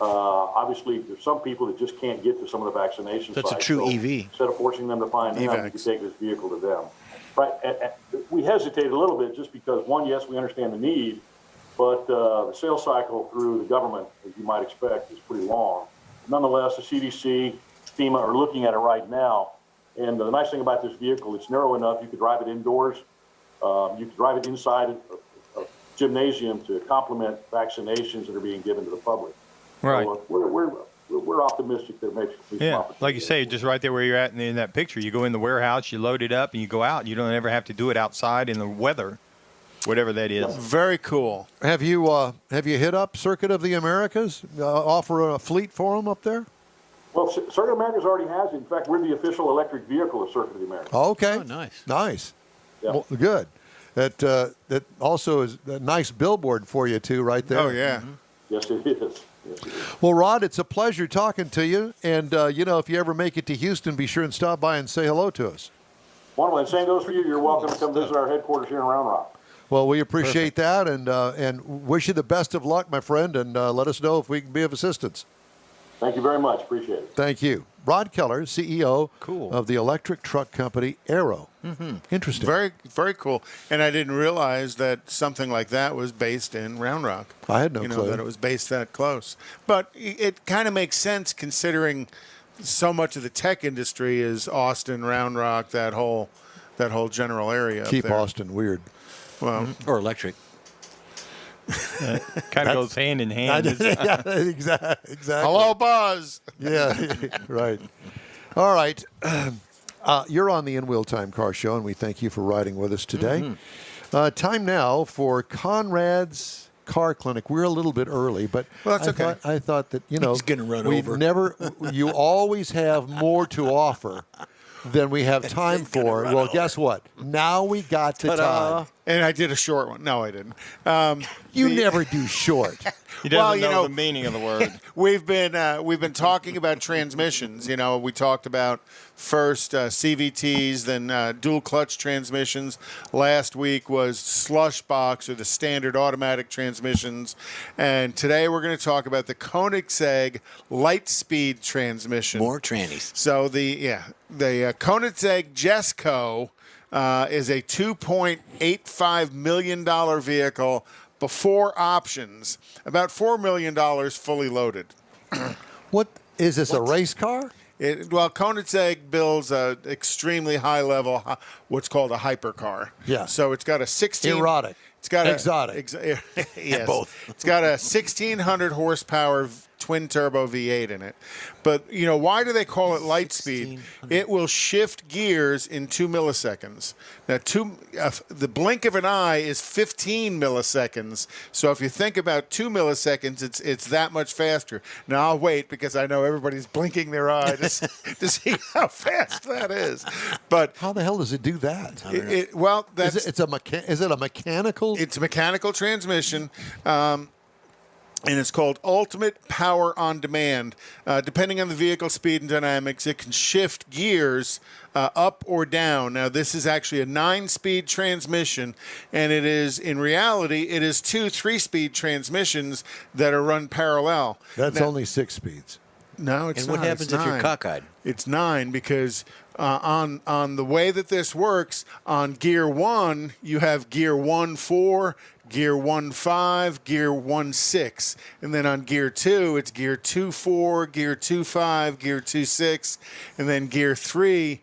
obviously there's some people that just can't get to some of the vaccination That's a sites. true So EV. Instead of forcing them to find them, you EVAX. can take this vehicle to them. Right. We hesitated a little bit just because, one, yes, we understand the need, but the sales cycle through the government, as you might expect, is pretty long. Nonetheless, the CDC, FEMA are looking at it right now. And the nice thing about this vehicle, it's narrow enough. You could drive it indoors. You could drive it inside a gymnasium to complement vaccinations that are being given to the public. Right. So, we're optimistic that it makes some Yeah, opportunity. like you say, just right there where you're at in that picture. You go in the warehouse, you load it up, and you go out. You don't ever have to do it outside in the weather, whatever that is. Very cool. Have you hit up Circuit of the Americas? Offer a fleet for them up there? Well, Circuit of Americas already has it. In fact, we're the official electric vehicle of Circuit of the Americas. Okay. Oh, nice. Nice. Yeah. Well, good. That also is a nice billboard for you too, right there. Oh, yeah. Mm-hmm. Yes, it is. Yes, it is. Well, Rod, it's a pleasure talking to you. And, if you ever make it to Houston, be sure and stop by and say hello to us. Wonderful. And same goes for you. You're welcome to come visit our headquarters here in Round Rock. Well, we appreciate that and wish you the best of luck, my friend, and let us know if we can be of assistance. Thank you very much. Appreciate it. Thank you. Rod Keller, CEO Cool. of the electric truck company Aero. Mm-hmm. Interesting. Very, very cool. And I didn't realize that something like that was based in Round Rock. I had no clue. That it was based that close. But it kind of makes sense considering so much of the tech industry is Austin, Round Rock, that whole general area. Keep up there. Austin weird. Well, Or electric. Kind of goes hand in hand. Yeah, exactly. hello, Buzz. Yeah, right. All right. You're on the In Wheel Time Car Show, and we thank you for riding with us today. Time now for Conrad's Car Clinic. We're a little bit early, but Well, that's okay. I thought that, He's gonna run over. You always have more to offer than we have time for. Well, guess what? Now we got the time. And I did a short one. No, I didn't. You never do short. He doesn't Well, you know know- the meaning of the word. We've been talking about transmissions. We talked about first CVTs, then dual clutch transmissions. Last week was slush box or the standard automatic transmissions, and today we're going to talk about the Koenigsegg Lightspeed transmission. More trannies. So the Koenigsegg Jesco is a $2.85 million vehicle before options, about $4 million fully loaded. What is this, a race car? Koenigsegg builds a extremely high level, what's called a hypercar. Yeah. So it's got a 16. Erotic. It's got Exotic. yes. Both. It's got a 1,600 horsepower twin turbo V8 in it. But, why do they call it light speed? It will shift gears in 2 milliseconds. Now, the blink of an eye is 15 milliseconds. So if you think about 2 milliseconds, it's that much faster. Now, I'll wait because I know everybody's blinking their eye to see how fast that is. But how the hell does it do that? Is it a mechanical? It's a mechanical transmission. And it's called Ultimate Power on Demand. Depending on the vehicle speed and dynamics, it can shift gears up or down. Now, this is actually a 9-speed transmission, and in reality, it is 2 3-speed transmissions that are run parallel. That's only 6 speeds. No, it's not. And what happens if you're cockeyed? It's 9 because on the way that this works, on gear 1, you have gear 1-4, gear 1-5, gear 1-6. And then on gear 2, it's gear 2-4, gear 2-5, gear 2-6, and then gear 3-4,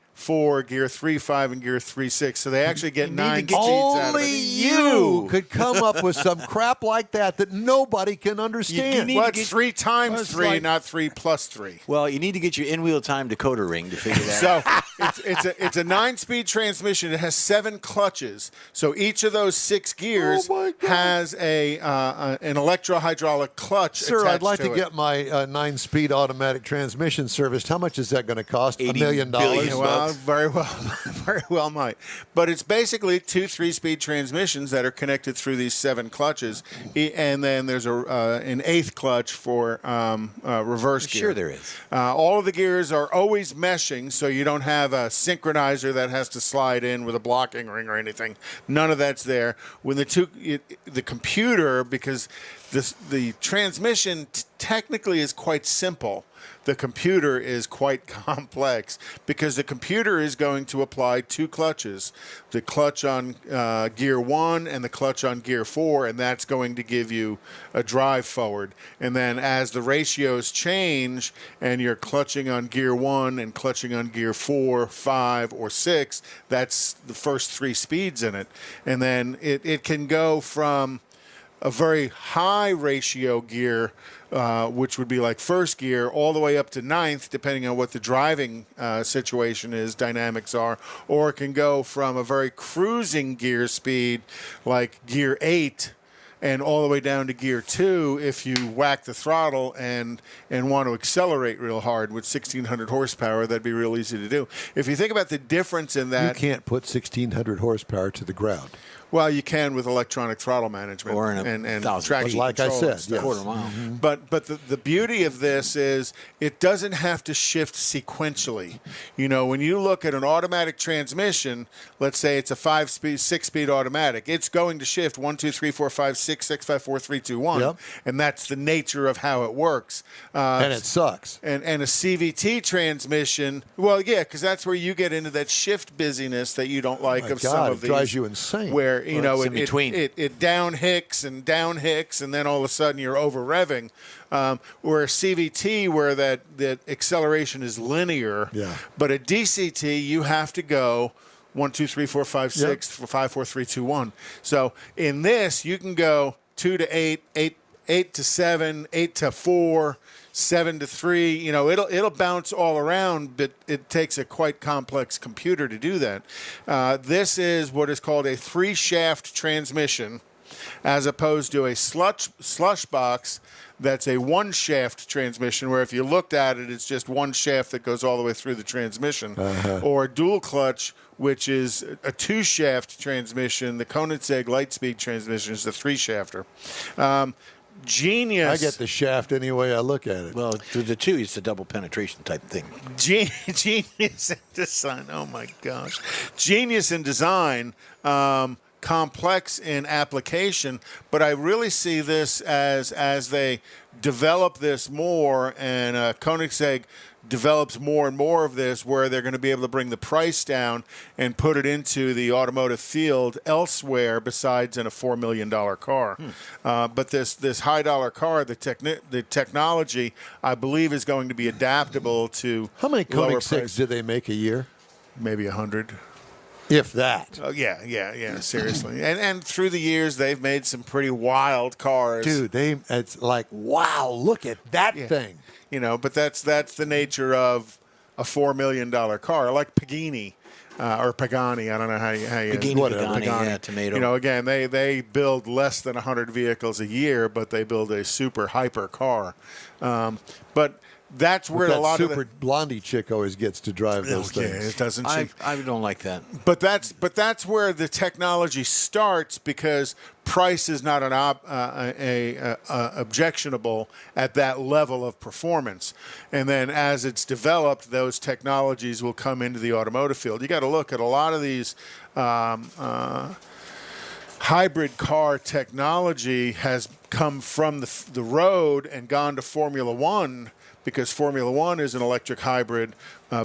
gear 3-5, and gear 3-6. So they actually get 9 speeds out of it. Only you could come up with some crap like that nobody can understand. Well, it's 3 times 3, not 3 plus 3. Well, you need to get your in-wheel time decoder ring to figure that out. So it's a 9-speed transmission. It has 7 clutches. So each of those 6 gears has an electro-hydraulic clutch. Sir, attached I'd like to it. get my 9-speed automatic transmission serviced. How much is that going to cost? $1 million? Well, very well might. But it's basically 2 3-speed transmissions that are connected through these 7 clutches, and then there's an 8th clutch for reverse gear. Sure there is. All of the gears are always meshing, so you don't have a synchronizer that has to slide in with a blocking ring or anything. None of that's there. When the computer, because the transmission technically is quite simple, the computer is quite complex because the computer is going to apply 2 clutches, the clutch on gear 1 and the clutch on gear 4, and that's going to give you a drive forward. And then as the ratios change and you're clutching on gear 1 and clutching on gear 4, 5, or 6, that's the first 3 speeds in it. And then it can go from a very high ratio gear, which would be like first gear, all the way up to 9th, depending on what the driving situation is, dynamics are, or it can go from a very cruising gear speed, like gear 8, and all the way down to gear 2 if you whack the throttle and want to accelerate real hard with 1,600 horsepower. That'd be real easy to do. If you think about the difference in that... You can't put 1,600 horsepower to the ground. Well, you can with electronic throttle management or in and traction like I said, yes. Quarter mile. Mm-hmm. But the beauty of this is it doesn't have to shift sequentially. When you look at an automatic transmission, let's say it's a 5-speed, 6-speed automatic, it's going to shift 1, 2, 3, 4, 5, 6, 6, 5, 4, 3, 2, 1. Yep. And that's the nature of how it works. And it sucks. And a CVT transmission, well, yeah, because that's where you get into that shift busyness that you don't like of some of these. It drives you insane. Where, it down hicks, and then all of a sudden you're over revving. Where CVT, where that acceleration is linear. Yeah. But at DCT, you have to go 1, 2, 3, 4, 5, 6, 5, 4, 3, 2, 1. So in this, you can go 2 to 8, 8 to 7, 8 to 4, 7 to 3. It'll bounce all around, but it takes a quite complex computer to do that. This is what is called a 3-shaft transmission, as opposed to a slush box that's a 1-shaft transmission, where if you looked at it, it's just 1 shaft that goes all the way through the transmission. Or a dual clutch, which is a 2-shaft transmission. The Koenigsegg Lightspeed transmission is the 3-shafter. Genius. I get the shaft any way I look at it. Well, through the 2, it's a double penetration type thing. Genius in design. Oh, my gosh. Genius in design. Complex in application. But I really see this as they develop this more, and Koenigsegg develops more and more of this, where they're going to be able to bring the price down and put it into the automotive field elsewhere besides in a $4 million car. But this high-dollar car, the technology, I believe, is going to be adaptable to How many lower Koenigseggs price. do they make a year? Maybe 100. If that. Oh yeah. Seriously, and through the years, they've made some pretty wild cars, Dude, it's like, wow, look at that thing. You know, but that's the nature of a $4 million car, like Pagani. Or Pagani, I don't know how you Pagani, yeah, tomato. You know, again, they build less than 100 vehicles a year, but they build a super hyper car. But that's where that a lot super of the blondie chick always gets to drive those things. it doesn't. I don't like that. But that's where the technology starts, because price is not an objectionable at that level of performance. And then as it's developed, those technologies will come into the automotive field. You got to look at a lot of these hybrid car technology has come from the road and gone to Formula One, because Formula One is an electric hybrid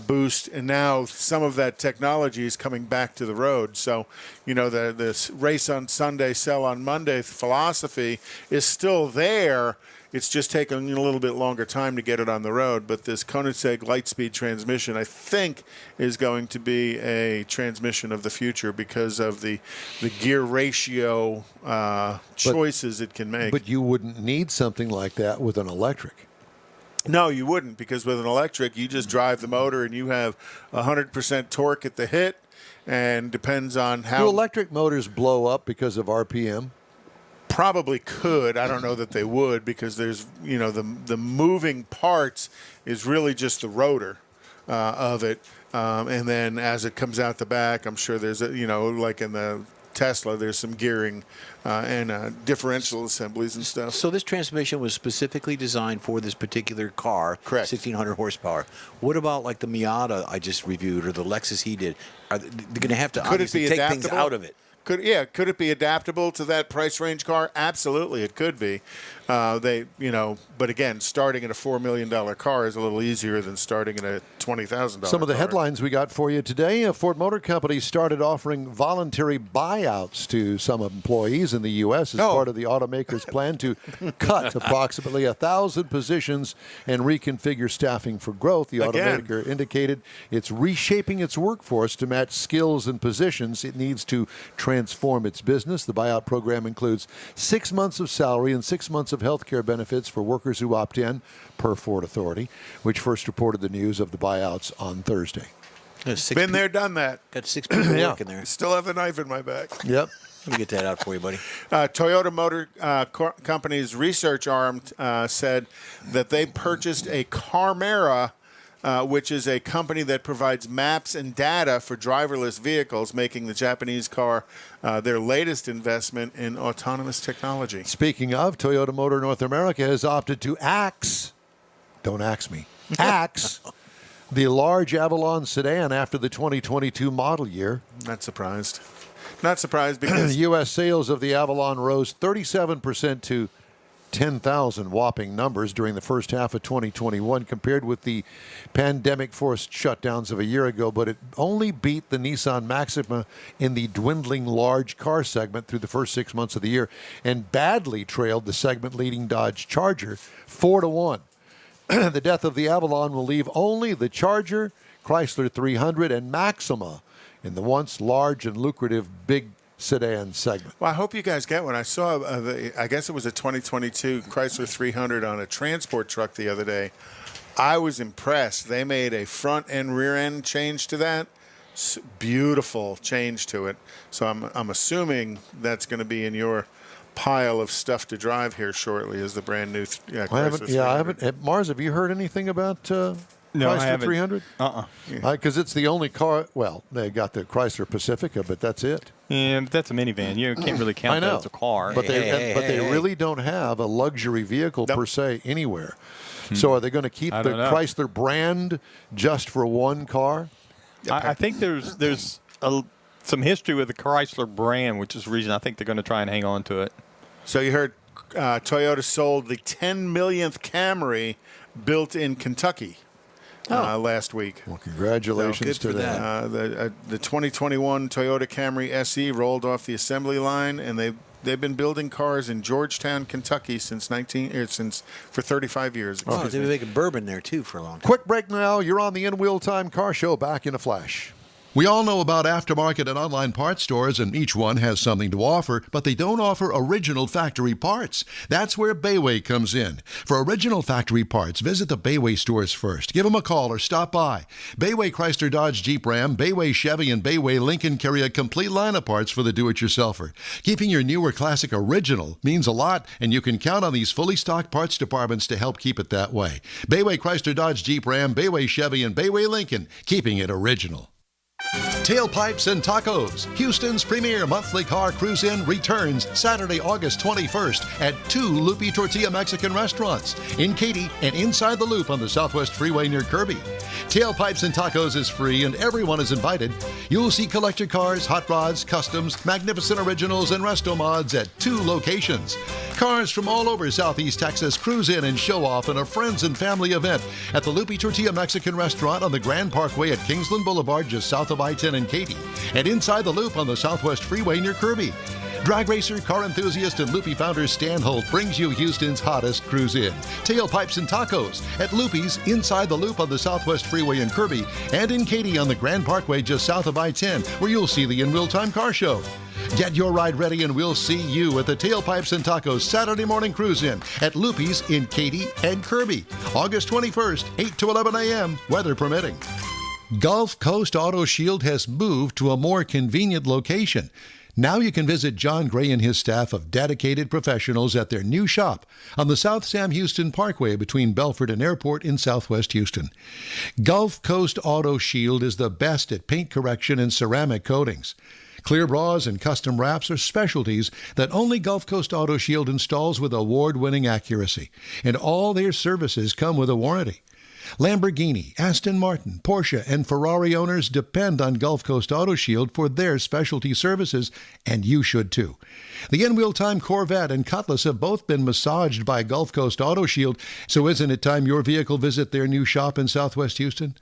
boost, and now some of that technology is coming back to the road. So, you know, this race on Sunday, sell on Monday philosophy is still there. It's just taking a little bit longer time to get it on the road. But this Koenigsegg Lightspeed transmission, I think, is going to be a transmission of the future because of the gear ratio choices it can make. But you wouldn't need something like that with an electric. No, you wouldn't, because with an electric, you just drive the motor and you have 100% torque at the hit, and depends on how. Do electric motors blow up because of RPM? Probably could. I don't know that they would, because there's, you know, the moving parts is really just the rotor of it, and then as it comes out the back, I'm sure there's a, you know, like in the Tesla, there's some gearing and differential assemblies and stuff. So this transmission was specifically designed for this particular car, correct? 1,600 horsepower. What about like the Miata I just reviewed, or the Lexus he did? Are they going to have to obviously take things out of it? Could it be adaptable to that price range car? Absolutely, it could be. But again, starting at a $4 million car is a little easier than starting at a $20,000. Some of the headlines we got for you today: Ford Motor Company started offering voluntary buyouts to some employees in the U.S. as part of the automaker's plan to cut approximately 1,000 positions and reconfigure staffing for growth. The automaker indicated it's reshaping its workforce to match skills and positions it needs to transform its business. The buyout program includes 6 months of salary and 6 months of health care benefits for workers who opt in, per Ford Authority, which first reported the news of the buyouts on Thursday. Been there, done that. Got 6 people working there. Still have the knife in my back. Yep. Let me get that out for you, buddy. Toyota Motor Company's research arm said that they purchased a Carmera, which is a company that provides maps and data for driverless vehicles, making the Japanese car their latest investment in autonomous technology. Speaking of, Toyota Motor North America has opted to axe the large Avalon sedan after the 2022 model year. Not surprised because U.S. sales of the Avalon rose 37% to 10,000 whopping numbers during the first half of 2021 compared with the pandemic-forced shutdowns of a year ago, but it only beat the Nissan Maxima in the dwindling large car segment through the first 6 months of the year and badly trailed the segment-leading Dodge Charger 4-1. The death of the Avalon will leave only the Charger, Chrysler 300, and Maxima in the once large and lucrative big sedan segment. Well, I hope you guys get one. I saw, I guess it was a 2022 Chrysler 300 on a transport truck the other day. I was impressed. They made a front and rear end change to that. Beautiful change to it. So I'm assuming that's going to be in your pile of stuff to drive here shortly as the brand new Chrysler 300. I haven't. Mars, have you heard anything about No, I Chrysler haven't. 300? Because it's the only car. Well, they got the Chrysler Pacifica, but that's it. Yeah, but that's a minivan. You can't really count that as a car. But they really don't have a luxury vehicle per se anywhere. So are they going to keep the Chrysler brand just for one car? I think there's some history with the Chrysler brand, which is the reason I think they're going to try and hang on to it. So you heard Toyota sold the 10 millionth Camry built in Kentucky last week. Well, congratulations to them. The 2021 Toyota Camry SE rolled off the assembly line, and they've been building cars in Georgetown, Kentucky since for 35 years. Oh, they've been making bourbon there too for a long time. Quick break now. You're on the In Wheel Time Car Show. Back in a flash. We all know about aftermarket and online parts stores, and each one has something to offer, but they don't offer original factory parts. That's where Bayway comes in. For original factory parts, visit the Bayway stores first. Give them a call or stop by. Bayway Chrysler Dodge Jeep Ram, Bayway Chevy, and Bayway Lincoln carry a complete line of parts for the do-it-yourselfer. Keeping your newer classic original means a lot, and you can count on these fully stocked parts departments to help keep it that way. Bayway Chrysler Dodge Jeep Ram, Bayway Chevy, and Bayway Lincoln, keeping it original. Tailpipes and Tacos, Houston's premier monthly car cruise-in returns Saturday, August 21st at 2 Loopy Tortilla Mexican restaurants in Katy and inside the Loop on the Southwest Freeway near Kirby. Tailpipes and Tacos is free and everyone is invited. You'll see collector cars, hot rods, customs, magnificent originals, and resto mods at 2 locations. Cars from all over Southeast Texas cruise in and show off in a friends and family event at the Loopy Tortilla Mexican restaurant on the Grand Parkway at Kingsland Boulevard just south of I-10 in Katy, and inside the Loop on the Southwest Freeway near Kirby. Drag racer, car enthusiast, and Loopy founder Stan Holt brings you Houston's hottest cruise-in. Tailpipes and Tacos at Loopy's inside the Loop on the Southwest Freeway in Kirby, and in Katy on the Grand Parkway just south of I-10, where you'll see the In Real Time Car Show. Get your ride ready and we'll see you at the Tailpipes and Tacos Saturday morning cruise-in at Loopy's in Katy and Kirby, August 21st, 8 to 11 a.m., weather permitting. Gulf Coast Auto Shield has moved to a more convenient location. Now you can visit John Gray and his staff of dedicated professionals at their new shop on the South Sam Houston Parkway between Belford and Airport in Southwest Houston. Gulf Coast Auto Shield is the best at paint correction and ceramic coatings. Clear bras and custom wraps are specialties that only Gulf Coast Auto Shield installs with award-winning accuracy, and all their services come with a warranty. Lamborghini, Aston Martin, Porsche, and Ferrari owners depend on Gulf Coast Auto Shield for their specialty services, and you should too. The In-Wheel Time Corvette and Cutlass have both been massaged by Gulf Coast Auto Shield, so isn't it time your vehicle visit their new shop in Southwest Houston?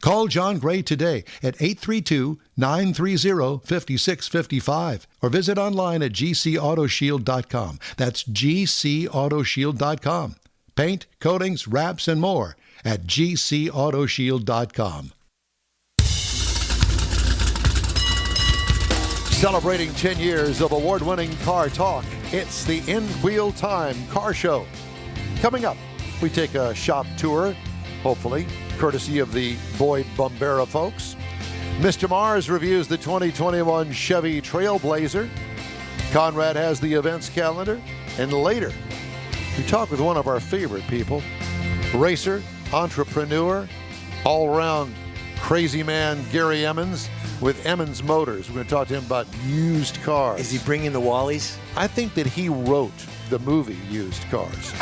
Call John Gray today at 832-930-5655 or visit online at gcautoshield.com. That's gcautoshield.com. Paint, coatings, wraps, and more at gcautoshield.com. Celebrating 10 years of award-winning car talk, it's the In-Wheel Time Car Show. Coming up, we take a shop tour, hopefully, courtesy of the Boyd Bombera folks. Mr. Mars reviews the 2021 Chevy Trailblazer. Conrad has the events calendar. And later, we talk with one of our favorite people, racer, entrepreneur, all-around crazy man Gary Emmons with Emmons Motors. We're going to talk to him about used cars. Is he bringing the Wallies? I think that he wrote the movie Used Cars.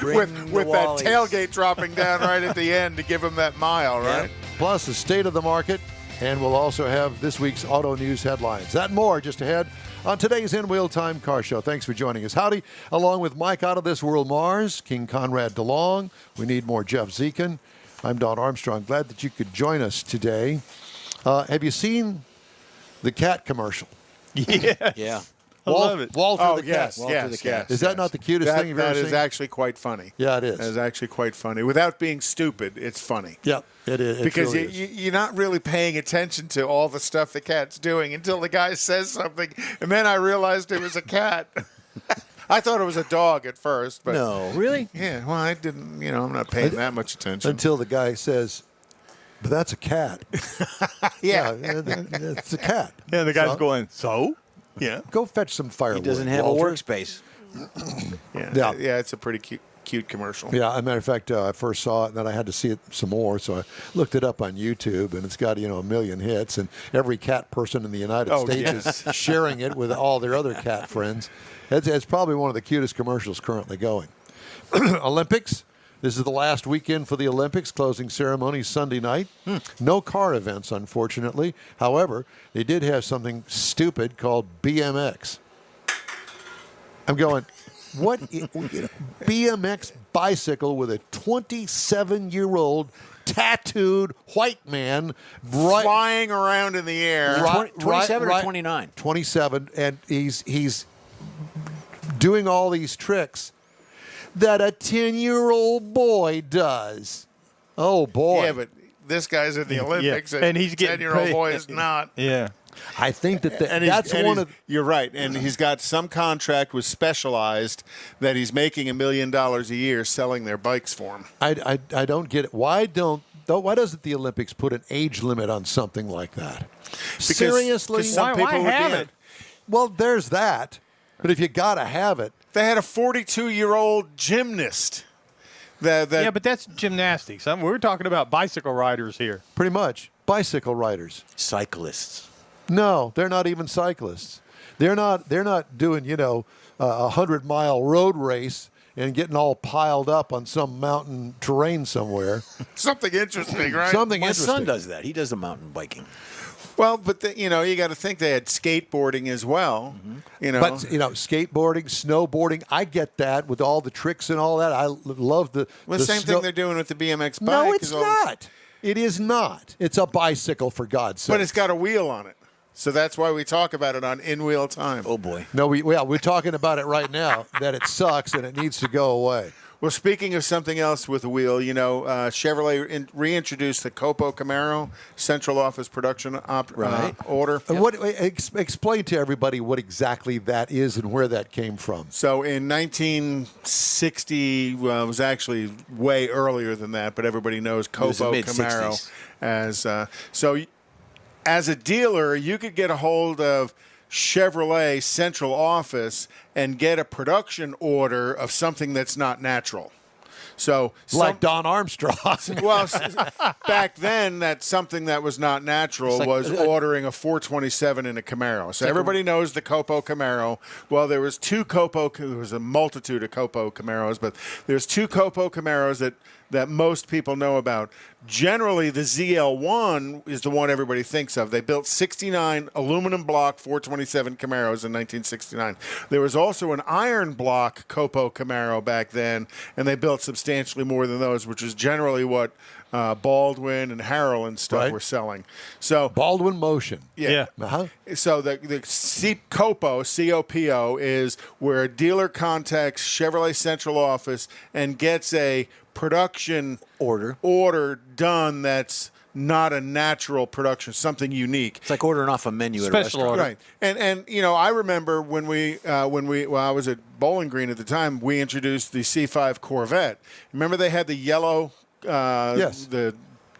with that tailgate dropping down right at the end to give him that mile, right? Yep. Plus the state of the market, and we'll also have this week's auto news headlines. That and more just ahead on today's In-Wheel Time Car Show. Thanks for joining us. Howdy, along with Mike Out of This World Mars, King Conrad DeLong. We need more Jeff Zekin. I'm Don Armstrong. Glad that you could join us today. Have you seen the cat commercial? Yeah. I love it. Walter the yes, cat. yes. Is that not the cutest thing you've ever seen? That is actually quite funny. Yeah, it is. That is actually quite funny. Without being stupid, it's funny. Yep, it is. It Because really is. you're not really paying attention to all the stuff the cat's doing until the guy says something, and then I realized it was a cat. I thought it was a dog at first, but No, really? yeah, well, I didn't. I'm not paying that much attention. Until the guy says, but that's a cat. yeah. It's a cat. Yeah, the guy's So- going, so? Yeah. Go fetch some firewood. He doesn't have Walter. a workspace. Yeah, it's a pretty cute commercial. Yeah, as a matter of fact, I first saw it, and then I had to see it some more, so I looked it up on YouTube, and it's got, a million hits, and every cat person in the United States is sharing it with all their other cat friends. It's probably one of the cutest commercials currently going. Olympics. This is the last weekend for the Olympics, closing ceremony Sunday night. No car events, unfortunately. However, they did have something stupid called BMX. I'm going, what? BMX bicycle with a 27-year-old tattooed white man Flying around in the air. 27 or 29? 27, and he's doing all these tricks that a 10-year-old boy does. Oh, boy. Yeah, but this guy's in the Olympics, and he's getting 10-year-old paid. boy is not. Yeah. I think that And that's one of. You're right, and he's got some contract with Specialized that he's making $1 million a year selling their bikes for him. I don't get it. Why doesn't the Olympics put an age limit on something like that? Seriously, because some Why people would have do it? Well, there's that. But if you got to have it, They had a 42-year-old gymnast. Yeah, but that's gymnastics. We're talking about bicycle riders here. pretty much bicycle riders. Cyclists. No, they're not even cyclists. They're not doing, a 100-mile road race and getting all piled up on some mountain terrain somewhere. Something interesting, right? Something My interesting. son does that. He does the mountain biking. Well, but you got to think they had skateboarding as well. But skateboarding, snowboarding, I get that with all the tricks and all that. I love the. Well, the same snow- thing they're doing with the BMX bike. No, it's is all this- not. It is not. It's a bicycle, for God's sake. But it's got a wheel on it. So that's why we talk about it on In Wheel Time. Oh, boy. No, we're talking about it right now, that it sucks and it needs to go away. Well, speaking of something else with a wheel, Chevrolet reintroduced the Copo Camaro central office production order. Explain to everybody what exactly that is and where that came from. So in 1960, well, it was actually way earlier than that, but everybody knows was the Copo mid-60s. Camaro as a dealer, you could get a hold of Chevrolet central office and get a production order of something that's not natural. So Like Don Armstrong. well, back then, that's something that was not natural was ordering a 427 in a Camaro. So everybody knows the Copo Camaro. Well, there was a multitude of Copo Camaros, but there's two Copo Camaros that most people know about. Generally, the ZL1 is the one everybody thinks of. They built 69 aluminum block 427 Camaros in 1969. There was also an iron block Copo Camaro back then, and they built substantially more than those, which is generally what Baldwin and Harrell and stuff were selling. So Baldwin Motion. Yeah. Uh-huh. So the Copo, C-O-P-O, is where a dealer contacts Chevrolet Central Office and gets a production order done that's not a natural production, something unique. It's like ordering off a menu at a Special restaurant. order. Right. And I remember when I was at Bowling Green at the time, we introduced the C5 Corvette. Remember they had the yellow Yes. the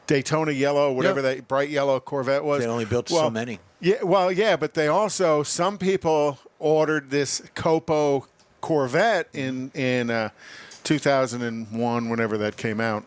Daytona yellow, whatever that bright yellow Corvette was. They only built so many. Yeah, but they also, some people ordered this Copo Corvette in 2001, whenever that came out,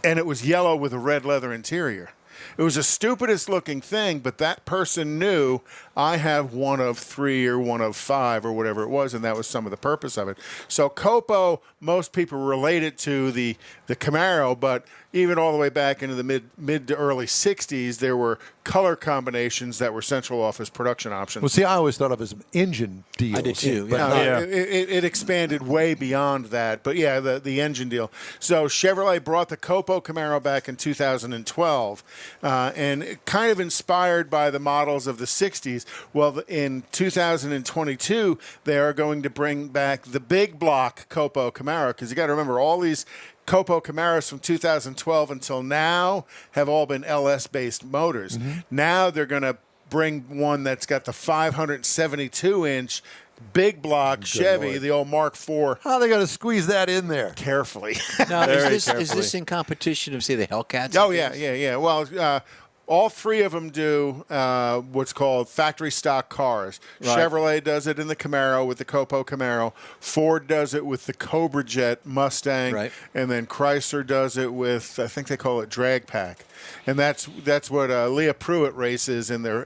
and it was yellow with a red leather interior. It was the stupidest looking thing, but that person knew I have one of 3 or one of 5 or whatever it was, and that was some of the purpose of it. So Copo, most people relate it to the Camaro, but even all the way back into the mid to early 60s, there were color combinations that were central office production options. Well, see, I always thought of it as engine deals. I did too, but yeah. not- Yeah. It expanded way beyond that, but yeah, the engine deal. So Chevrolet brought the Copo Camaro back in 2012, and kind of inspired by the models of the 60s. Well, in 2022, they are going to bring back the big block Copo Camaro, because you got to remember all these Copo Camaros from 2012 until now have all been LS-based motors. Now they're going to bring one that's got the 572-inch big block Chevy, Lord. the old Mark IV, How are they going to squeeze that in there? carefully. Now, Very is this in competition of, say, the Hellcats? Oh, yeah. Well, all three of them do what's called factory stock cars. Right. Chevrolet does it in the Camaro with the Copo Camaro. Ford does it with the Cobra Jet Mustang. Right. And then Chrysler does it with, I think they call it Drag Pack. And that's what Leah Pruitt races in the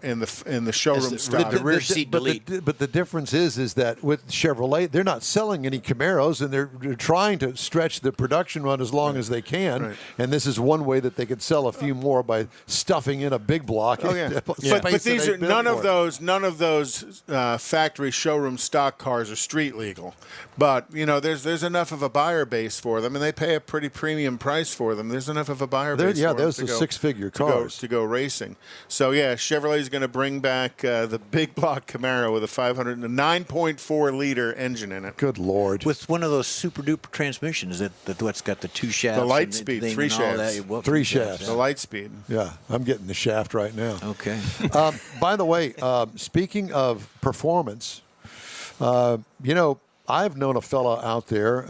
showroom the stock. rear seat delete. But the difference is that with Chevrolet, they're not selling any Camaros, and they're trying to stretch the production run as long as they can. Right. And this is one way that they could sell a few more by stuffing driving in a big block. Oh yeah, but these are none of those factory showroom stock cars are street legal. But there's enough of a buyer base for them, and they pay a pretty premium price for them. There's enough of a buyer base. Yeah, for there's them the six-figure cars to go racing. So yeah, Chevrolet's going to bring back the big block Camaro with a 9.4 liter engine in it. Good Lord! With one of those super duper transmissions that's got the 2 shafts, the light speed, 3 shafts, 3 shafts, the light speed. Yeah, I'm getting the shaft right now. Okay. By the way, speaking of performance, I've known a fella out there,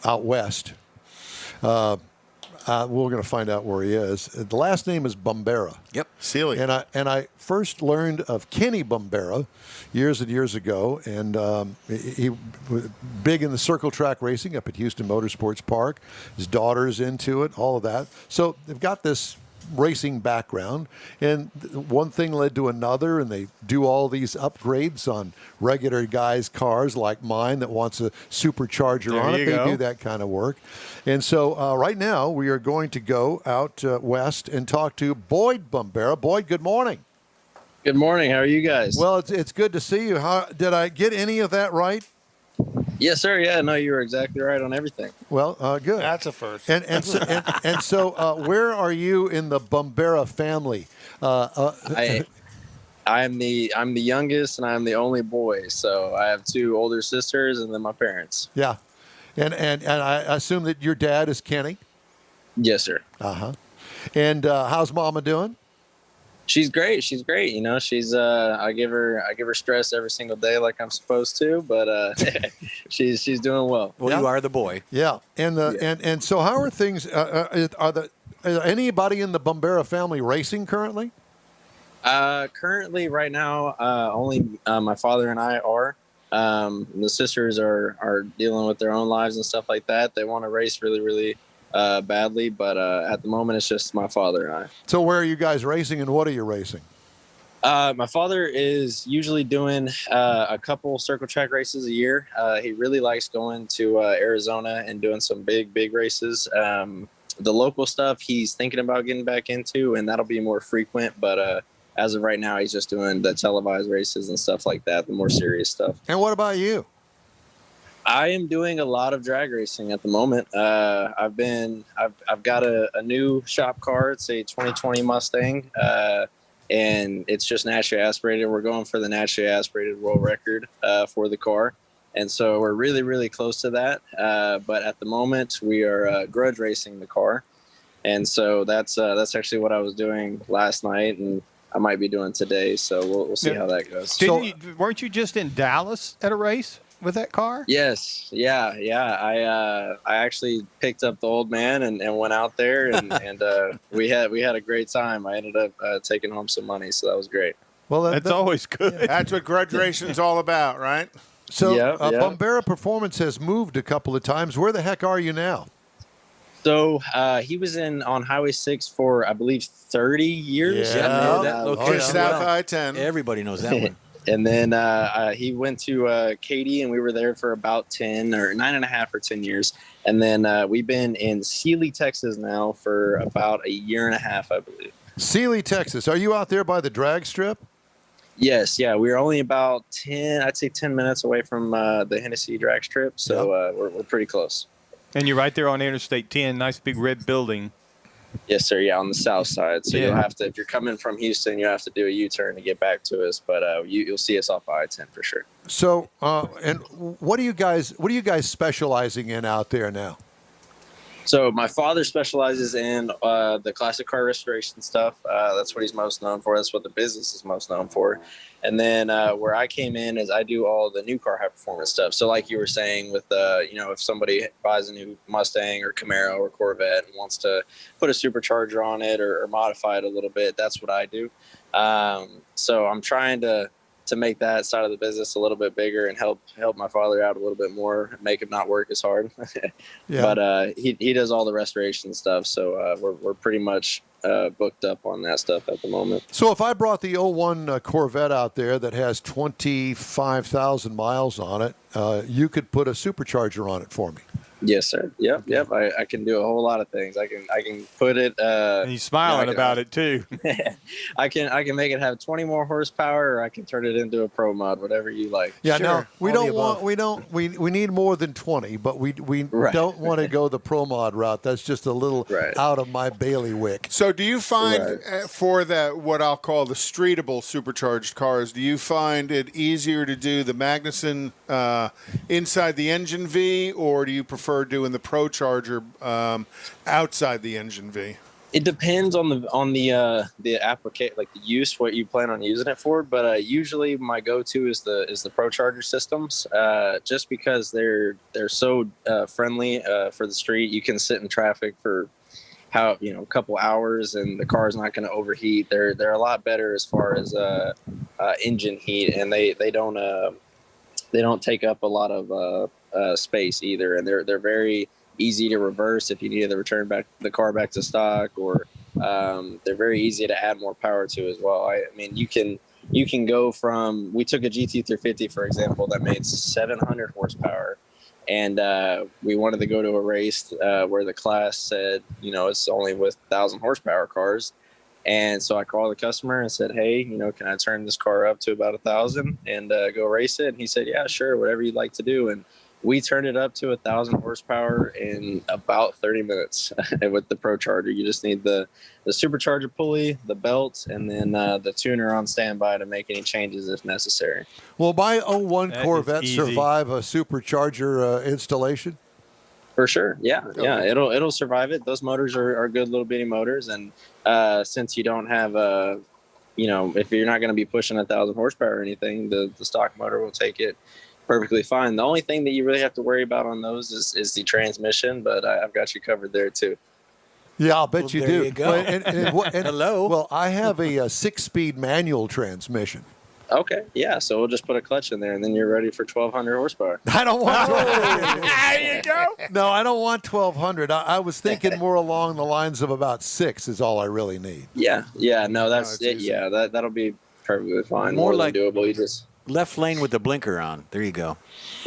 out west. We're going to find out where he is. The last name is Bombera. Yep. Sealy. And I first learned of Kenny Bombera years and years ago, and he was big in the circle track racing up at Houston Motorsports Park. His daughter's into it, all of that. So they've got this racing background, and one thing led to another, and they do all these upgrades on regular guys' cars like mine that wants a supercharger on it. They do that kind of work. And so right now we are going to go out west and talk to Boyd Bombera. Boyd, good morning. Good morning. How are you guys? Well, it's good to see you. How did I get any of that right? Yes, sir. Yeah, no, you were exactly right on everything. Well, good. That's a first. And so where are you in the Bombera family? I'm the youngest, and I'm the only boy. So I have 2 older sisters, and then my parents. Yeah, and I assume that your dad is Kenny. Yes, sir. And how's Mama doing? She's great. She's great. She's I give her stress every single day like I'm supposed to, but she's doing well. Well, Yeah. you are the boy. Yeah. And so how are things? Is anybody in the Bombera family racing currently? Currently, right now, only my father and I are. The sisters are dealing with their own lives and stuff like that. They want to race really, really badly, but at the moment it's just my father and I. So where are you guys racing, and what are you racing? My father is usually doing a couple circle track races a year. He really likes going to Arizona and doing some big races. The local stuff he's thinking about getting back into, and that'll be more frequent, but as of right now he's just doing the televised races and stuff like that, the more serious stuff. And what about you? I am doing a lot of drag racing at the moment. I've got a new shop car. It's a 2020 Mustang, and it's just naturally aspirated. We're going for the naturally aspirated world record for the car, and so we're really, really close to that. But at the moment, we are grudge racing the car, and so that's actually what I was doing last night, and I might be doing today. So we'll see how that goes. Weren't you just in Dallas at a race with that car? Yes. Yeah. I actually picked up the old man and went out there and we had a great time. I ended up taking home some money, so that was great. Well, that's always good. That's what grudge racing's all about, right? So Yeah. Bombera Performance has moved a couple of times. Where the heck are you now? So he was on Highway 6 for, I believe, 30 years. Yeah. That Oh, location. yeah. South well. I-10. Everybody knows that one. And then he went to Katy, and we were there for about 9.5 or 10 years. And then we've been in Sealy, Texas now for about a year and a half, I believe. Sealy, Texas. Are you out there by the drag strip? Yes, yeah. We're only about 10 minutes away from the Hennessy drag strip. So we're pretty close. And you're right there on Interstate 10, nice big red building. Yes, sir. Yeah, on the south side. So you'll have to, if you're coming from Houston, you have to do a U-turn to get back to us. But you'll see us off I-10 for sure. So, and what are you guys specializing in out there now? So my father specializes in the classic car restoration stuff. That's what he's most known for. That's what the business is most known for. And then where I came in is I do all the new car high performance stuff. So like you were saying with, if somebody buys a new Mustang or Camaro or Corvette and wants to put a supercharger on it or modify it a little bit, that's what I do. So I'm trying to make that side of the business a little bit bigger and help my father out a little bit more, make him not work as hard. Yeah. But he does all the restoration stuff, so we're pretty much booked up on that stuff at the moment. So if I brought the 01 Corvette out there that has 25,000 miles on it, you could put a supercharger on it for me. Yes, sir. Yep. I can do a whole lot of things. I can put it. And he's smiling about it too. I can make it have 20 more horsepower, or I can turn it into a pro mod, whatever you like. Yeah, Sure, no, we all the don't want above. we need more than 20, but we Right. don't want to go the pro mod route. That's just a little Right. out of my bailiwick. So do you find Right. for that what I'll call the streetable supercharged cars, do you find it easier to do the Magnuson inside the engine V, or do you prefer doing the Pro Charger outside the engine V? It depends on the application, like the use, what you plan on using it for. But usually my go-to is the Pro Charger systems, just because they're so friendly for the street. You can sit in traffic for a couple hours, and the car's not going to overheat. They're a lot better as far as engine heat, and they don't take up a lot of space either, and they're very easy to reverse if you need to return back the car back to stock, or they're very easy to add more power to as well. I mean, you can go from, we took a GT350 for example that made 700 horsepower, and we wanted to go to a race where the class said it's only with 1,000 horsepower cars. And so I called the customer and said, hey, can I turn this car up to about 1,000 and go race it? And he said, yeah, sure, whatever you'd like to do. And we turned it up to 1,000 horsepower in about 30 minutes with the Pro Charger. You just need the supercharger pulley, the belt, and then the tuner on standby to make any changes if necessary. Will my 01 That Corvette is easy. survive a supercharger installation? For sure. Yeah. It'll survive it. Those motors are good little bitty motors. And since you don't have if you're not going to be pushing 1,000 horsepower or anything, the stock motor will take it perfectly fine. The only thing that you really have to worry about on those is the transmission, but I've got you covered there too. Yeah, I'll bet you there do. you go. Hello. Well, I have a 6-speed manual transmission. Okay. Yeah. So we'll just put a clutch in there, and then you're ready for 1,200 horsepower. I don't want. There you go. No, I don't want 1,200. I was thinking more along the lines of about 6 is all I really need. Yeah. No, that's it's it. easy. Yeah. That'll be perfectly fine. More More like- than doable. You just. Left lane with the blinker on. There you go.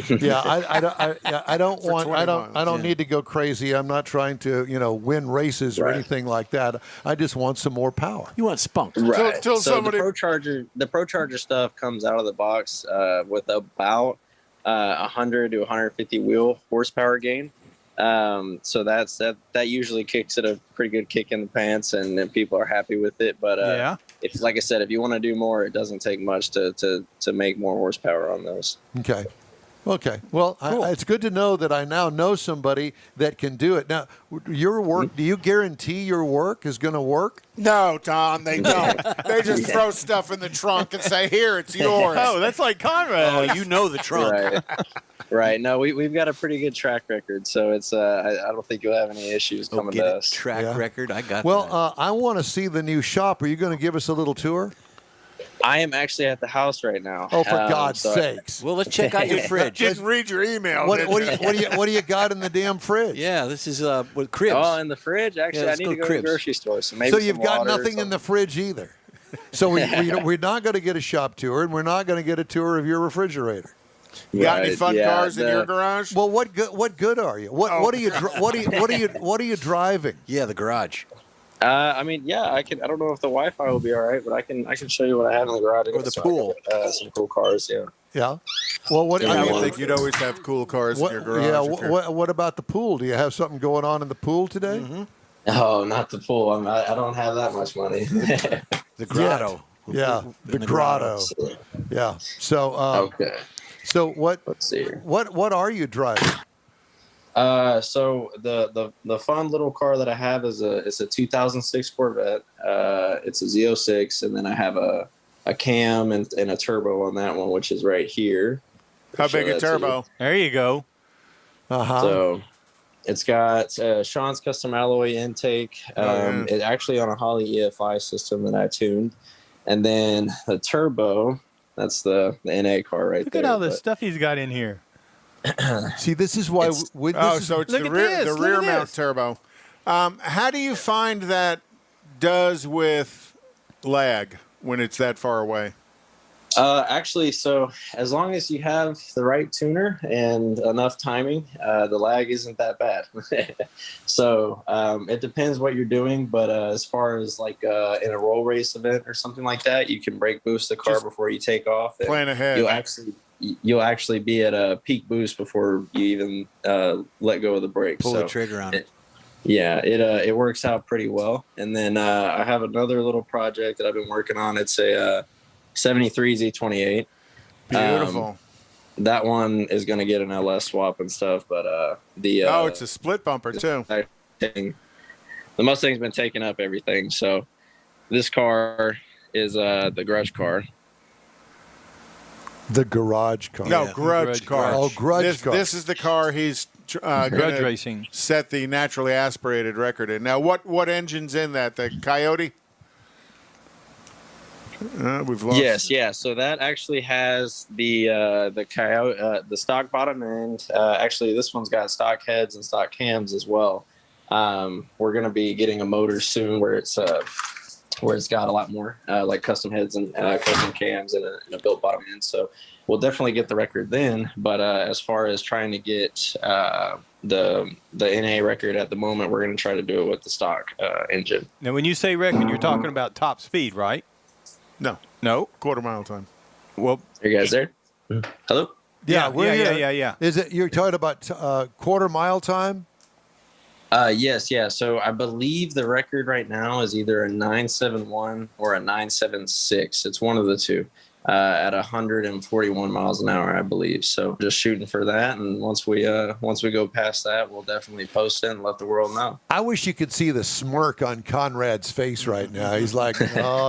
Yeah, I don't For want. 20 I don't miles, need to go crazy. I'm not trying to win races or Right. anything like that. I just want some more power. You want spunk. Right. till so somebody- the Pro Charger stuff comes out of the box with about 100 to 150 wheel horsepower gain. So that usually kicks it a pretty good kick in the pants, and then people are happy with it. But Yeah. if, like I said, if you want to do more, it doesn't take much to make more horsepower on those. Okay. Well, it's good to know that I now know somebody that can do it. Now, your work. Do you guarantee your work is going to work? No, Tom, they don't. They just throw stuff in the trunk and say, here, it's yours. Oh, that's like Conrad. Oh, you know the trunk. Right. Right. No, we've got a pretty good track record, so it's I don't think you'll have any issues Oh, coming get to it. us. Track Yeah. record. I got Well, that. I want to see the new shop. Are you going to give us a little tour? I am actually at the house right now. Oh, for God's so- sakes! Well, let's check out your fridge. Didn't read your email, What, did what, you? do you, what do you got in the damn fridge? Yeah, this is with cribs. Oh, in the fridge? Actually, I let's need go to go to cribs. the grocery store. So maybe So you've some got water or nothing in the something. fridge either. So we're not going to get a shop tour, and we're not going to get a tour of your refrigerator. You got any Right, fun yeah, cars in your garage? Well, what good are you? What Oh. what are you what are you driving? Yeah, the garage. I mean, yeah, I can. I don't know if the Wi-Fi will be all right, but I can show you what I have in the garage. Or the So I pool. got, some cool cars. Yeah. Yeah. Well, what Yeah, I I would mean, think you'd always have cool cars what, in your garage. yeah. if you're- What about the pool? Do you have something going on in the pool today? Mm-hmm. Oh, not the pool. I don't have that much money. The grotto. Yeah, In the grotto. Yeah. So Okay. so what Let's see here. what are you driving? So the fun little car that I have is a 2006 Corvette. It's a Z06, and then I have a cam and a turbo on that one, which is right here. How Show big a that to you. turbo? There you go. Uh-huh. So it's got Sean's custom alloy intake. yeah. It actually on a Holley EFI system that I tuned, and then the turbo. That's the NA car right Look there. at all the but- stuff he's got in here. See, this is why It's- this Oh, is- so it's Look the at rear, this, the look rear at mount this. turbo. How do you find that does with lag when it's that far away? Actually, so as long as you have the right tuner and enough timing, the lag isn't that bad. So it depends what you're doing, but as far as like in a roll race event or something like that, you can brake boost the car before you take off. And plan ahead. You'll actually be at a peak boost before you even let go of the brake. Pull the trigger on it. It works out pretty well. And then I have another little project that I've been working on. It's a 73 Z28. Beautiful. That one is going to get an LS swap and stuff, but it's a split bumper too. The Mustang's been taking up everything, so this car is the grudge car. The garage car. No, grudge car. Oh, grudge car. This is the car he's grudge racing. Set the naturally aspirated record in. Now, what engine's in that? The Coyote? We've lost. Yes, yeah. So that actually has the Coyote, the stock bottom end. Actually, this one's got stock heads and stock cams as well. We're going to be getting a motor soon where it's got a lot more like custom heads and custom cams and a built bottom end. So we'll definitely get the record then. But as far as trying to get the NA record at the moment, we're going to try to do it with the stock engine. Now, when you say record, you're talking about top speed, right? No. Quarter mile time. Well, are you guys there? Hello? Yeah. Is it you're talking about quarter mile time? Yes, yeah. So I believe the record right now is either a 971 or a 976. It's one of the two at 141 miles an hour, I believe. So just shooting for that. And once we go past that, we'll definitely post it and let the world know. I wish you could see the smirk on Conrad's face right now. He's like,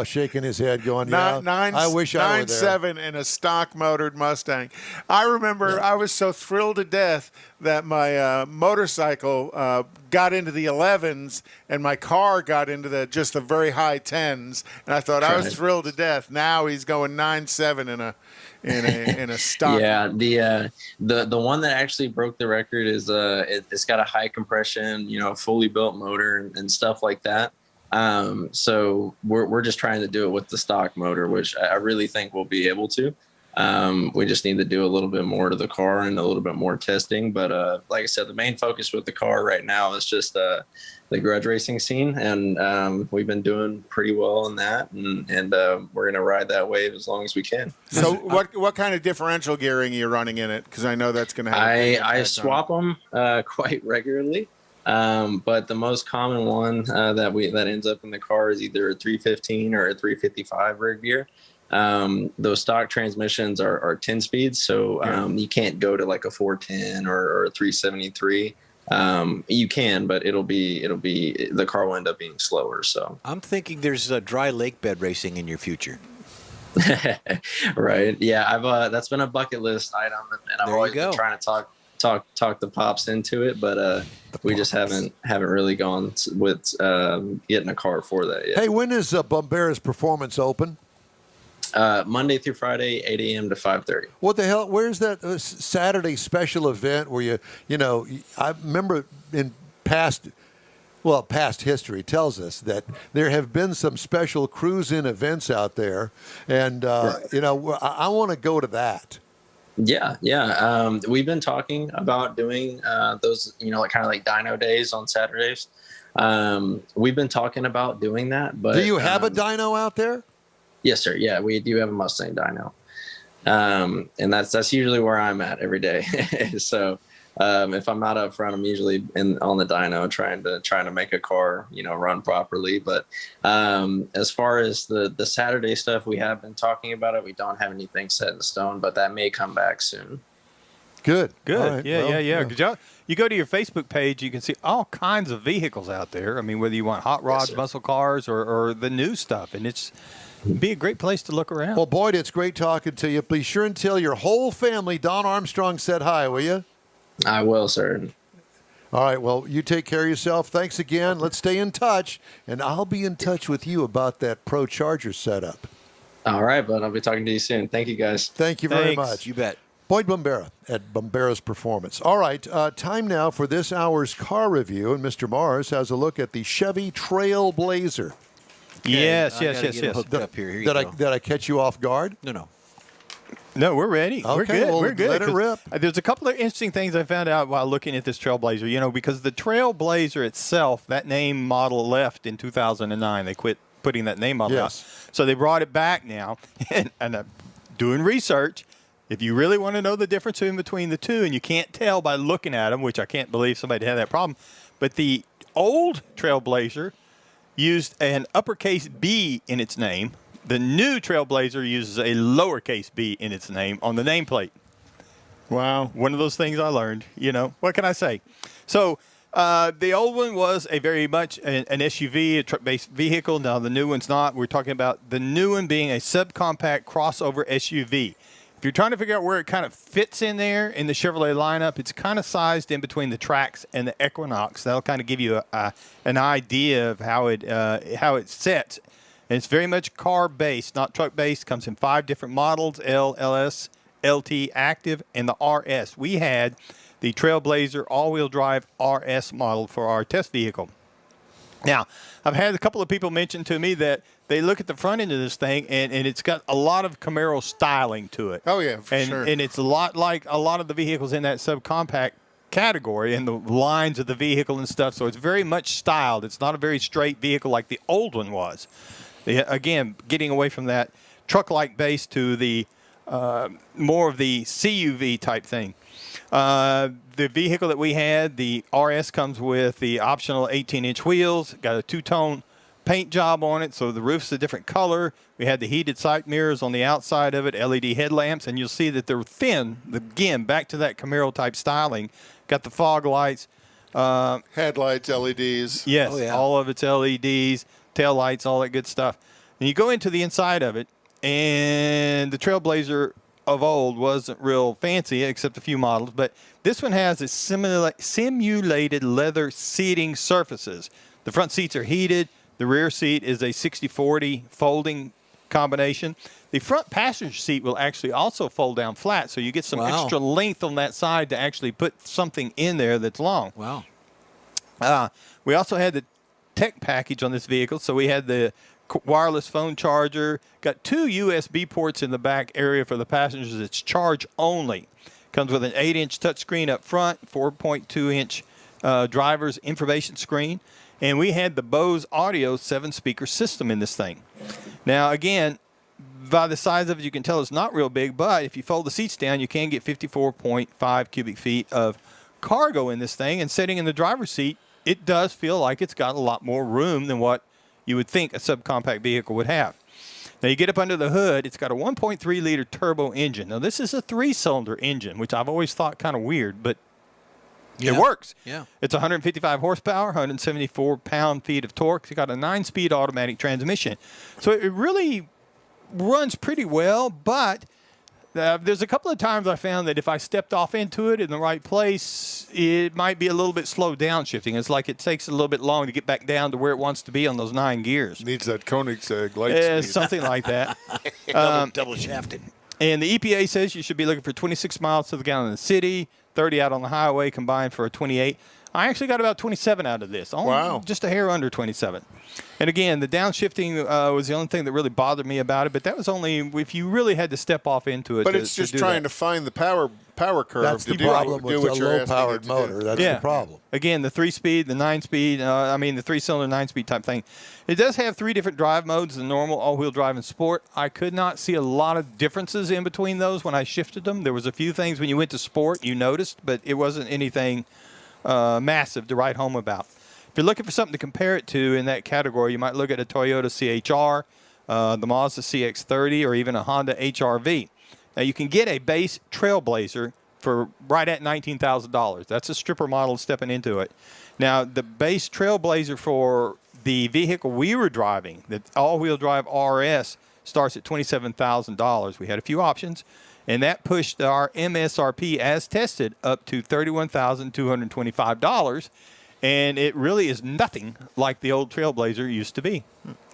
shaking his head, going, I wish I were there. 9.7 in a stock motored Mustang. I remember I was so thrilled to death that my motorcycle got into the 11s and my car got into the very high 10s, and I thought I was thrilled to death. Now he's going 9.7 in a stock. Yeah, the one that actually broke the record is it's got a high compression, fully built motor and stuff like that. So we're just trying to do it with the stock motor, which I really think we'll be able to. We just need to do a little bit more to the car and a little bit more testing. But like I said, the main focus with the car right now is just the grudge racing scene. And we've been doing pretty well in that. And we're going to ride that wave as long as we can. So what kind of differential gearing are you running in it? Because I know that's going to happen. I swap them quite regularly. But the most common one that ends up in the car is either a 315 or a 355 rig gear. Those stock transmissions are 10 speeds, so you can't go to like a 410 or a 373. You can, but it'll be the car will end up being slower. So I'm thinking there's a dry lake bed racing in your future. Right? Yeah, I've that's been a bucket list item, and I've always been trying to talk the pops into it, but we just haven't really gone with getting a car for that yet. Hey, when is Bombera's Performance open? Monday through Friday, 8 a.m. to 5:30. What the hell? Where's that Saturday special event where I remember in past history tells us that there have been some special cruise-in events out there, and I want to go to that. Yeah. We've been talking about doing those, kind of like dyno days on Saturdays. We've been talking about doing that, but do you have a dyno out there? Yes, sir. Yeah, we do have a Mustang dyno, and that's usually where I'm at every day. So if I'm not up front, I'm usually on the dyno trying to make a car run properly. But as far as the Saturday stuff, we have been talking about it. We don't have anything set in stone, but that may come back soon. Good. Right. Yeah. You go to your Facebook page, you can see all kinds of vehicles out there. I mean, whether you want hot rods, muscle cars, or the new stuff, and it'd be a great place to look around. Well, Boyd, it's great talking to you. Be sure and tell your whole family Don Armstrong said hi, will you? I will, sir. All right, well, you take care of yourself. Thanks again. Let's stay in touch, and I'll be in touch with you about that Pro Charger setup. All right, bud. I'll be talking to you soon. Thank you, guys. Thank you very much. You bet. Boyd Bombera at Bombera's Performance. All right, time now for this hour's car review, and Mr. Mars has a look at the Chevy Trailblazer. Yes. Hooked up here. Here you Did I catch you off guard? No. No, we're ready. We're Okay, good. well, We're good. let it 'Cause rip. There's a couple of interesting things I found out while looking at this Trailblazer. Because the Trailblazer itself, that name model left in 2009. They quit putting that name model Yes. out. So they brought it back now. And I'm doing research. If you really want to know the difference in between the two, and you can't tell by looking at them, which I can't believe somebody had that problem, but the old Trailblazer used an uppercase B in its name. The new Trailblazer uses a lowercase b in its name on the nameplate. Wow. One of those things I learned, What can I say? So the old one was a very much an SUV, a truck-based vehicle. Now the new one's not. We're talking about the new one being a subcompact crossover SUV. If you're trying to figure out where it kind of fits in there in the Chevrolet lineup, it's kind of sized in between the Trax and the Equinox. That'll kind of give you an idea of how it sets. And it's very much car-based, not truck-based. Comes in 5 different models, L, LS, LT, Active, and the RS. We had the Trailblazer all-wheel drive RS model for our test vehicle. Now, I've had a couple of people mention to me that they look at the front end of this thing, and it's got a lot of Camaro styling to it. Oh, yeah, for sure. And it's a lot like a lot of the vehicles in that subcompact category and the lines of the vehicle and stuff. So it's very much styled. It's not a very straight vehicle like the old one was. Again, getting away from that truck-like base to the more of the CUV type thing. The vehicle that we had, the RS, comes with the optional 18-inch wheels, got a 2-tone paint job on it, so the roof's a different color. We had the heated side mirrors on the outside of it, LED headlamps, and you'll see that they're thin. Again, back to that Camaro-type styling. Got the fog lights. Headlights, LEDs. Yes, Oh, yeah. all of its LEDs, tail lights, all that good stuff. And you go into the inside of it, and the Trailblazer of old wasn't real fancy, except a few models, but this one has a simulated leather seating surfaces. The front seats are heated. The rear seat is a 60-40 folding combination. The front passenger seat will actually also fold down flat, so you get some Wow. extra length on that side to actually put something in there that's long. Wow. We also had the tech package on this vehicle, so we had the wireless phone charger, got 2 USB ports in the back area for the passengers. It's charge only. Comes with an 8-inch touchscreen up front, 4.2-inch driver's information screen, and we had the Bose Audio 7-speaker system in this thing. Now, again, by the size of it, you can tell it's not real big, but if you fold the seats down, you can get 54.5 cubic feet of cargo in this thing, and sitting in the driver's seat, it does feel like it's got a lot more room than what you would think a subcompact vehicle would have. Now, you get up under the hood, it's got a 1.3-liter turbo engine. Now, this is a 3-cylinder engine, which I've always thought kind of weird, but it works. Yeah. It's 155 horsepower, 174 pound-feet of torque. It's got a 9-speed automatic transmission. So it really runs pretty well, but there's a couple of times I found that if I stepped off into it in the right place, it might be a little bit slow downshifting. It's like it takes a little bit long to get back down to where it wants to be on those 9 gears. Needs that Koenigsegg light Yeah, speed. something like that. Double shafted. And the EPA says you should be looking for 26 miles to the gallon in the city, 30 out on the highway, combined for a 28. I actually got about 27 out of this. Wow. Just a hair under 27. And again, the downshifting was the only thing that really bothered me about it, but that was only if you really had to step off into it. But it's just trying to find the power curve That's to the do, problem do with what a you're asking it low-powered to do. motor. That's the problem. Again, the 3-speed, the 9-speed, the 3-cylinder 9-speed type thing. It does have 3 different drive modes, the normal, all-wheel drive, and sport. I could not see a lot of differences in between those when I shifted them. There was a few things when you went to sport you noticed, but it wasn't anything massive to write home about. If you're looking for something to compare it to in that category, you might look at a Toyota CHR, the Mazda CX-30, or even a Honda HR-V. Now, you can get a base Trailblazer for right at $19,000. That's a stripper model stepping into it. Now, the base Trailblazer for the vehicle we were driving, the all-wheel drive RS, starts at $27,000. We had a few options, and that pushed our MSRP as tested up to $31,225. And it really is nothing like the old Trailblazer used to be.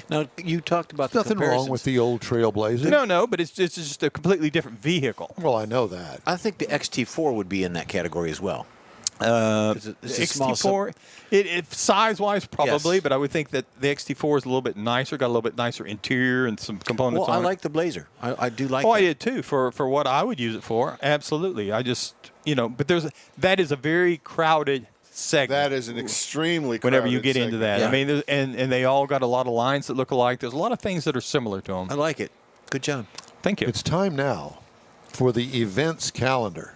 Now, you talked about the Nothing wrong with the old Trailblazer. No, but it's just a completely different vehicle. Well, I know that. I think the XT4 would be in that category as well. It's a small XT4, it size-wise probably, Yes. but I would think that the XT4 is a little bit nicer, got a little bit nicer interior and some components Well, I on like the Blazer. I do like it. Oh, that. I did too, for what I would use it for. Absolutely. I just, but that is a very crowded segment. That is an extremely whenever you crowded get into that. Yeah. I mean, and they all got a lot of lines that look alike. There's a lot of things that are similar to them. I like it. Good job. Thank you. It's time now for the events calendar.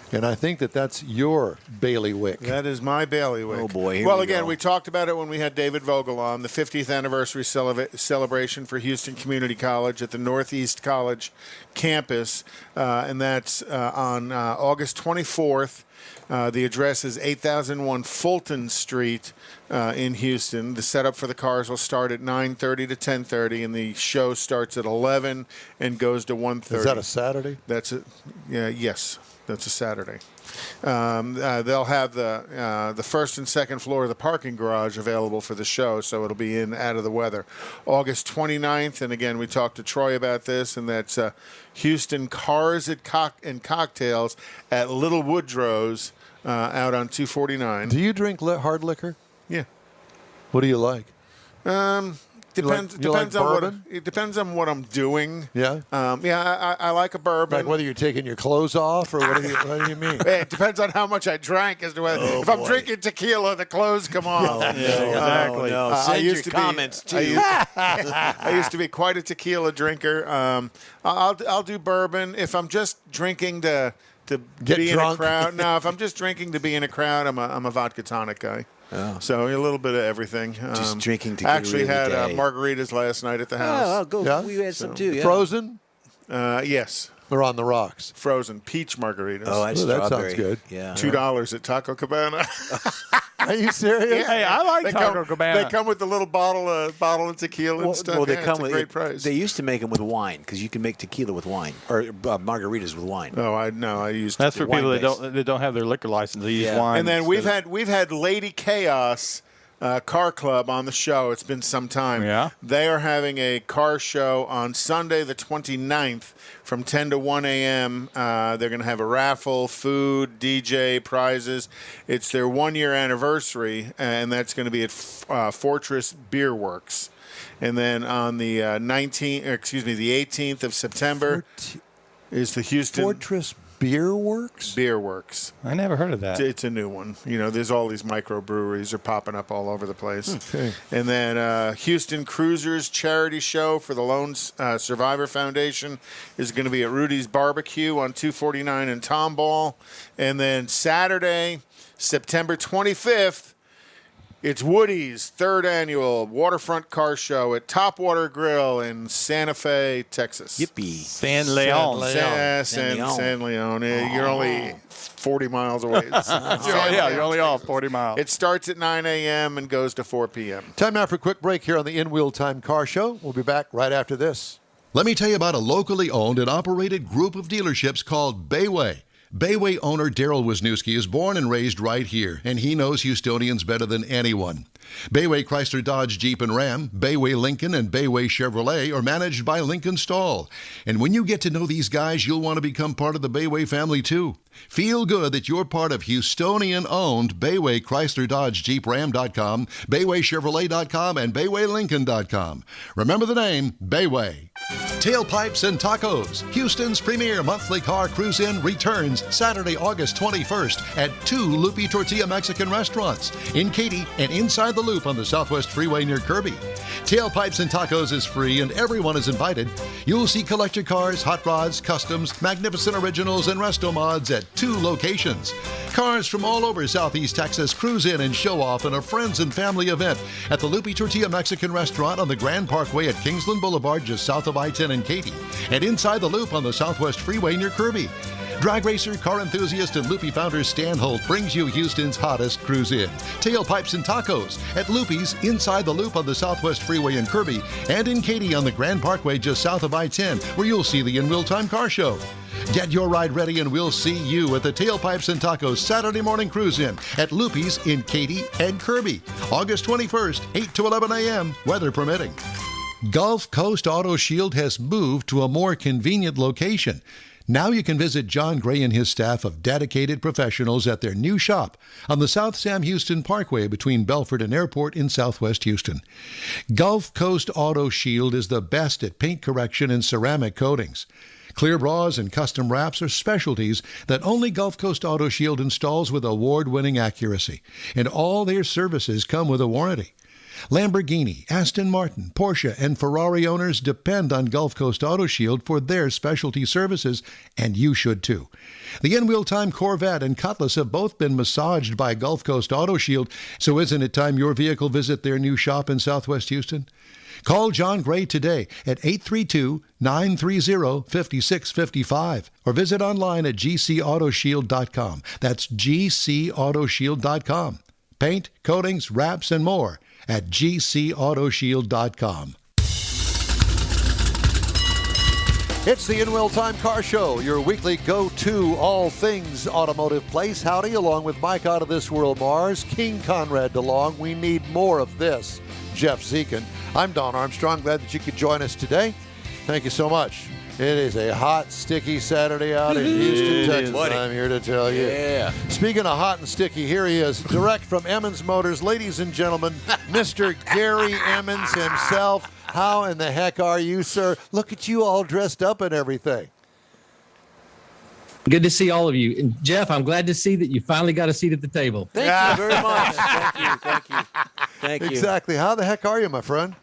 And I think that's your bailiwick. That is my bailiwick. Oh, boy, here Well, we again, go. we talked about it when we had David Vogel on, the 50th anniversary celebration for Houston Community College at the Northeast College campus, and that's on August 24th. The address is 8001 Fulton Street in Houston. The setup for the cars will start at 9:30 to 10:30, and the show starts at 11 and goes to 1:30. Is that a Saturday? That's it. Yeah. Yes, that's a Saturday. They'll have the first and second floor of the parking garage available for the show, so it'll be out of the weather. August 29th, and again, we talked to Troy about this, and that's Houston Cars and Cocktails at Little Woodrow's out on 249. Do you drink hard liquor? Yeah. What do you like? Depends. you like Depends on what. bourbon? It depends on what I'm doing. Yeah? I like a bourbon. Like whether you're taking your clothes off or what do you mean? It depends on how much I drank as to whether. If I'm drinking tequila, the clothes come off. exactly. No. I Send your used to comments be, too. I used to be quite a tequila drinker. I'll do bourbon if I'm just drinking to Get be drunk. in a crowd. No, if I'm just drinking to be in a crowd, I'm a vodka tonic guy. Oh. So a little bit of everything. Just drinking to get Actually rid of had the day. margaritas last night at the Oh, house. go. Yeah? We had some too. Yeah. Frozen Yes, or on the rocks? frozen peach margaritas. Oh, that's Ooh, that sounds strawberry. good. Yeah. $2 at Taco Cabana. Are you serious? Hey, I like They Taco come, Cabana. They come with the little bottle of tequila and stuff. they Yeah, come it's a with great price. They used to make them with wine because you can make tequila with wine or margaritas with wine. Oh, I used. That's for people wine-based. that don't have their liquor license. They use Yeah. wine. And then we've instead had Lady Chaos Car Club on the show. It's been some time. Yeah. They are having a car show on Sunday the 29th from 10 to 1 a.m. They're going to have a raffle, food, DJ, prizes. It's their 1-year anniversary, and that's going to be at Fortress Beer Works. And then on the 18th of September is the Houston Fortress Beer Works? Beer Works. I never heard of that. It's a new one. There's all these microbreweries are popping up all over the place. Okay. And then Houston Cruisers charity show for the Lone Survivor Foundation is going to be at Rudy's Barbecue on 249 in Tomball. And then Saturday, September 25th, it's Woody's third annual waterfront car show at Topwater Grill in Santa Fe, Texas. Yippee! San Leon. San Leon. You're only 40 miles away. You're only off 40 miles. It starts at 9 a.m. and goes to 4 p.m. Time now for a quick break here on the In Wheel Time Car Show. We'll be back right after this. Let me tell you about a locally owned and operated group of dealerships called Bayway. Bayway owner Daryl Wisniewski is born and raised right here, and he knows Houstonians better than anyone. Bayway Chrysler Dodge Jeep and Ram, Bayway Lincoln, and Bayway Chevrolet are managed by Lincoln Stahl. And when you get to know these guys, you'll want to become part of the Bayway family too. Feel good that you're part of Houstonian-owned Bayway Chrysler Dodge Jeep Ram.com, BaywayChevrolet.com, and BaywayLincoln.com. Remember the name, Bayway. Tailpipes and Tacos, Houston's premier monthly car cruise-in returns Saturday, August 21st at 2 Loopy Tortilla Mexican restaurants in Katy and inside the Loop on the Southwest Freeway near Kirby. Tailpipes and Tacos is free and everyone is invited. You'll see collector cars, hot rods, customs, magnificent originals, and resto mods at 2 locations. Cars from all over Southeast Texas cruise in and show off in a friends and family event at the Loopy Tortilla Mexican restaurant on the Grand Parkway at Kingsland Boulevard just south of I-10 in Katy, and inside the Loop on the Southwest Freeway near Kirby. Drag racer, car enthusiast, and Loopy founder Stan Holt brings you Houston's hottest cruise in. Tailpipes and Tacos at Loopy's inside the Loop on the Southwest Freeway in Kirby, and in Katy on the Grand Parkway just south of I-10, where you'll see the In Wheel Time Car Show. Get your ride ready and we'll see you at the Tailpipes and Tacos Saturday morning cruise-in at Loopy's in Katy and Kirby. August 21st, 8 to 11 a.m., weather permitting. Gulf Coast Auto Shield has moved to a more convenient location. Now you can visit John Gray and his staff of dedicated professionals at their new shop on the South Sam Houston Parkway between Belford and Airport in Southwest Houston. Gulf Coast Auto Shield is the best at paint correction and ceramic coatings. Clear bras and custom wraps are specialties that only Gulf Coast Auto Shield installs with award-winning accuracy, and all their services come with a warranty. Lamborghini, Aston Martin, Porsche, and Ferrari owners depend on Gulf Coast Auto Shield for their specialty services, and you should too. The in-wheel time Corvette and Cutlass have both been massaged by Gulf Coast Auto Shield, so isn't it time your vehicle visit their new shop in Southwest Houston? Call John Gray today at 832-930-5655 or visit online at gcautoshield.com. That's gcautoshield.com. Paint, coatings, wraps, and more at gcautoshield.com. It's the In-Wheel Time Car Show, your weekly go-to all things automotive place. Howdy, along with Mike Out of This World Mars, King Conrad DeLong. We need more of this. Jeff Zekin. I'm Don Armstrong. Glad that you could join us today. Thank you so much. It is a hot, sticky Saturday out in Houston, Texas. I'm here to tell you. Yeah. Speaking of hot and sticky, here he is, direct from Emmons Motors. Ladies and gentlemen, Mr. Gary Emmons himself. How in the heck are you, sir? Look at you all dressed up and everything. Good to see all of you. And Jeff, I'm glad to see that you finally got a seat at the table. Thank you very much. Thank you. Exactly. How the heck are you, my friend?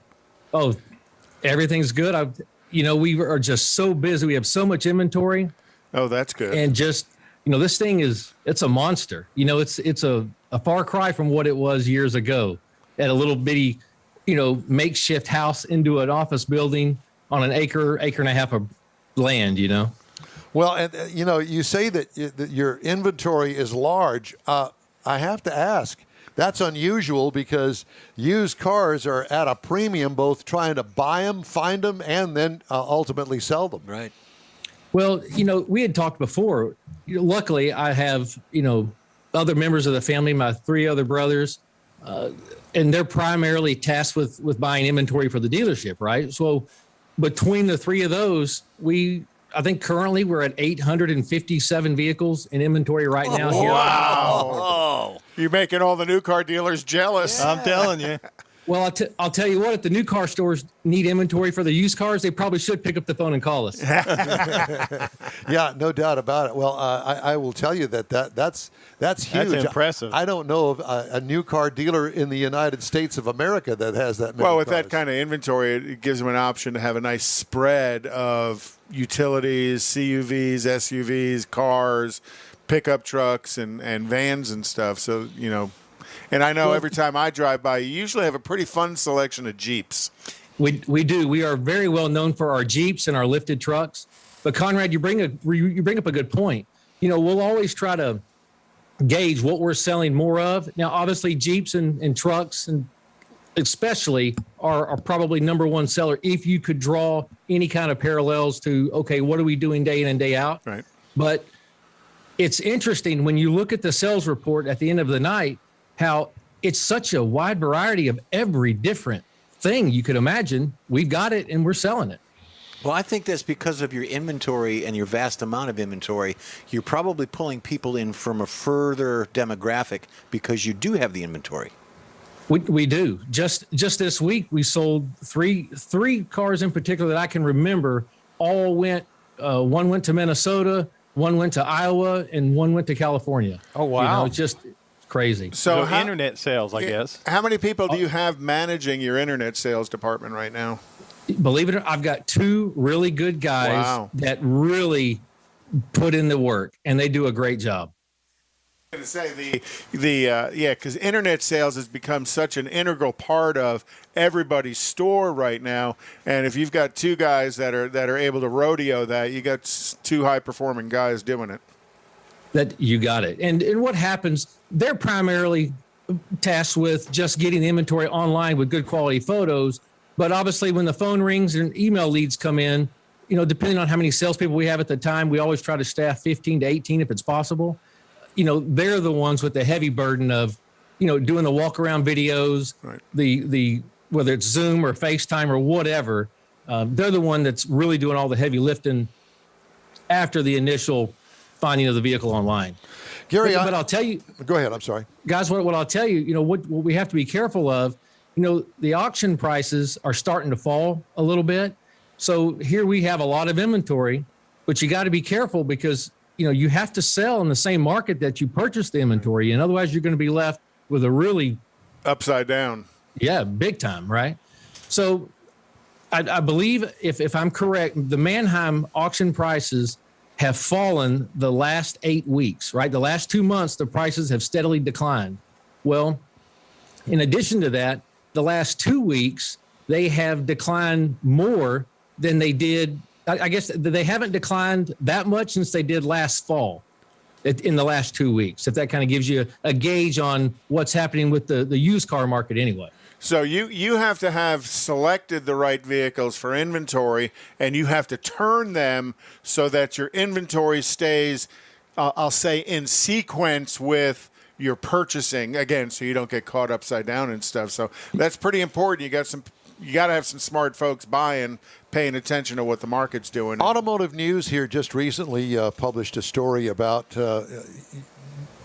Oh, everything's good. We are just so busy. We have so much inventory. Oh, that's good. And just, this thing it's a monster. It's a far cry from what it was years ago at a little bitty, makeshift house into an office building on an acre and a half of land, Well, and you say that your inventory is large. I have to ask, that's unusual because used cars are at a premium, both trying to buy them, find them, and then ultimately sell them. Right. Well, we had talked before. Luckily, I have, other members of the family, my 3 other brothers, and they're primarily tasked with buying inventory for the dealership, right? So between the 3 of those, I think currently we're at 857 vehicles in inventory right now here. Wow. You're making all the new car dealers jealous. I'm telling you. Well, I'll tell you what, if the new car stores need inventory for the used cars, they probably should pick up the phone and call us. Yeah, no doubt about it. Well, I will tell you that's huge. That's impressive. I don't know of a new car dealer in the United States of America that has that many Well, with cars. that kind of inventory, it gives them an option to have a nice spread of utilities, CUVs, SUVs, cars, pickup trucks, and vans and stuff. So, and I know every time I drive by, you usually have a pretty fun selection of Jeeps. We do. We are very well known for our Jeeps and our lifted trucks. But Conrad, you bring up a good point. We'll always try to gauge what we're selling more of. Now, obviously, Jeeps and trucks, and especially, are probably number one seller. If you could draw any kind of parallels to, okay, what are we doing day in and day out? Right. But it's interesting when you look at the sales report at the end of the night, how it's such a wide variety of every different thing you could imagine. We've got it and we're selling it. Well, I think that's because of your inventory and your vast amount of inventory. You're probably pulling people in from a further demographic because you do have the inventory. We do. Just this week, we sold three cars in particular that I can remember. All went. One went to Minnesota, one went to Iowa, and one went to California. Oh wow! It's just crazy. So internet sales, I guess. How many people do you have managing your internet sales department right now? Believe it or not, I've got 2 really good guys that really put in the work, and they do a great job. I was going to say because internet sales has become such an integral part of everybody's store right now, and if you've got 2 guys that are able to rodeo that, you got 2 high performing guys doing it. That you got it. And what happens? They're primarily tasked with just getting the inventory online with good quality photos. But obviously, when the phone rings and email leads come in, depending on how many salespeople we have at the time, we always try to staff 15 to 18 if it's possible. They're the ones with the heavy burden of, doing the walk around videos, right. the whether it's Zoom or FaceTime or whatever. They're the one that's really doing all the heavy lifting after the initial finding of the vehicle online. Gary, but I'll tell you. Go ahead. I'm sorry. Guys, what I'll tell you, what we have to be careful of, the auction prices are starting to fall a little bit. So here we have a lot of inventory, but you got to be careful because, you have to sell in the same market that you purchased the inventory in. Otherwise, you're going to be left with a really upside down. Yeah, big time, right? So I believe, if I'm correct, the Manheim auction prices have fallen the last 8 weeks, right? The last 2 months, the prices have steadily declined. Well, in addition to that, the last 2 weeks, they have declined more than they did. I guess they haven't declined that much since they did last fall in the last 2 weeks, if that kind of gives you a gauge on what's happening with the used car market anyway. So you have to have selected the right vehicles for inventory, and you have to turn them so that your inventory stays, I'll say, in sequence with your purchasing, again, so you don't get caught upside down and stuff. So that's pretty important. You got to have some smart folks buying, paying attention to what the market's doing. Automotive News here just recently published a story about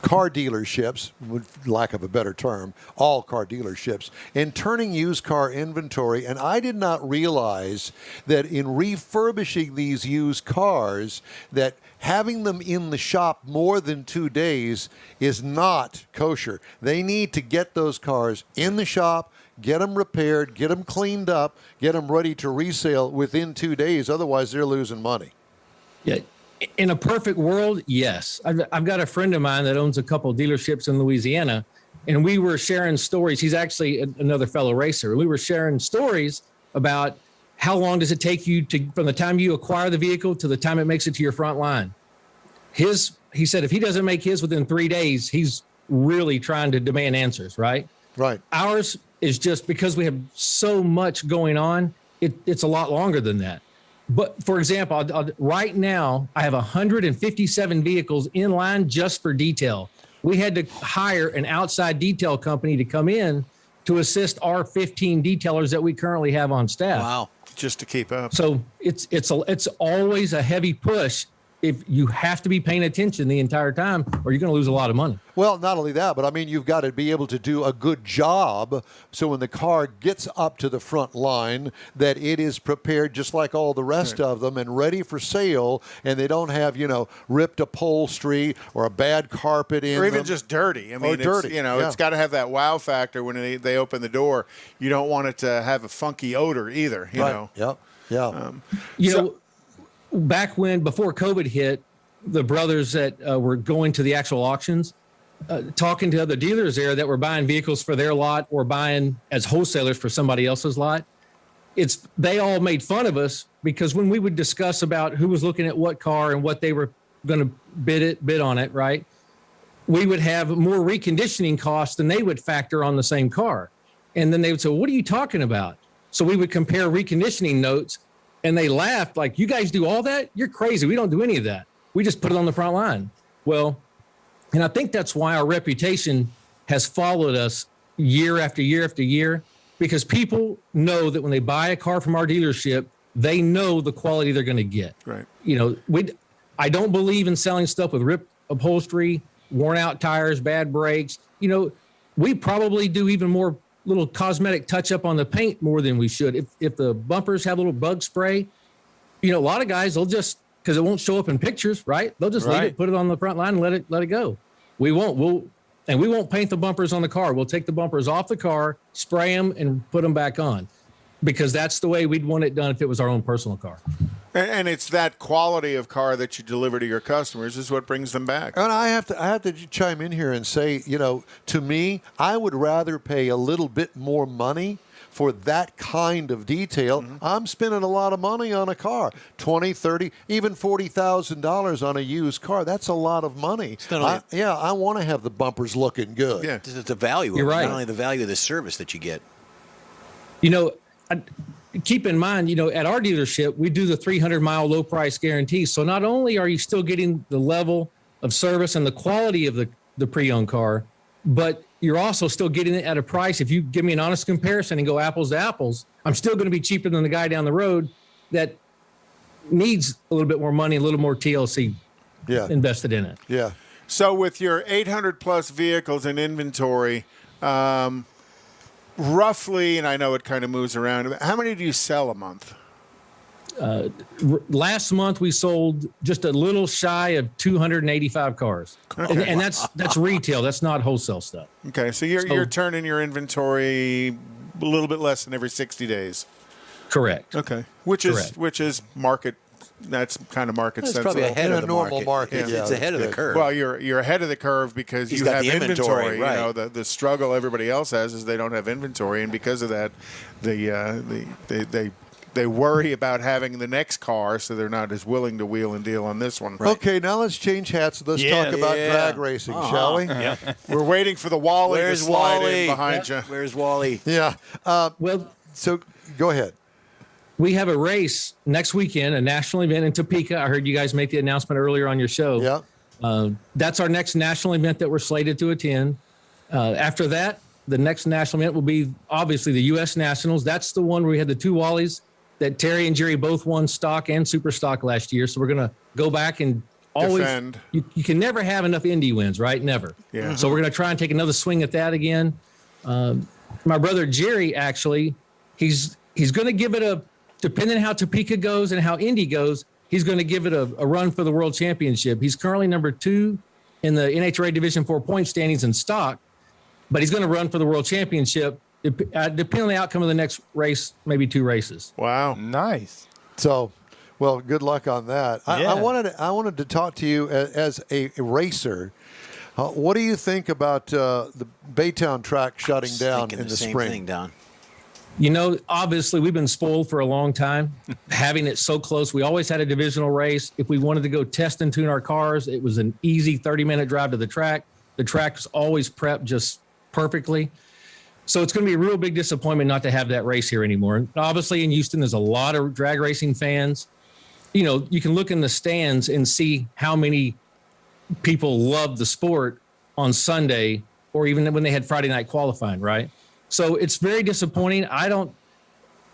car dealerships, with lack of a better term, all car dealerships, in turning used car inventory. And I did not realize that in refurbishing these used cars, that having them in the shop more than 2 days is not kosher. They need to get those cars in the shop, get them repaired, get them cleaned up, get them ready to resale within 2 days. Otherwise, they're losing money. Yeah. In a perfect world, yes. I've got a friend of mine that owns a couple of dealerships in Louisiana, and we were sharing stories. He's actually another fellow racer. We were sharing stories about how long does it take you from the time you acquire the vehicle to the time it makes it to your front line. He said if he doesn't make his within 3 days, he's really trying to demand answers, right? Right. Ours is just because we have so much going on, it's a lot longer than that. But for example, right now, I have 157 vehicles in line just for detail. We had to hire an outside detail company to come in to assist our 15 detailers that we currently have on staff. Wow. Just to keep up. So it's always a heavy push. If you have to be paying attention the entire time, or you're going to lose a lot of money. Well, not only that, but I mean, you've got to be able to do a good job so when the car gets up to the front line, that it is prepared just like all the rest of them and ready for sale, and they don't have, ripped upholstery or a bad carpet in or even them. just dirty. I mean, dirty. It's got to have that wow factor when they open the door. You don't want it to have a funky odor either, you know. Yep. Yeah. Back before COVID hit, the brothers that were going to the actual auctions, talking to other dealers there that were buying vehicles for their lot or buying as wholesalers for somebody else's lot, they all made fun of us because when we would discuss about who was looking at what car and what they were going to bid on it, right, we would have more reconditioning costs than they would factor on the same car. And then they would say, what are you talking about? So we would compare reconditioning notes. And they laughed like, you guys do all that? You're crazy. We don't do any of that. We just put it on the front line. Well, and I think that's why our reputation has followed us year after year after year, because people know that when they buy a car from our dealership, they know the quality they're going to get. Right. I don't believe in selling stuff with ripped upholstery, worn out tires, bad brakes. We probably do even more little cosmetic touch up on the paint more than we should. If the bumpers have a little bug spray, a lot of guys, they'll just, because it won't show up in pictures, right? They'll just leave it, put it on the front line and let it go. We won't. We won't paint the bumpers on the car. We'll take the bumpers off the car, spray them, and put them back on, because that's the way we'd want it done if it was our own personal car. And it's that quality of car that you deliver to your customers is what brings them back. And I have to chime in here and say, to me, I would rather pay a little bit more money for that kind of detail. Mm-hmm. I'm spending a lot of money on a car, $20,000, $30,000, even $40,000 on a used car. That's a lot of money. I want to have the bumpers looking good. Yeah, it's the value. You're right. Not only the value of the service that you get. Keep in mind, at our dealership, we do the 300-mile low price guarantee. So not only are you still getting the level of service and the quality of the pre-owned car, but you're also still getting it at a price. If you give me an honest comparison and go apples to apples, I'm still going to be cheaper than the guy down the road that needs a little bit more money, a little more TLC invested in it. Yeah. So with your 800 plus vehicles in inventory, roughly, and I know it kind of moves around, how many do you sell a month? Last month we sold just a little shy of 285 cars, and that's retail. That's not wholesale stuff. Okay, so you're turning your inventory a little bit less than every 60 days. Correct. Okay, which is market. That's kind of market It's sensitive. probably ahead of the normal market. It's ahead of the curve. Well, you're ahead of the curve because He's you got have the inventory, right. You know, the struggle everybody else has is they don't have inventory, and because of that, they worry about having the next car, so they're not as willing to wheel and deal on this one. Right. Okay, now let's change hats. Let's talk about drag racing, shall we? Yeah. We're waiting for the Wally to slide in behind you. Where's Wally? Yeah. So go ahead. We have a race next weekend, a national event in Topeka. I heard you guys make the announcement earlier on your show. Yeah. That's our next national event that we're slated to attend. After that, the next national event will be obviously the U.S. Nationals. That's the one where we had the two Wallies that Terry and Jerry both won stock and super stock last year. So we're going to go back and always defend. You can never have enough Indy wins, right? Never. Yeah. So we're going to try and take another swing at that again. My brother Jerry, actually, he's going to give it depending on how Topeka goes and how Indy goes, he's going to give it a run for the world championship. He's currently number 2 in the NHRA Division 4 point standings in stock, but he's going to run for the world championship. Depending on the outcome of the next race, maybe 2 races. Wow. Nice. So, well, good luck on that. Yeah. I wanted to talk to you as a racer. What do you think about the Baytown track shutting down in the spring? Thing, Don. You know, obviously, we've been spoiled for a long time, having it so close. We always had a divisional race. If we wanted to go test and tune our cars, it was an easy 30-minute drive to the track. The track was always prepped just perfectly. So it's going to be a real big disappointment not to have that race here anymore. And obviously, in Houston, there's a lot of drag racing fans. You know, you can look in the stands and see how many people love the sport on Sunday or even when they had Friday night qualifying, right? So it's very disappointing.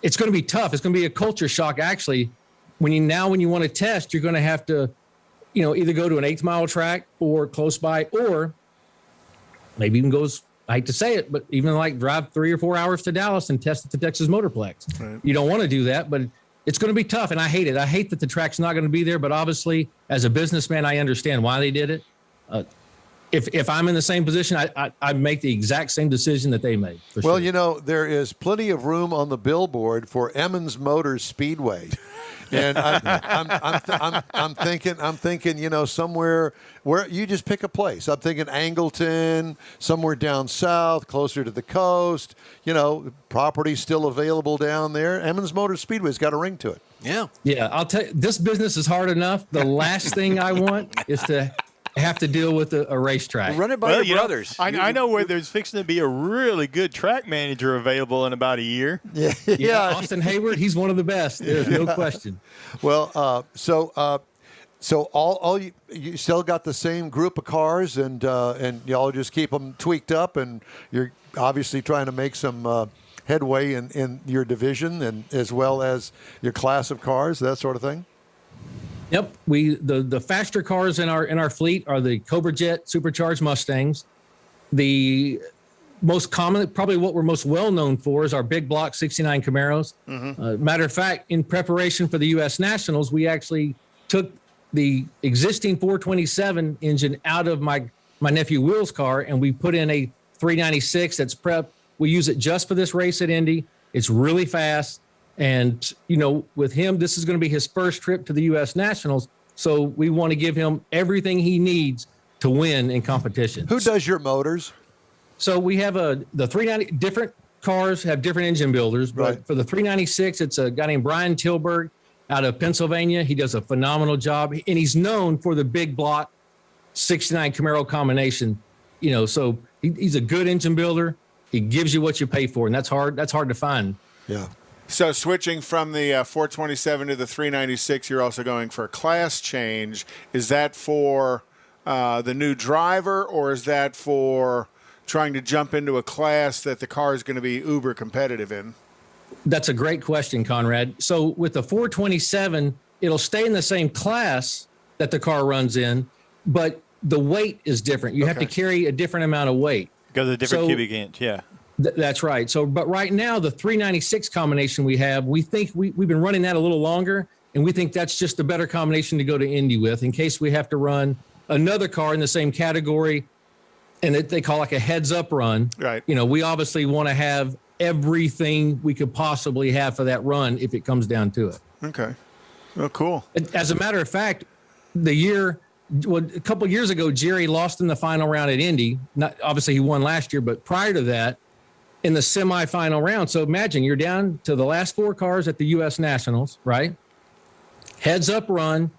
It's going to be tough. It's going to be a culture shock, actually. When you want to test, you're going to have to, either go to an 8th mile track or close by, or maybe even I hate to say it, but even like drive 3 or 4 hours to Dallas and test at the Texas Motorplex. Right. You don't want to do that, but it's going to be tough. And I hate it. I hate that the track's not going to be there, but obviously as a businessman, I understand why they did it. If I'm in the same position, I'd make the exact same decision that they made. Well, sure. There is plenty of room on the billboard for Emmons Motors Speedway, and I'm thinking, somewhere where you just pick a place. I'm thinking Angleton, somewhere down south, closer to the coast. Property still available down there. Emmons Motors Speedway's got a ring to it. Yeah. I'll tell you, this business is hard enough. The last thing I want is to have to deal with a racetrack. Run it by your brothers. I know where there's fixing to be a really good track manager available in about a year. Yeah. Austin Hayward, he's one of the best. There's no question. Well, so all you still got the same group of cars, and y'all just keep them tweaked up, and you're obviously trying to make some headway in your division and as well as your class of cars, that sort of thing. Yep, the faster cars in our fleet are the Cobra Jet supercharged Mustangs. The most common, probably what we're most well known for, is our big block 69 Camaros. Mm-hmm. Matter of fact, in preparation for the U.S. Nationals, we actually took the existing 427 engine out of my nephew Will's car, and we put in a 396 that's prepped. We use it just for this race at Indy. It's really fast. And, with him, this is going to be his first trip to the U.S. Nationals. So we want to give him everything he needs to win in competition. Who does your motors? So we have the 390, different cars have different engine builders. But right. For the 396, it's a guy named Brian Tilburg out of Pennsylvania. He does a phenomenal job. And he's known for the big block 69 Camaro combination. So he's a good engine builder. He gives you what you pay for. And that's hard to find. Yeah. So switching from the 427 to the 396, you're also going for a class change. Is that for the new driver, or is that for trying to jump into a class that the car is going to be uber competitive in? That's a great question, Conrad. So with the 427, it'll stay in the same class that the car runs in, but the weight is different. You have to carry a different amount of weight. Because of the different cubic inch, yeah. That's right. So, but right now, the 396 combination we have, we think we've been running that a little longer, and we think that's just a better combination to go to Indy with in case we have to run another car in the same category, and they call like a heads-up run. Right. You know, we obviously want to have everything we could possibly have for that run if it comes down to it. Okay. Oh, cool. As a matter of fact, a couple of years ago, Jerry lost in the final round at Indy. Not obviously he won last year, but prior to that, in the semifinal round. So imagine you're down to the last 4 cars at the U.S. Nationals, right? Heads up run.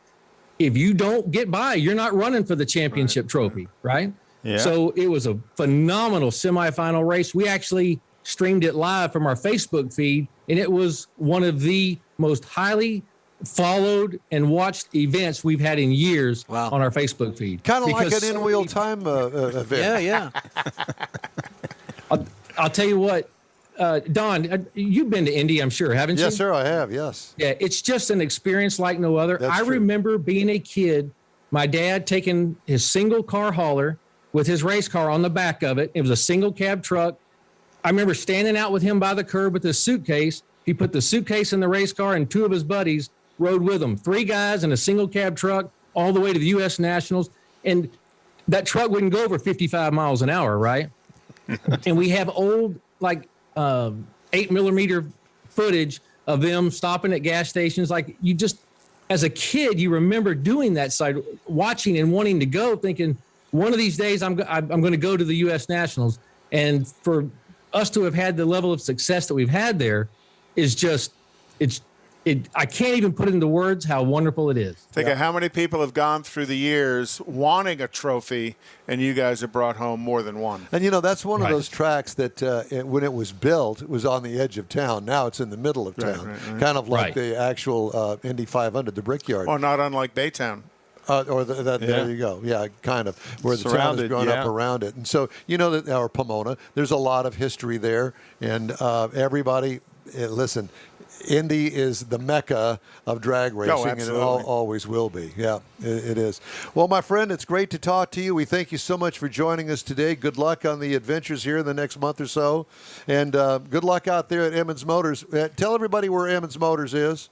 If you don't get by, you're not running for the championship trophy, right? Yeah. So it was a phenomenal semifinal race. We actually streamed it live from our Facebook feed, and it was one of the most highly followed and watched events we've had in years on our Facebook feed. Kind of like an in-wheel time event. Yeah. I'll tell you what, Don, you've been to Indy, I'm sure, haven't you? Yes, sir, I have, yes. Yeah, it's just an experience like no other. That's true. Remember being a kid, my dad taking his single car hauler with his race car on the back of it. It was a single cab truck. I remember standing out with him by the curb with his suitcase. He put the suitcase in the race car, and 2 of his buddies rode with him. 3 guys in a single cab truck all the way to the U.S. Nationals. And that truck wouldn't go over 55 miles an hour, right? And we have old, 8mm footage of them stopping at gas stations. Like, you just, as a kid, you remember doing that side, watching and wanting to go, thinking, one of these days I'm going to go to the U.S. Nationals. And for us to have had the level of success that we've had there is just, I can't even put into words how wonderful it is. Think of how many people have gone through the years wanting a trophy, and you guys have brought home more than one. And, that's one of those tracks that when it was built, it was on the edge of town. Now it's in the middle of town, kind of like the actual Indy 500, the Brickyard. Or not unlike Baytown. There you go. Yeah, kind of, where the town has grown up around it. And so, that our Pomona, there's a lot of history there. And everybody, listen, Indy is the mecca of drag racing, and it always will be. Yeah, it is. Well, my friend, it's great to talk to you. We thank you so much for joining us today. Good luck on the adventures here in the next month or so, and good luck out there at Emmons Motors. Tell everybody where Emmons Motors is.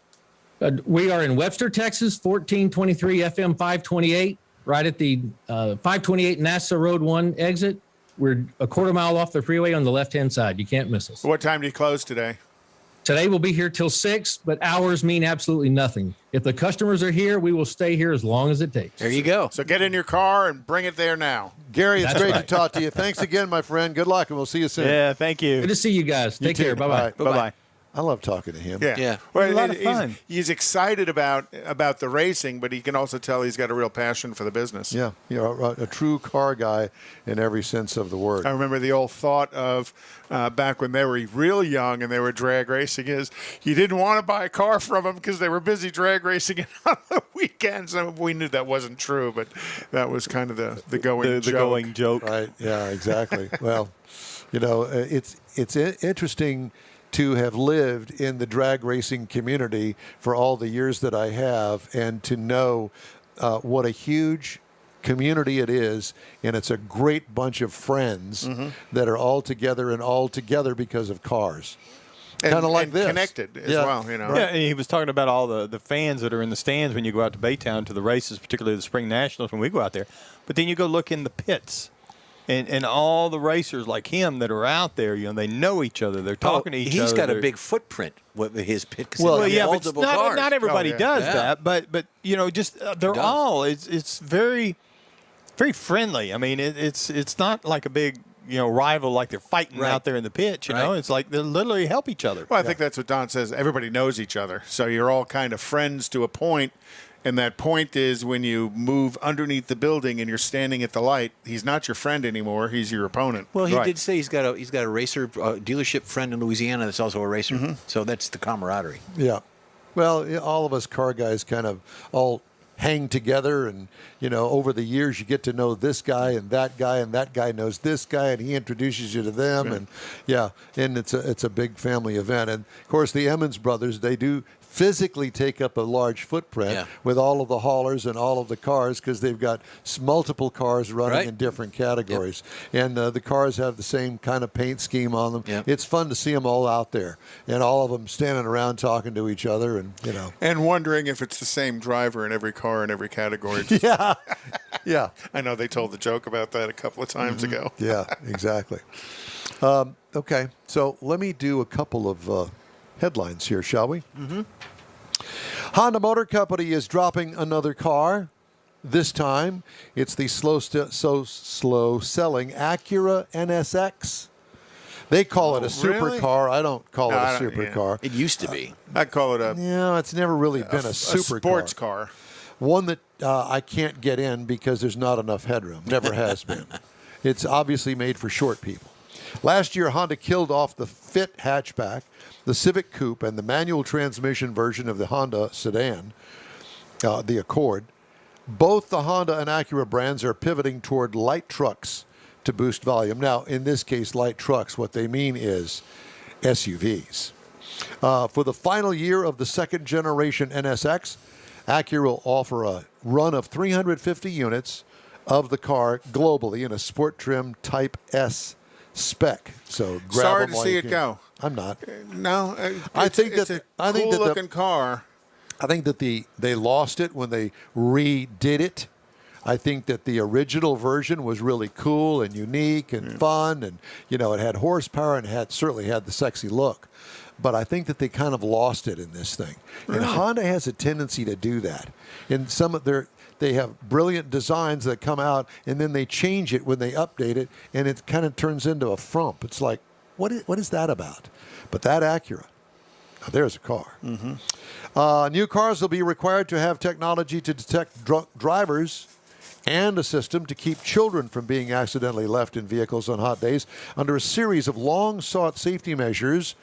We are in Webster, Texas, 1423 FM 528, right at the 528 NASA Road 1 exit. We're a quarter mile off the freeway on the left-hand side. You can't miss us. What time do you close today? Today we'll be here till 6, but hours mean absolutely nothing. If the customers are here, we will stay here as long as it takes. There you go. So get in your car and bring it there now. Gary, it's great to talk to you. Thanks again, my friend. Good luck, and we'll see you soon. Yeah, thank you. Good to see you guys. Take care. Bye-bye. Bye-bye. I love talking to him. Yeah. Well, a lot of fun. He's excited about the racing, but he can also tell he's got a real passion for the business. Yeah, a true car guy in every sense of the word. I remember the old thought of back when they were real young and they were drag racing is you didn't want to buy a car from them because they were busy drag racing on the weekends. And we knew that wasn't true, but that was kind of the going joke. The going joke. Right, yeah, exactly. Well, it's interesting to have lived in the drag racing community for all the years that I have, and to know what a huge community it is, and it's a great bunch of friends that are all together because of cars. Kind of like this. Connected as well, Yeah, and he was talking about all the fans that are in the stands when you go out to Baytown to the races, particularly the Spring Nationals when we go out there. But then you go look in the pits. And all the racers like him that are out there, they know each other. They're talking to each other. He's got a big footprint with his pit. Well, yeah, but not everybody does that. But just they're all. It's very, very friendly. I mean, it's not like a big rival like they're fighting out there in the pitch. It's like they literally help each other. Well, I think that's what Don says. Everybody knows each other, so you're all kind of friends to a point. And that point is when you move underneath the building and you're standing at the light, he's not your friend anymore. He's your opponent. Well, he did say he's got a racer dealership friend in Louisiana that's also a racer. So that's the camaraderie. Yeah. Well, all of us car guys kind of all hang together, and over the years you get to know this guy, and that guy knows this guy, and he introduces you to them, and it's a big family event. And of course the Emmons brothers, they do physically take up a large footprint with all of the haulers and all of the cars because they've got multiple cars running in different categories. And the cars have the same kind of paint scheme on them. It's fun to see them all out there and all of them standing around talking to each other and, And wondering if it's the same driver in every car in every category. Yeah. I know they told the joke about that a couple of times ago. Yeah, exactly. Okay, so let me do a couple of headlines here, shall we? Mm-hmm. Honda Motor Company is dropping another car. This time, it's the slow-selling Acura NSX. They call it a supercar. I don't call it a supercar. It used to be. I'd call it a. Yeah, it's never really been a supercar. A sports car. One that I can't get in because there's not enough headroom. Never has been. It's obviously made for short people. Last year, Honda killed off the Fit hatchback, the Civic Coupe, and the manual transmission version of the Honda sedan, the Accord. Both the Honda and Acura brands are pivoting toward light trucks to boost volume. Now, in this case, light trucks, what they mean is SUVs. For the final year of the second generation NSX, Acura will offer a run of 350 units of the car globally in a sport trim Type S spec. So grab sorry them to while see you it can. go. I'm not. No, I think it's that a cool looking car. I think that they lost it when they redid it. I think that the original version was really cool and unique and fun, and it had horsepower and certainly had the sexy look. But I think that they kind of lost it in this thing. Really? And Honda has a tendency to do that. In some of they have brilliant designs that come out, and then they change it when they update it, and it kind of turns into a frump. It's like, what is that about? But that Acura, now there's a car. New cars will be required to have technology to detect drunk drivers and a system to keep children from being accidentally left in vehicles on hot days under a series of long-sought safety measures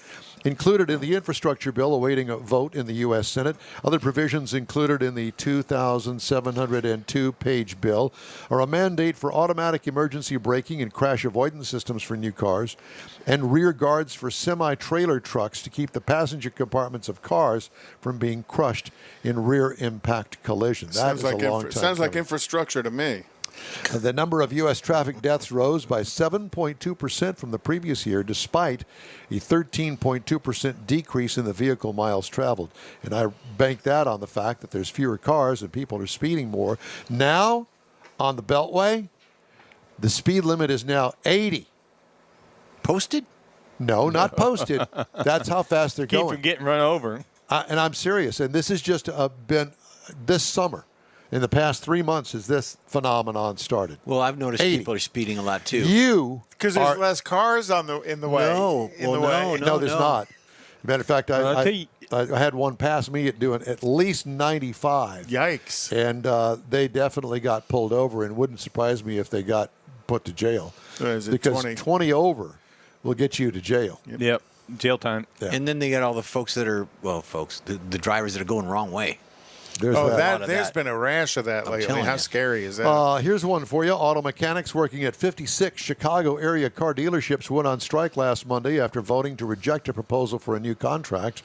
included in the infrastructure bill awaiting a vote in the U.S. Senate. Other provisions included in the 2,702-page bill are a mandate for automatic emergency braking and crash avoidance systems for new cars and rear guards for semi-trailer trucks to keep the passenger compartments of cars from being crushed in rear impact collisions. That is a long time sounds like coming. infrastructure to me. The number of U.S. traffic deaths rose by 7.2% from the previous year, despite a 13.2% decrease in the vehicle miles traveled. And I bank that on the fact that there's fewer cars and people are speeding more. Now, on the Beltway, the speed limit is now 80. Posted? No, not posted. That's how fast they're going. Keep from getting run over. And I'm serious. And this has just been this summer. In the past 3 months, has this phenomenon started? Well, I've noticed 80. people are speeding a lot too. Because there's less cars in the way. No, there's not. Matter of fact, I had one pass me at doing at least 95. Yikes! And they definitely got pulled over, and wouldn't surprise me if they got put to jail. Is it because 20 over will get you to jail. Yep, jail time. Yeah. And then they got all the folks that are the drivers that are going the wrong way. There's there's been a rash of that lately. How scary is that? Here's one for you. Auto mechanics working at 56 Chicago area car dealerships went on strike last Monday after voting to reject a proposal for a new contract.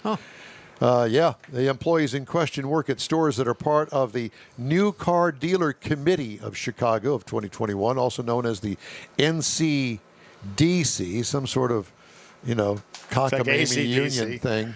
The employees in question work at stores that are part of the New Car Dealer Committee of Chicago of 2021, also known as the NCDC, some sort of, cockamamie union thing.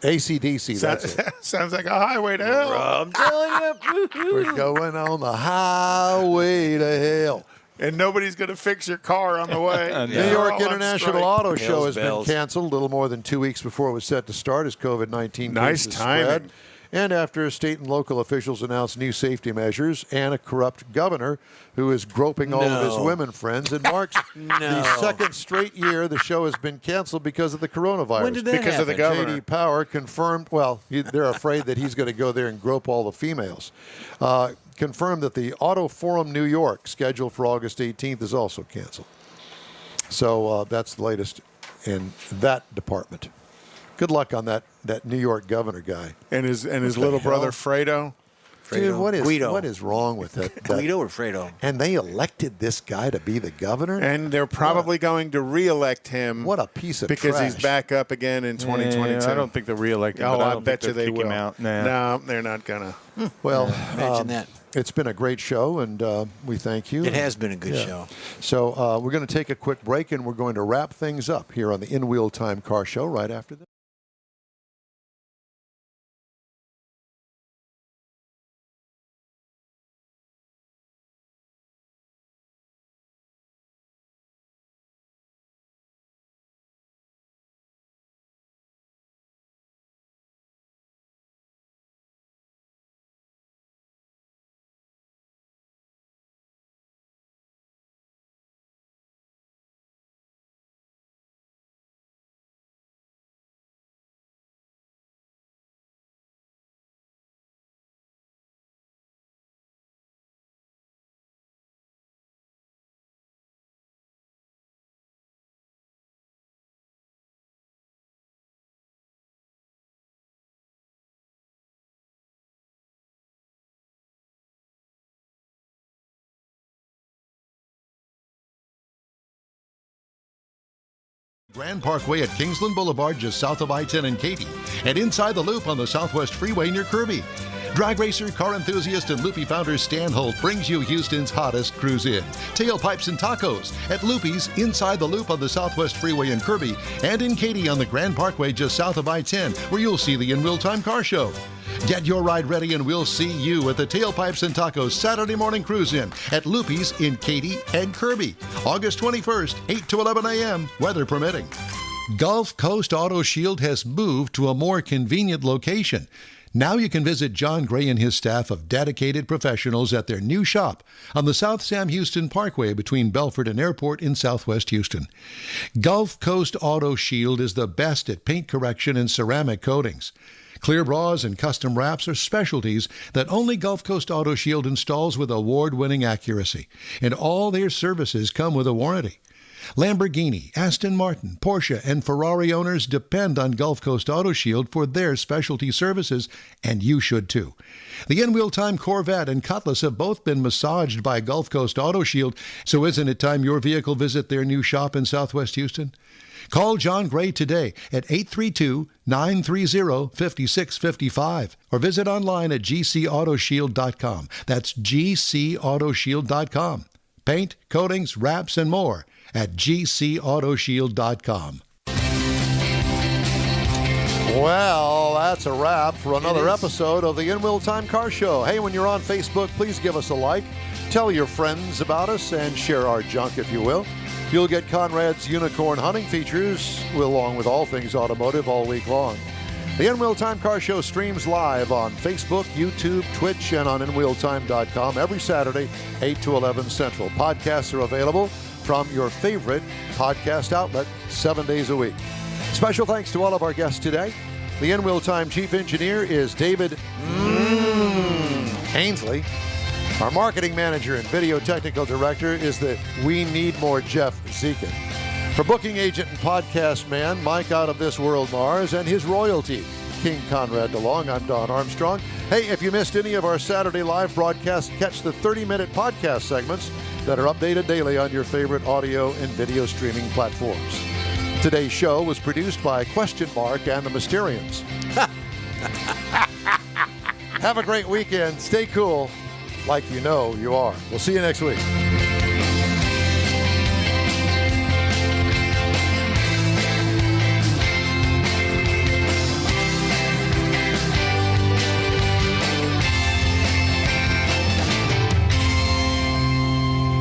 ACDC, that's it. Sounds like a highway to hell. I'm telling you. We're going on the highway to hell. And nobody's going to fix your car on the way. New York International Auto Show has bells. been canceled a little more than 2 weeks before it was set to start as COVID-19 Nice cases timing. spread. And after state and local officials announced new safety measures and a corrupt governor who is groping all of his women friends, it marks the second straight year the show has been canceled because of the coronavirus. When did that Because of the happen? governor. J.D. Power confirmed, they're afraid that he's going to go there and grope all the females. Confirmed that the Auto Forum New York, scheduled for August 18th, is also canceled. So that's the latest in that department. Good luck on that New York governor guy. And his little brother Fredo. Dude, what Guido. is wrong with it? Guido or Fredo? And they elected this guy to be the governor? And they're probably going to re-elect him. What a piece of because trash. he's back up again in 2022. I don't think they'll re-elect him. Oh, but I I don't bet think you they'll they kick will. him out. Nah. No, they're not gonna. Well, Imagine that. It's been a great show, and we thank you. It has been a good Yeah. show. So we're going to take a quick break, and we're going to wrap things up here on the In Wheel Time Car Show right after this. Grand Parkway at Kingsland Boulevard, just south of I-10 in Katy, and Inside the Loop on the Southwest Freeway near Kirby. Drag racer, car enthusiast, and Loopy founder Stan Holt brings you Houston's hottest cruise in. Tailpipes and tacos at Loopy's Inside the Loop on the Southwest Freeway in Kirby, and in Katy on the Grand Parkway just south of I-10, where you'll see the In Wheel Time Car Show. Get your ride ready and we'll see you at the Tailpipes and Tacos Saturday morning cruise-in at Loopy's in Katy and Kirby. August 21st, 8 to 11 a.m., weather permitting. Gulf Coast Auto Shield has moved to a more convenient location. Now you can visit John Gray and his staff of dedicated professionals at their new shop on the South Sam Houston Parkway between Belford and Airport in Southwest Houston. Gulf Coast Auto Shield is the best at paint correction and ceramic coatings. Clear bras and custom wraps are specialties that only Gulf Coast Auto Shield installs with award-winning accuracy, and all their services come with a warranty. Lamborghini, Aston Martin, Porsche, and Ferrari owners depend on Gulf Coast Auto Shield for their specialty services, and you should too. The In Wheel Time Corvette and Cutlass have both been massaged by Gulf Coast Auto Shield, so isn't it time your vehicle visit their new shop in Southwest Houston? Call John Gray today at 832-930-5655 or visit online at gcautoshield.com. That's gcautoshield.com. Paint, coatings, wraps, and more at gcautoshield.com. Well, that's a wrap for another episode of the In Wheel Time Car Show. Hey, when you're on Facebook, please give us a like. Tell your friends about us and share our junk, if you will. You'll get Conrad's unicorn hunting features along with all things automotive all week long. The In Wheel Time Car Show streams live on Facebook, YouTube, Twitch, and on InWheelTime.com every Saturday, 8 to 11 Central. Podcasts are available from your favorite podcast outlet 7 days a week. Special thanks to all of our guests today. The In Wheel Time Chief Engineer is David Ainsley. Our marketing manager and video technical director is the We Need More Jeff Zekin. For booking agent and podcast man, Mike Out of This World Mars, and his royalty, King Conrad DeLong, I'm Don Armstrong. Hey, if you missed any of our Saturday live broadcasts, catch the 30-minute podcast segments that are updated daily on your favorite audio and video streaming platforms. Today's show was produced by Question Mark and the Mysterians. Have a great weekend. Stay cool, like you know you are. We'll see you next week.